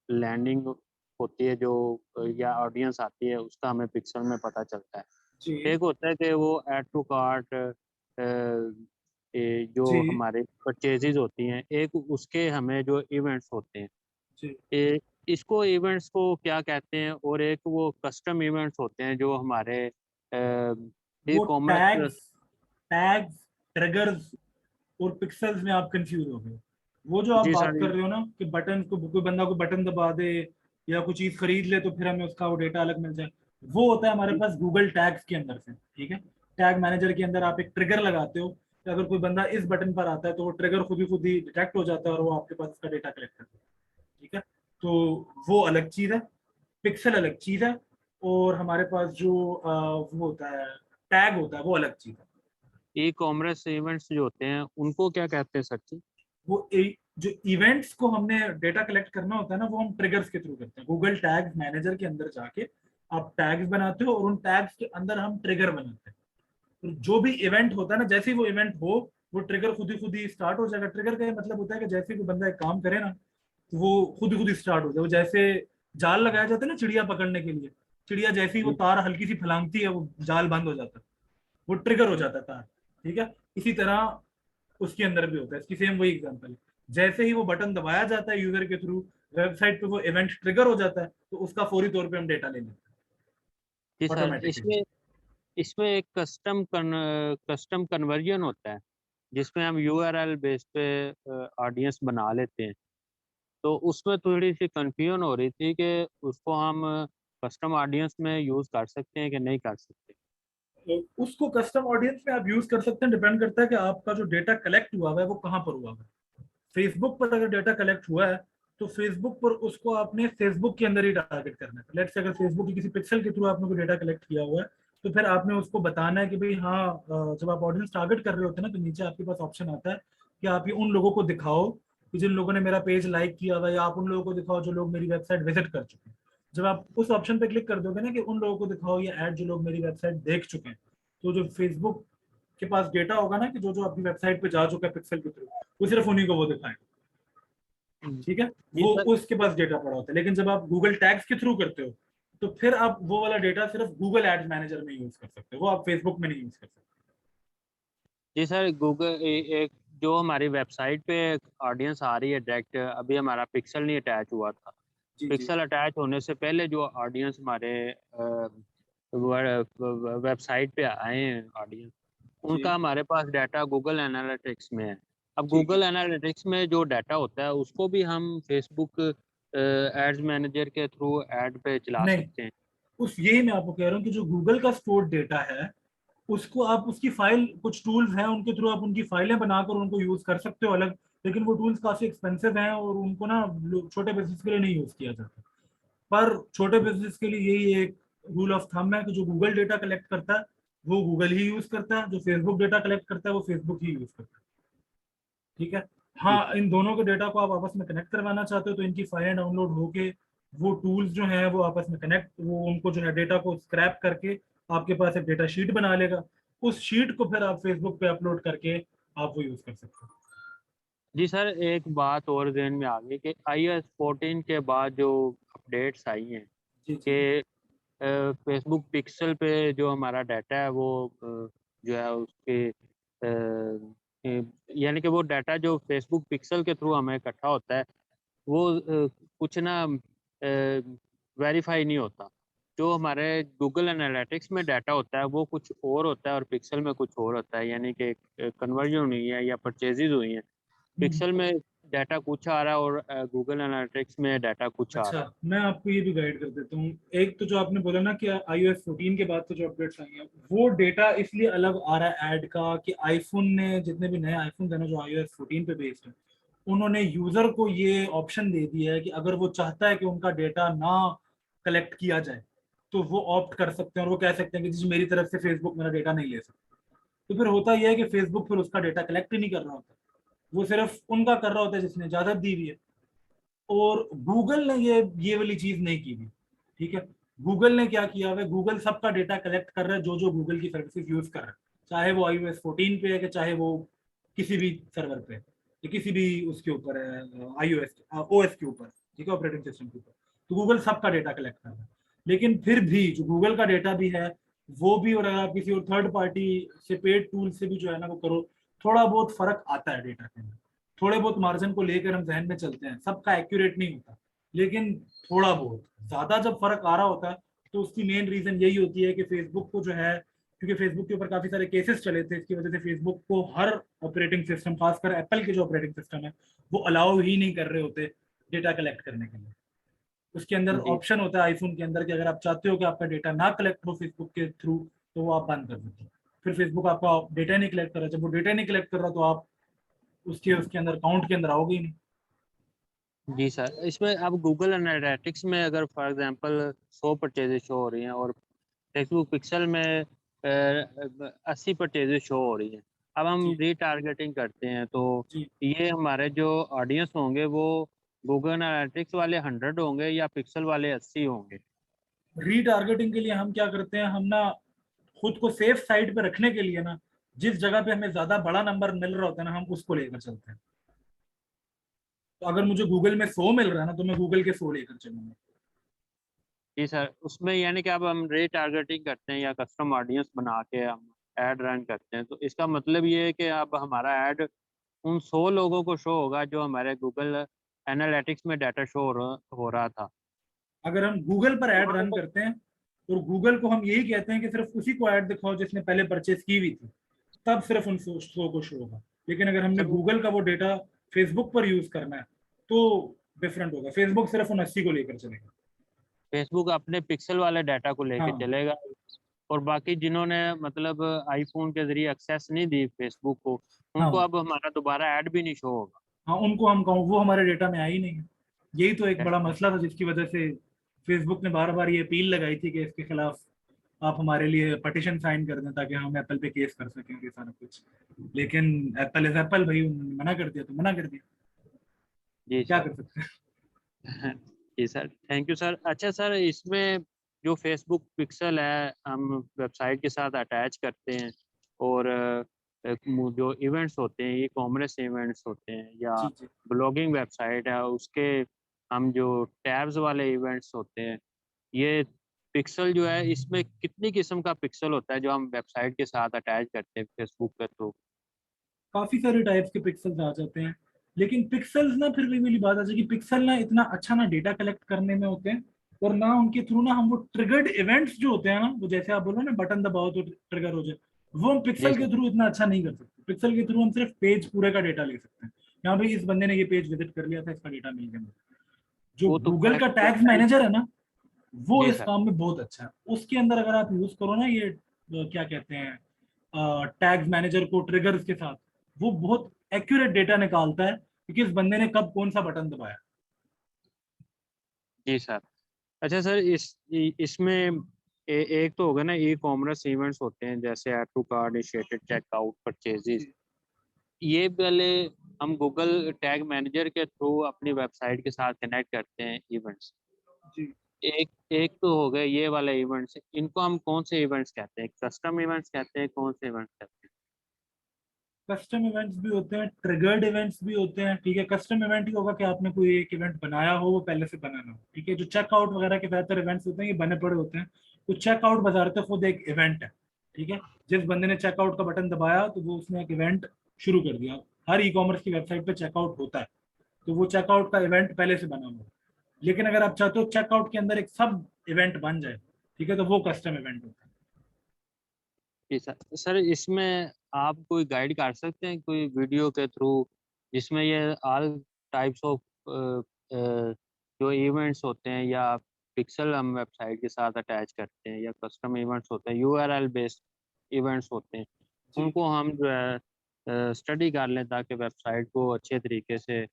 S4: लैंडिंग होती है जो या ऑडियंस आती है उसका हमें पिक्सल में पता चलता है।
S1: जी
S4: एक होता है कि वो ऐड टू कार्ट जो
S1: जी
S4: हमारे परचेजेज होती हैं, एक उसके हमें जो इवेंट्स होते हैं,
S1: जी।
S4: इसको इवेंट्स को क्या कहते हैं, और एक वो कस्टम इवेंट्स होते हैं जो हमारे ई
S1: वो
S4: कॉमर्स।
S1: टैग्स टैग्स ट्रिगर्स और पिक्सेल्स में आप कंफ्यूज हो गए। वो जो आप
S4: जी
S1: बात
S4: सर।
S1: कर रहे हो ना कि बटन को, कोई बंदा को बटन दबा दे या कुछ चीज खरीद ले तो फिर हमें उसका वो डेटा अलग मिल जाए, वो होता है हमारे पास गूगल टैग्स के अंदर से। ठीक है, टैग मैनेजर के अंदर आप एक ट्रिगर लगाते हो कि अगर कोई बंदा इस बटन पर आता है तो वो ट्रिगर खुद ही डिटेक्ट हो जाता है और वो आपके पास उसका डेटा कलेक्ट करता है। ठीक है, तो वो अलग चीज है, पिक्सल अलग चीज है, और हमारे पास जो वो होता है टैग होता है वो अलग चीज है।
S4: ई कॉमर्स इवेंट्स जो होते हैं उनको क्या कहते हैं सर जी?
S1: जो इवेंट्स को हमने डेटा कलेक्ट करना होता है ना, वो हम ट्रिगर्स के थ्रू करते हैं। गूगल टैग्स मैनेजर के अंदर जाके आप टैग्स बनाते हो और उन टैग्स के अंदर हम ट्रिगर बनाते हैं। तो जो भी इवेंट होता है ना, जैसे ही वो इवेंट हो वो ट्रिगर खुद ही स्टार्ट हो जाएगा। ट्रिगर का मतलब होता है कि जैसे ही कोई बंदा एक काम करे ना तो वो खुद ही स्टार्ट हो जाए। वो जैसे जाल लगाया जाता है ना चिड़िया पकड़ने के लिए, चिड़िया जैसे ही वो तार हल्की सी फैलांगती है वो जाल बंद हो जाता है, वो ट्रिगर हो जाता है तार। ठीक है, इसी तरह उसके अंदर भी होता है। इसकी सेम वही एग्जांपल है, जैसे ही वो बटन दबाया जाता है यूजर के थ्रू, वेबसाइट पे वो इवेंट ट्रिगर हो जाता है तो उसका फौरी तौर पे हम डेटा ले लेते
S4: जी
S1: हैं
S4: सर,
S1: ऑटोमेटिकली।
S4: इसमें एक कस्टम कन्वर्जन होता है जिसमें हम URL बेस पे ऑडियंस बना लेते हैं, तो उसमें थोड़ी सी कंफ्यूजन हो रही थी कि उसको हम कस्टम ऑडियंस में यूज़ कर सकते हैं कि नहीं कर सकते।
S1: तो उसको कस्टम ऑडियंस में आप यूज कर सकते हैं, डिपेंड करता है कि आपका जो डेटा कलेक्ट हुआ है वो कहाँ पर हुआ है। फेसबुक पर अगर डेटा कलेक्ट हुआ है तो फेसबुक पर उसको आपने फेसबुक के अंदर ही टारगेट करना है। लेट्स से अगर फेसबुक की किसी पिक्सल के थ्रू आपने कोई डेटा कलेक्ट किया हुआ है तो फिर आपने उसको बताना है कि भाई हाँ, जब आप ऑडियंस टारगेट कर रहे होते हैं ना तो नीचे आपके पास ऑप्शन आता है कि आप ये उन लोगों को दिखाओ कि जिन लोगों ने मेरा पेज लाइक किया हुआ है, या आप उन लोगों को दिखाओ जो लोग मेरी वेबसाइट विजिट कर चुके हैं। जब आप उस ऑप्शन पे क्लिक कर दोगे ना कि उन लोगों को दिखाओ या ऐड जो लोग मेरी वेबसाइट देख चुके हैं, तो जो फेसबुक के पास डेटा होगा ना कि जो जो अपनी वेबसाइट पे जा चुका है पिक्सल के थ्रू, वो सिर्फ उन्हीं को वो दिखाएगा। ठीक है,
S4: जी
S1: वो
S4: सर।
S1: उसके पास डेटा पड़ा होता है। लेकिन जब आप गूगल टैग्स के थ्रू करते हो तो फिर आप वो वाला डेटा सिर्फ गूगल एड्स मैनेजर में यूज कर सकते हो, वो आप फेसबुक में नहीं यूज कर सकते।
S4: जी सर, गूगल एक जो हमारी वेबसाइट पे ऑडियंस आ रही है डायरेक्ट, अभी हमारा पिक्सल नहीं अटैच हुआ था,
S1: जी।
S4: पिक्सल अटैच होने से पहले जो ऑडियंस हमारे वेबसाइट पे आए हैं ऑडियंस, उनका हमारे पास डाटा गूगल एनालिटिक्स में है। अब गूगल एनालिटिक्स में जो डाटा होता है उसको भी हम फेसबुक एड्स मैनेजर के थ्रू ऐड पे चला
S1: नहीं,
S4: सकते हैं।
S1: यही मैं आपको कह रहा हूँ कि जो गूगल का स्टोर डेटा है उसको आप उसकी फाइल, कुछ टूल्स हैं उनके थ्रू आप उनकी फाइलें बनाकर उनको यूज कर सकते हो अलग, लेकिन वो टूल्स काफी एक्सपेंसिव हैं और उनको ना छोटे बिजनेस के लिए नहीं यूज किया जाता। पर छोटे बिजनेस के लिए यही एक रूल ऑफ थंब है कि जो गूगल डेटा कलेक्ट करता है वो गूगल ही यूज करता है, जो फेसबुक डेटा कलेक्ट करता है वो फेसबुक ही यूज करता है। ठीक है। हाँ, इन दोनों के डेटा को आप आपस में कनेक्ट करवाना चाहते हो तो इनकी फाइलें डाउनलोड होके वो टूल्स जो हैं वो आपस में कनेक्ट, वो उनको जो है डेटा को स्क्रैप करके आपके पास एक डेटा शीट बना लेगा। उस शीट को फिर आप फेसबुक पे अपलोड करके आप वो यूज कर सकते हो।
S4: जी सर, एक बात और ज़हन में आ गई कि iOS 14 के बाद जो अपडेट्स आई हैं कि फेसबुक पिक्सल पे जो हमारा डाटा है वो जो है उसके यानी कि वो डाटा जो फेसबुक पिक्सल के थ्रू हमें इकट्ठा होता है वो कुछ ना वेरीफाई नहीं होता। जो हमारे गूगल एनालिटिक्स में डाटा होता है वो कुछ और होता है और पिक्सल में कुछ और होता है, यानी कि कन्वर्जन हुई है या परचेजेज हुई हैं। पिक्सल में डाटा कुछ आ रहा है और गूगल एनालिटिक्स में डाटा कुछ आ रहा है।
S1: अच्छा, मैं आपको ये भी गाइड कर देता हूँ। एक तो जो आपने बोला ना कि iOS 14 के बाद तो जो अपडेट्स आई हैं वो डेटा इसलिए अलग आ रहा है ऐड का कि आईफोन ने, जितने भी नए आईफोन है ना जो iOS 14 पे बेस्ड है, उन्होंने यूजर को ये ऑप्शन दे दिया है कि अगर वो चाहता है कि उनका डेटा ना कलेक्ट किया जाए तो वो ऑप्ट कर सकते हैं और वो कह सकते हैं कि जी मेरी तरफ से फेसबुक मेरा डेटा नहीं ले सकता। तो फिर होता यह है कि फेसबुक फिर उसका डेटा कलेक्ट ही नहीं कर रहा होता, वो सिर्फ उनका कर रहा होता है जिसने इजाजत दी हुई है। और गूगल ने ये वाली चीज नहीं की थी। ठीक है। गूगल ने क्या किया हुआ है, गूगल सबका डेटा कलेक्ट कर रहा है जो जो गूगल की सर्विसेज यूज कर रहा है, चाहे वो iOS 14 पे है कि चाहे वो किसी भी सर्वर पे या किसी भी उसके ऊपर है, iOS OS के ऊपर, ठीक है, ऑपरेटिंग सिस्टम के ऊपर। तो गूगल सबका डेटा कलेक्ट कर रहा है। लेकिन फिर भी जो गूगल का डेटा भी है वो भी, और अगर आप किसी और थर्ड पार्टी से पेड टूल से भी जो है ना वो करो, थोड़ा बहुत फर्क आता है डेटा के अंदर। थोड़े बहुत मार्जिन को लेकर हम जहन में चलते हैं, सबका एक्यूरेट नहीं होता, लेकिन थोड़ा बहुत ज्यादा जब फर्क आ रहा होता है तो उसकी मेन रीजन यही होती है कि फेसबुक को जो है, क्योंकि फेसबुक के ऊपर काफी सारे केसेस चले थे, इसकी वजह से फेसबुक को हर ऑपरेटिंग सिस्टम, खासकर एप्पल के जो ऑपरेटिंग सिस्टम है, वो अलाउ ही नहीं कर रहे होते डेटा कलेक्ट करने के लिए। उसके अंदर
S4: जी
S1: ऑप्शन होता है आईफोन के अंदर कि अगर आप चाहते हो कि आपका डेटा ना कलेक्ट हो फेसबुक के थ्रू तो वो आप बंद कर देते हो। फिर फेसबुक आपका डेटा नहीं कलेक्ट कर रहा, जब वो डेटा नहीं कलेक्ट कर रहा तो आप उसके अंदर अकाउंट के अंदर आओगे ही नहीं।
S4: जी सर, इसमें अब गूगल एनालिटिक्स में अगर फॉर एग्जांपल 100 परचेजेज शो हो रही हैं और फेसबुक पिक्सल में 80 परचेजेज शो हो रही हैं, अब हम रीटारगेटिंग करते हैं तो ये हमारे जो ऑडियंस होंगे वो गूगल एनालिटिक्स वाले 100 होंगे या पिक्सल वाले 80 होंगे?
S1: रीटारगेटिंग के लिए हम क्या करते हैं, हम ना खुद को सेफ साइड पे रखने के लिए ना जिस जगह पे हमें ज्यादा बड़ा नंबर मिल रहा होता है ना हम उसको लेकर चलते हैं। तो अगर मुझे गूगल में 100 मिल रहा है ना तो मैं गूगल के 100 लेकर चलूंगा।
S4: जी सर, उसमें यानी कि अब हम रीटारगेटिंग करते हैं या कस्टम ऑडियंस बना के हम ऐड रन करते हैं, तो इसका मतलब ये है कि अब हमारा ऐड उन 100 लोगों को शो होगा जो हमारे गूगल एनालिटिक्स में डाटा शो हो रहा था।
S1: अगर हम गूगल पर ऐड रन करते हैं और गूगल को हम यही कहते हैं कि सिर्फ उसी को ऐड दिखाओ जिसने पहले परचेज की हुई थी, तब सिर्फ उन 100 को शो होगा। लेकिन अगर हमने गूगल का वो डेटा फेसबुक पर यूज करना है तो डिफरेंट होगा, फेसबुक सिर्फ उन 80 को लेकर चलेगा।
S4: फेसबुक अपने पिक्सल वाले डाटा को लेके
S1: हाँ।
S4: चलेगा और बाकी जिन्होंने मतलब आईफोन के जरिए एक्सेस नहीं दी फेसबुक को, उनको
S1: हाँ।
S4: अब हमारा दोबारा ऐड भी नहीं शो होगा।
S1: हाँ, उनको हम कहूँ वो हमारे डेटा में आ ही नहीं है। यही तो एक बड़ा मसला था जिसकी वजह से फेसबुक ने बार बार ये अपील लगाई थी कि इसके खिलाफ आप हमारे लिए पटिशन साइन कर दें ताकि हम एप्पल पे केस कर सकें ये सारा कुछ। लेकिन एप्पल इज एप्पल भाई, उन्होंने मना कर दिया तो मना कर दिया,
S4: जी
S1: क्या
S4: सर।
S1: कर सकते हैं।
S4: जी सर, थैंक यू सर। अच्छा सर, इसमें जो फेसबुक पिक्सल है हम वेबसाइट के साथ अटैच करते हैं और जो इवेंट्स होते हैं, ई कॉमर्स इवेंट्स होते हैं या
S1: जी जी।
S4: ब्लॉगिंग वेबसाइट है उसके हम जो टैब्स वाले इवेंट्स होते हैं, ये पिक्सल जो है इसमें कितनी किस्म का पिक्सल होता है जो हम वेबसाइट के साथ अटैच करते हैं फेसबुक के थ्रू?
S1: काफी सारे टाइप्स के पिक्सल्स आ जाते हैं। लेकिन पिक्सल्स ना फिर भी वाली बात आ जाएगी, पिक्सल ना इतना अच्छा ना डेटा कलेक्ट करने में होते हैं, और ना उनके थ्रू ना हम वो ट्रिगर्ड इवेंट्स जो होते हैं ना, वो जैसे आप बोलो ना बटन दबाओ तो ट्रिगर हो जाए, वो हम
S4: जी
S1: पिक्सल के
S4: सर।
S1: थ्रू इतना अच्छा नहीं कर सकते। पिक्सल के थ्रू हम सिर्फ पेज पूरे का डेटा ले सकते हैं, यहाँ भाई इस बंदे ने ये पेज विजिट कर लिया था, इसका डेटा मिल गया मुझे। जो
S4: वो तो
S1: गूगल का
S4: कलेक्ट
S1: टैग्स
S4: करता ही।
S1: मैनेजर है ना, वो
S4: जी
S1: इस
S4: सर।
S1: काम में बहुत अच्छा है। उसके अंदर अगर आप यूज करो ना ये क्या कहते हैं टैग्स मैनेजर को ट्रिगर्स के साथ, वो बहुत एक्यूरेट डेटा निकालता है कि किस बंदे ने कब कौन सा बटन दबाया।
S4: जी सर। अच्छा सर, इसमें एक तो होगा ना ई कॉमर्स इवेंट्स होते हैं जैसे add to cart, initiated, checkout, purchases,
S1: जी
S4: ये पहले हम गूगल टैग मैनेजर के थ्रू अपनी वेबसाइट के साथ कनेक्ट करते हैं इवेंट्स।
S1: जी।
S4: एक एक तो हो गए ये वाले इवेंट्स, इनको हम कौन से इवेंट्स कहते हैं? कस्टम इवेंट्स कहते हैं, कौन से इवेंट्स कहते हैं?
S1: कस्टम इवेंट्स भी होते हैं, ट्रिगर्ड इवेंट्स भी होते हैं। ठीक है, कस्टम इवेंट ही होगा कि आपने कोई एक इवेंट बनाया हो, वो पहले से बनाना हो। ठीक है, जो चेकआउट वगैरह के बेहतर इवेंट्स होते हैं ये बने पड़े होते हैं। तो चेकआउट बजारते खुद एक इवेंट है। ठीक है, जिस बंदे ने चेकआउट का बटन दबाया तो वो उसने एक इवेंट शुरू कर दिया। हर ई कॉमर्स की वेबसाइट पे चेकआउट होता है, तो वो चेकआउट का इवेंट पहले से बना हुआ है। लेकिन अगर आप चाहते हो चेकआउट के अंदर एक सब इवेंट बन जाए, ठीक है, तो वो कस्टम इवेंट होता है।
S4: जी सर। सर इसमें आप कोई गाइड कर सकते हैं कोई वीडियो के थ्रू जिसमें ये ऑल टाइप्स ऑफ जो इवेंट्स होते हैं या पिक्सल हम वेबसाइट के साथ अटैच करते हैं या कस्टम इवेंट्स होते हैं, यूआरएल बेस्ड इवेंट्स होते हैं,
S1: जी,
S4: उनको हम जो है स्टडी कर लें ताकि वेबसाइट को अच्छे तरीके से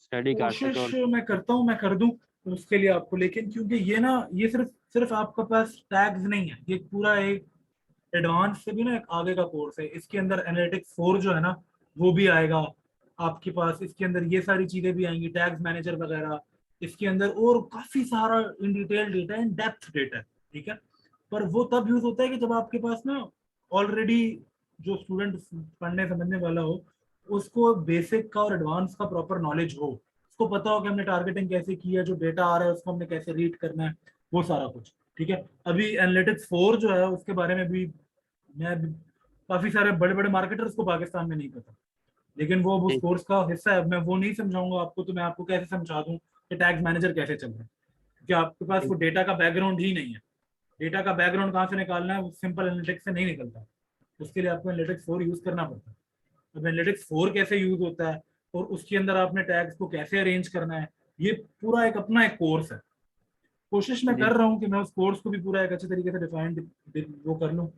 S4: स्टडी कर सके।
S1: कोशिश
S4: और
S1: मैं करता हूँ, मैं कर दूं उसके लिए आपको। लेकिन क्योंकि ये ना, ये सिर्फ सिर्फ आपके पास टैग्स नहीं है, ये पूरा एक एडवांस से भी ना एक आगे का कोर्स है। इसके अंदर एनालिटिक्स 4 जो है ना, वो भी आएगा आपके पास। इसके अंदर ये सारी चीजें भी आएंगी, टैग्स मैनेजर वगैरह। इसके अंदर और काफी सारा in detail data, in depth data है। ठीक है, पर वो तब यूज होता है कि जब आपके पास ना ऑलरेडी जो स्टूडेंट पढ़ने समझने वाला हो, उसको बेसिक का और एडवांस का प्रॉपर नॉलेज हो, उसको पता हो कि हमने टारगेटिंग कैसे की है, जो डेटा आ रहा है उसको हमने कैसे रीड करना है, वो सारा कुछ। ठीक है, अभी एनालिटिक्स 4 जो है उसके बारे में भी मैं काफी सारे बड़े बड़े मार्केटर्स को पाकिस्तान में नहीं पता, लेकिन वो अब उस
S4: जी
S1: कोर्स का हिस्सा है। अब मैं वो नहीं समझाऊंगा आपको, तो मैं आपको कैसे समझा दूं कि टैग्स मैनेजर कैसे चल रहा है, क्योंकि आपके पास वो डेटा का बैकग्राउंड ही नहीं है। डेटा का बैकग्राउंड कहाँ से निकालना है, वो सिंपल एनालिटिक्स से नहीं निकलता। उसके लिए आपको एनालिटिक्स 4 यूज करना पड़ता है। अब एनालिटिक्स 4 कैसे यूज होता है और उसके अंदर आपने टैग्स को कैसे अरेंज करना है, ये पूरा एक अपना एक कोर्स है। कोशिश मैं
S4: जी
S1: कर रहा हूँ कि मैं उस कोर्स को भी पूरा एक अच्छे तरीके से डिफाइंड वो कर लूँ,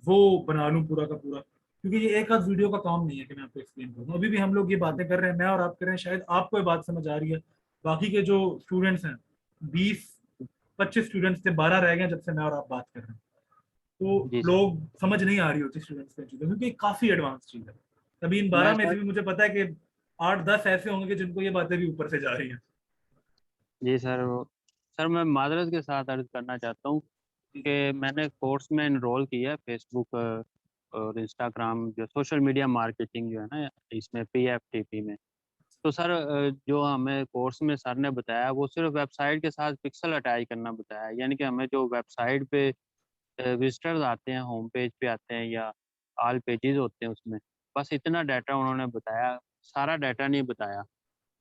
S1: वो बना लूँ पूरा का पूरा। क्योंकि ये एक आध वीडियो का काम नहीं है कि मैं आपको एक्सप्लेन करूँ। अभी भी हम लोग ये बातें कर रहे हैं, मैं और आप कर रहे हैं, शायद आपको ये बात समझ आ रही है। बाकी के जो स्टूडेंट्स हैं, 20-25 स्टूडेंट्स थे, 12 रह गए जब से मैं और आप बात कर रहे हैं। तो
S4: जी सर।
S1: लोग समझ नहीं आ रही होती स्टूडेंट्स को चीजें, क्योंकि काफी एडवांस चीज है। तभी इन
S4: मैं
S1: 12 में से
S4: सर।
S1: भी मुझे पता है कि 8-10 ऐसे होंगे कि जिनको ये बातें भी ऊपर से जा रही हैं।
S4: जी सर। सर मैं माजरत के साथ अर्ज करना चाहता हूँ कि मैंने कोर्स में इनरोल किया है फेसबुक और इंस्टाग्राम, जो सोशल मीडिया मार्केटिंग जो है ना इसमें पीएफटीपी में। तो सर जो हमें कोर्स में सर ने बताया वो सिर्फ वेबसाइट के साथ पिक्सल अटैच करना बताया है। यानी कि हमें जो वेबसाइट पे विजिटर्स आते हैं, होम पेज पे आते हैं या ऑल पेजेस होते हैं उसमें, बस इतना डाटा उन्होंने बताया, सारा डाटा नहीं बताया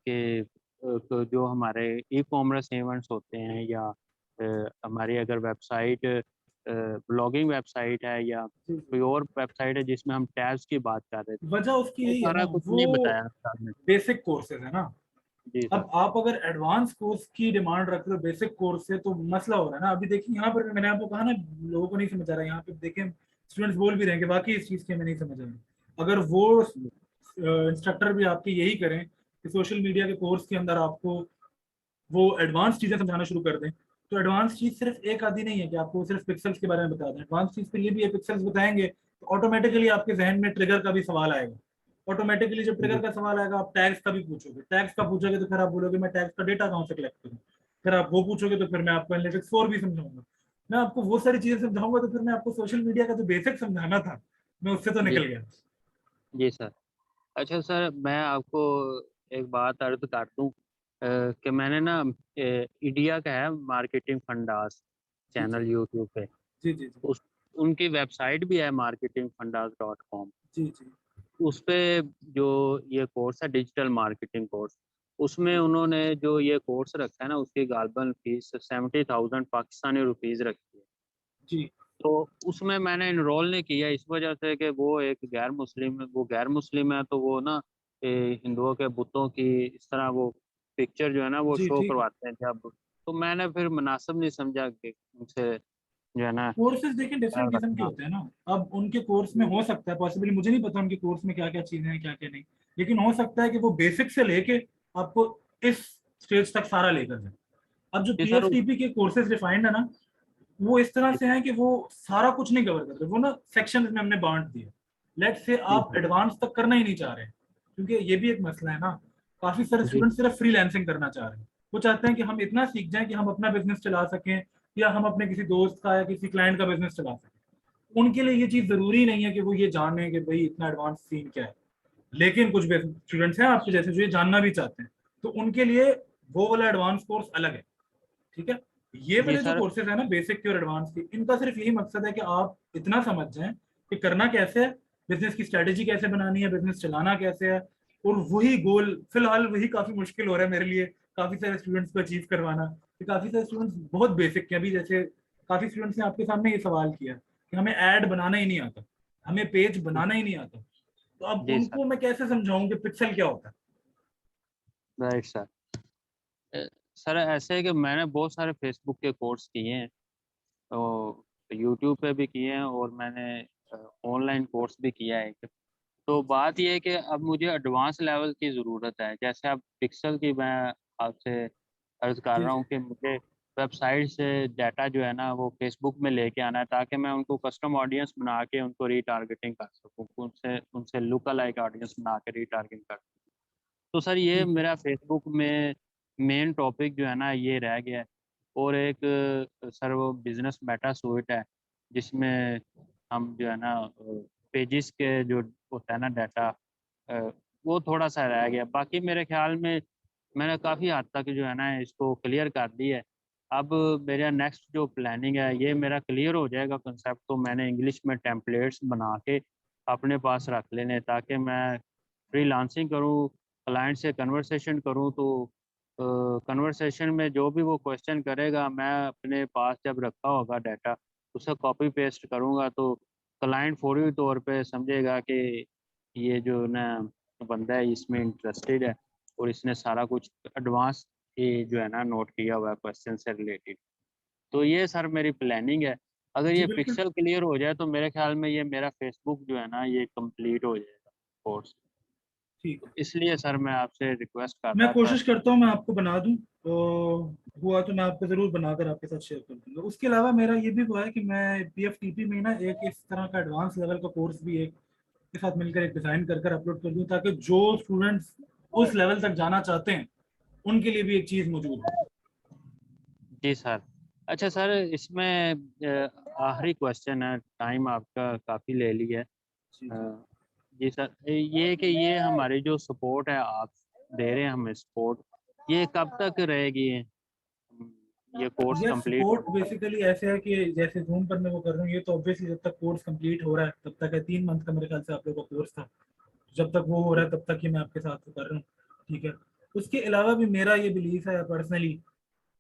S4: कि तो जो हमारे ई कॉमर्स इवेंट्स होते हैं या हमारी अगर वेबसाइट ब्लॉगिंग वेबसाइट है या कोई और वेबसाइट है जिसमें हम टैब्स की बात कर रहे थे,
S1: वजह उसकी
S4: वो
S1: यही है ना,
S4: सारा कुछ
S1: वो
S4: नहीं बताया सर ने।
S1: बेसिक कोर्सेज है ना।
S4: जी सर।
S1: अब आप अगर एडवांस कोर्स की डिमांड रख रहे हो बेसिक कोर्स से, तो मसला हो रहा है ना। अभी देखिए यहाँ पर मैंने आपको कहा ना, लोगों को नहीं समझ आ रहा है। यहाँ पे देखें स्टूडेंट्स बोल भी रहे हैं कि बाकी इस चीज के हमें नहीं समझ आ रहा। अगर वो इंस्ट्रक्टर भी आपके यही करें कि सोशल मीडिया के कोर्स के अंदर आपको वो एडवांस चीजें समझाना शुरू कर दें, तो एडवांस चीज सिर्फ एक आधी नहीं है कि आपको सिर्फ पिक्सल्स के बारे में बता दें। एडवांस चीज फिर ये भी है, पिक्सल्स बताएंगे तो ऑटोमेटिकली आपके जहन में ट्रिगर का भी सवाल आएगा। ऑटोमेटिकली जब ट्रिगर
S4: जी
S1: का सवाल आएगा, आप टैग्स का भी पूछोगे। टैग्स का पूछोगे तो फिर आप बोलोगे मैं टैग्स का डेटा कहाँ से कलेक्ट करूँ। फिर आप वो पूछोगे तो फिर मैं आपको एनालिटिक्स 4 भी समझाऊंगा। मैं आपको वो सारी चीजें समझाऊंगा तो फिर मैं आपको सोशल मीडिया का जो बेसिक समझाना था, मैं उससे तो
S4: जी
S1: निकल गया।
S4: जी सर। अच्छा सर, मैं आपको एक बात अर्ज कर दूं कि मैंने ना इंडिया का है मार्केटिंग फंडास
S1: जी जी
S4: चैनल यूट्यूब पे,
S1: जी जी जी
S4: उस उनकी वेबसाइट भी है marketingfundas.com।
S1: जी जी
S4: उस पे जो ये कोर्स है डिजिटल मार्केटिंग कोर्स, उसमें उन्होंने जो ये कोर्स रखा है ना, उसकी गालबन फीस 70,000 पाकिस्तानी रुपीज़ रखी है।
S1: जी
S4: तो उसमें मैंने इनरोल नहीं किया इस वजह से कि वो गैर मुस्लिम है, तो वो ना हिंदुओं के बुतों की इस तरह वो पिक्चर जो है ना वो
S1: जी
S4: शो
S1: ठीक है।
S4: करवाते हैं जब, तो मैंने फिर मुनासिब नहीं समझा कि उनसे जो है ना
S1: कोर्सेज देखें डिफरेंट किस्म के
S4: रखना।
S1: होते हैं ना। अब उनके कोर्स में हो सकता है पॉसिबली, मुझे नहीं पता उनके कोर्स में क्या क्या चीजें हैं क्या क्या नहीं, लेकिन हो सकता है कि वो बेसिक से लेके आपको इस स्टेज तक सारा लेकर जाए। अब जो
S4: जी सर।
S1: पीएफटीपी के कोर्सेज डिफाइंड है ना, वो इस तरह से हैं कि वो सारा कुछ नहीं कवर करते, वो ना सेक्शन में हमने बांट दिए। लेट से
S4: जी
S1: आप एडवांस तक करना ही नहीं चाह रहे, क्योंकि ये भी एक मसला है ना, काफी सारे
S4: जी
S1: स्टूडेंट सिर्फ फ्रीलांसिंग करना चाह रहे हैं। वो चाहते हैं कि हम इतना सीख जाएं कि हम अपना बिजनेस चला सकें, या हम अपने किसी दोस्त का या किसी क्लाइंट का बिजनेस चला सकें। उनके लिए ये चीज जरूरी नहीं है कि वो ये जाने कि भाई इतना एडवांस सीन क्या है, लेकिन कुछ स्टूडेंट्स हैं आपके जैसे जो ये जानना भी चाहते हैं, तो उनके लिए वो वाला एडवांस कोर्स अलग है। ठीक है, ये
S4: जी
S1: वाले जो
S4: सर।
S1: कोर्सेज है ना बेसिक के और एडवांस के, इनका सिर्फ यही मकसद है कि आप इतना समझ जाएं कि करना कैसे है, बिजनेस की स्ट्रेटेजी कैसे बनानी है, बिजनेस चलाना कैसे है। और वही गोल फिलहाल वही काफी मुश्किल हो रहा है मेरे लिए, काफी सारे स्टूडेंट्स को अचीव करवाना, कि काफी सारे स्टूडेंट्स बहुत बेसिक के, अभी जैसे काफी स्टूडेंट्स ने आपके सामने ये सवाल किया कि हमें ऐड बनाना ही नहीं आता, हमें पेज बनाना ही नहीं आता। तो अब
S4: जी सर।
S1: उनको मैं कैसे समझाऊं कि पिक्सल क्या होता है।
S4: Right sir. सर ऐसे है कि मैंने बहुत सारे फेसबुक के कोर्स किए हैं, तो यूट्यूब पे भी किए हैं, और मैंने ऑनलाइन कोर्स भी किया है एक। तो बात यह है कि अब मुझे एडवांस लेवल की ज़रूरत है। जैसे अब पिक्सल की मैं आपसे अर्ज कर
S1: जी
S4: रहा
S1: जी
S4: हूँ कि मुझे वेबसाइट से डाटा जो है ना वो फेसबुक में लेके आना है, ताकि मैं उनको कस्टम ऑडियंस बना के उनको रीटारगेटिंग कर सकूँ, उनसे उनसे लुक अलाइक ऑडियंस बना के रीटारगेटिंग कर सकूँ। तो सर ये
S1: ठीक है।
S4: मेरा फेसबुक में मेन टॉपिक जो है ना ये रह गया है। और एक सर वो बिजनेस मेटा सूट है, जिसमें हम जो है ना पेजेस के जो होता है ना डाटा, वो थोड़ा सा रह गया। बाकी मेरे ख्याल में मैंने काफ़ी हद तक जो है ना इसको क्लियर कर दी है। अब मेरा नेक्स्ट जो प्लानिंग है ये मेरा क्लियर हो जाएगा कंसेप्ट, तो मैंने इंग्लिश में टेम्पलेट्स बना के अपने पास रख लेने, ताकि मैं फ्रीलांसिंग करूँ, क्लाइंट से कन्वर्सेशन करूँ, तो कन्वर्सेशन में जो भी वो क्वेश्चन करेगा मैं अपने पास जब रखा होगा डाटा उसे कॉपी पेस्ट करूँगा, तो क्लाइंट फौरी तौर पे समझेगा कि ये जो ना बंदा है इसमें इंटरेस्टेड है, और इसने सारा कुछ एडवांस ये जो है ना नोट किया हुआ है क्वेश्चन से रिलेटेड। तो ये सर मेरी प्लानिंग है। अगर
S1: जी
S4: ये
S1: बिल्कुल
S4: पिक्सल क्लियर हो जाए तो मेरे ख्याल में ये मेरा फेसबुक जो है ना ये कंप्लीट हो जाएगा कोर्स।
S1: ठीक
S4: तो
S1: है।
S4: इसलिए सर मैं आपसे रिक्वेस्ट कर
S1: मैं
S4: रहा था।
S1: कोशिश करता हूँ मैं आपको बना दूं, तो हुआ तो मैं आपको जरूर बनाकर आपके साथ शेयर कर दूंगा। उसके अलावा मेरा ये भी हुआ है कि मैं पीएफटीपी में ना एक इस तरह का एडवांस लेवल का कोर्स भी एक के साथ मिलकर एक डिजाइन कर अपलोड कर दूं, ताकि जो स्टूडेंट्स उस लेवल तक जाना चाहते हैं उनके लिए भी एक चीज मौजूद हो।
S4: जी सर। अच्छा सर, इसमें आखिरी क्वेश्चन है, टाइम आपका काफ़ी ले लिया है।
S1: जी जी।
S4: अ, जी सर, ये कि ये हमारी जो सपोर्ट है आप दे रहे हैं हमें सपोर्ट, ये कब तक रहेगी? ये कोर्स
S1: ये
S4: कंप्लीट
S1: सपोर्ट
S4: होने तक?
S1: बेसिकली ऐसे है कि जैसे जूम पर मैं वो कर रहा हूँ, ये तो ऑब्वियसली जब तक कोर्स कंप्लीट हो रहा है तब तक है, 3 मंथ का मेरे ख्याल से आप लोगों का कोर्स था, जब तक वो हो रहा है तब तक ही मैं आपके साथ कर रहा हूँ। ठीक है। उसके अलावा भी मेरा ये बिलीफ है पर्सनली,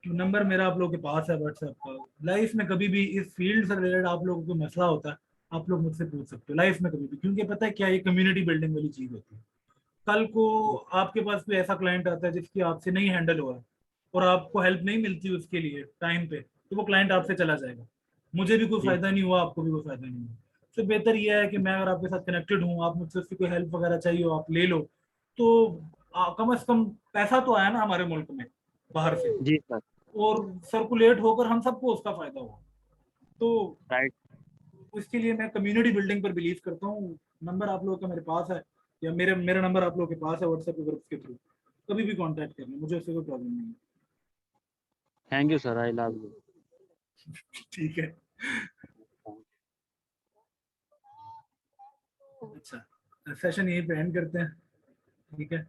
S1: नंबर मेरा आप लोगों के पास है व्हाट्सएप का। लाइफ में कभी भी इस फील्ड से रिलेटेड आप लोगों को मसला होता है, आप लोग मुझसे पूछ सकते हो लाइफ में कभी भी, क्योंकि पता है क्या, ये कम्युनिटी बिल्डिंग वाली चीज होती है। कल को आपके पास कोई ऐसा क्लाइंट आता है जिसकी आपसे नहीं हैंडल हुआ है, और आपको हेल्प नहीं मिलती उसके लिए टाइम पे, तो वो क्लाइंट आपसे चला जाएगा। मुझे भी कोई
S4: जी
S1: फायदा नहीं हुआ, आपको भी कोई फायदा नहीं हुआ। तो बेहतर यह है कि मैं अगर आपके साथ कनेक्टेड हूँ, आप मुझसे उसकी कोई हेल्प वगैरह चाहिए हो आप ले लो, तो कम से कम पैसा तो आया ना हमारे मुल्क में बाहर से,
S4: जी सर।
S1: और सर्कुलेट होकर हम सबको उसका फायदा हुआ। तो
S4: राइट।
S1: इसके लिए मैं कम्युनिटी बिल्डिंग पर बिलीव करता हूँ। नंबर आप लोगों का मेरे पास है, या मेरा नंबर आप लोगों के पास है व्हाट्सएप ग्रुप के थ्रू, कभी भी कांटेक्ट करना, मुझे उससे कोई प्रॉब्लम नहीं
S4: thank you sir, I love you.
S1: है। ठीक है। अच्छा, सेशन यहीं पे एंड करते हैं। ठीक है।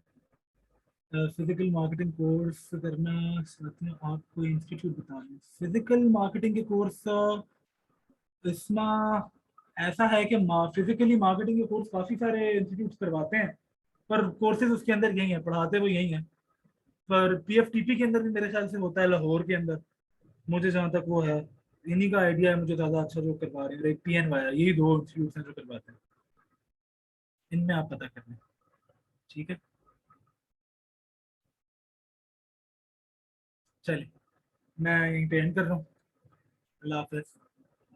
S1: फिजिकल मार्केटिंग कोर्स करना साथ में आपको इंस्टीट्यूट बता दें, फिजिकल मार्केटिंग के कोर्स इसमें ऐसा है कि फिजिकली मार्केटिंग के कोर्स काफ़ी सारे इंस्टीट्यूट करवाते हैं, पर कोर्सेज उसके अंदर यही है, पढ़ाते वो यही है। पर PFTP के अंदर भी मेरे ख्याल से होता है, लाहौर के अंदर, मुझे जहाँ तक वो है, इन्हीं का आइडिया है मुझे ज़्यादा अच्छा जो करवा रहे हैं, और एक PNY, यही 2 इंस्टीट्यूट हैं जो करवाते हैं। इनमें आप पता कर लें, ठीक है। चलिए मैं यहीं पे एंड कर रहा हूँ। अल्लाह हाफ़िज़।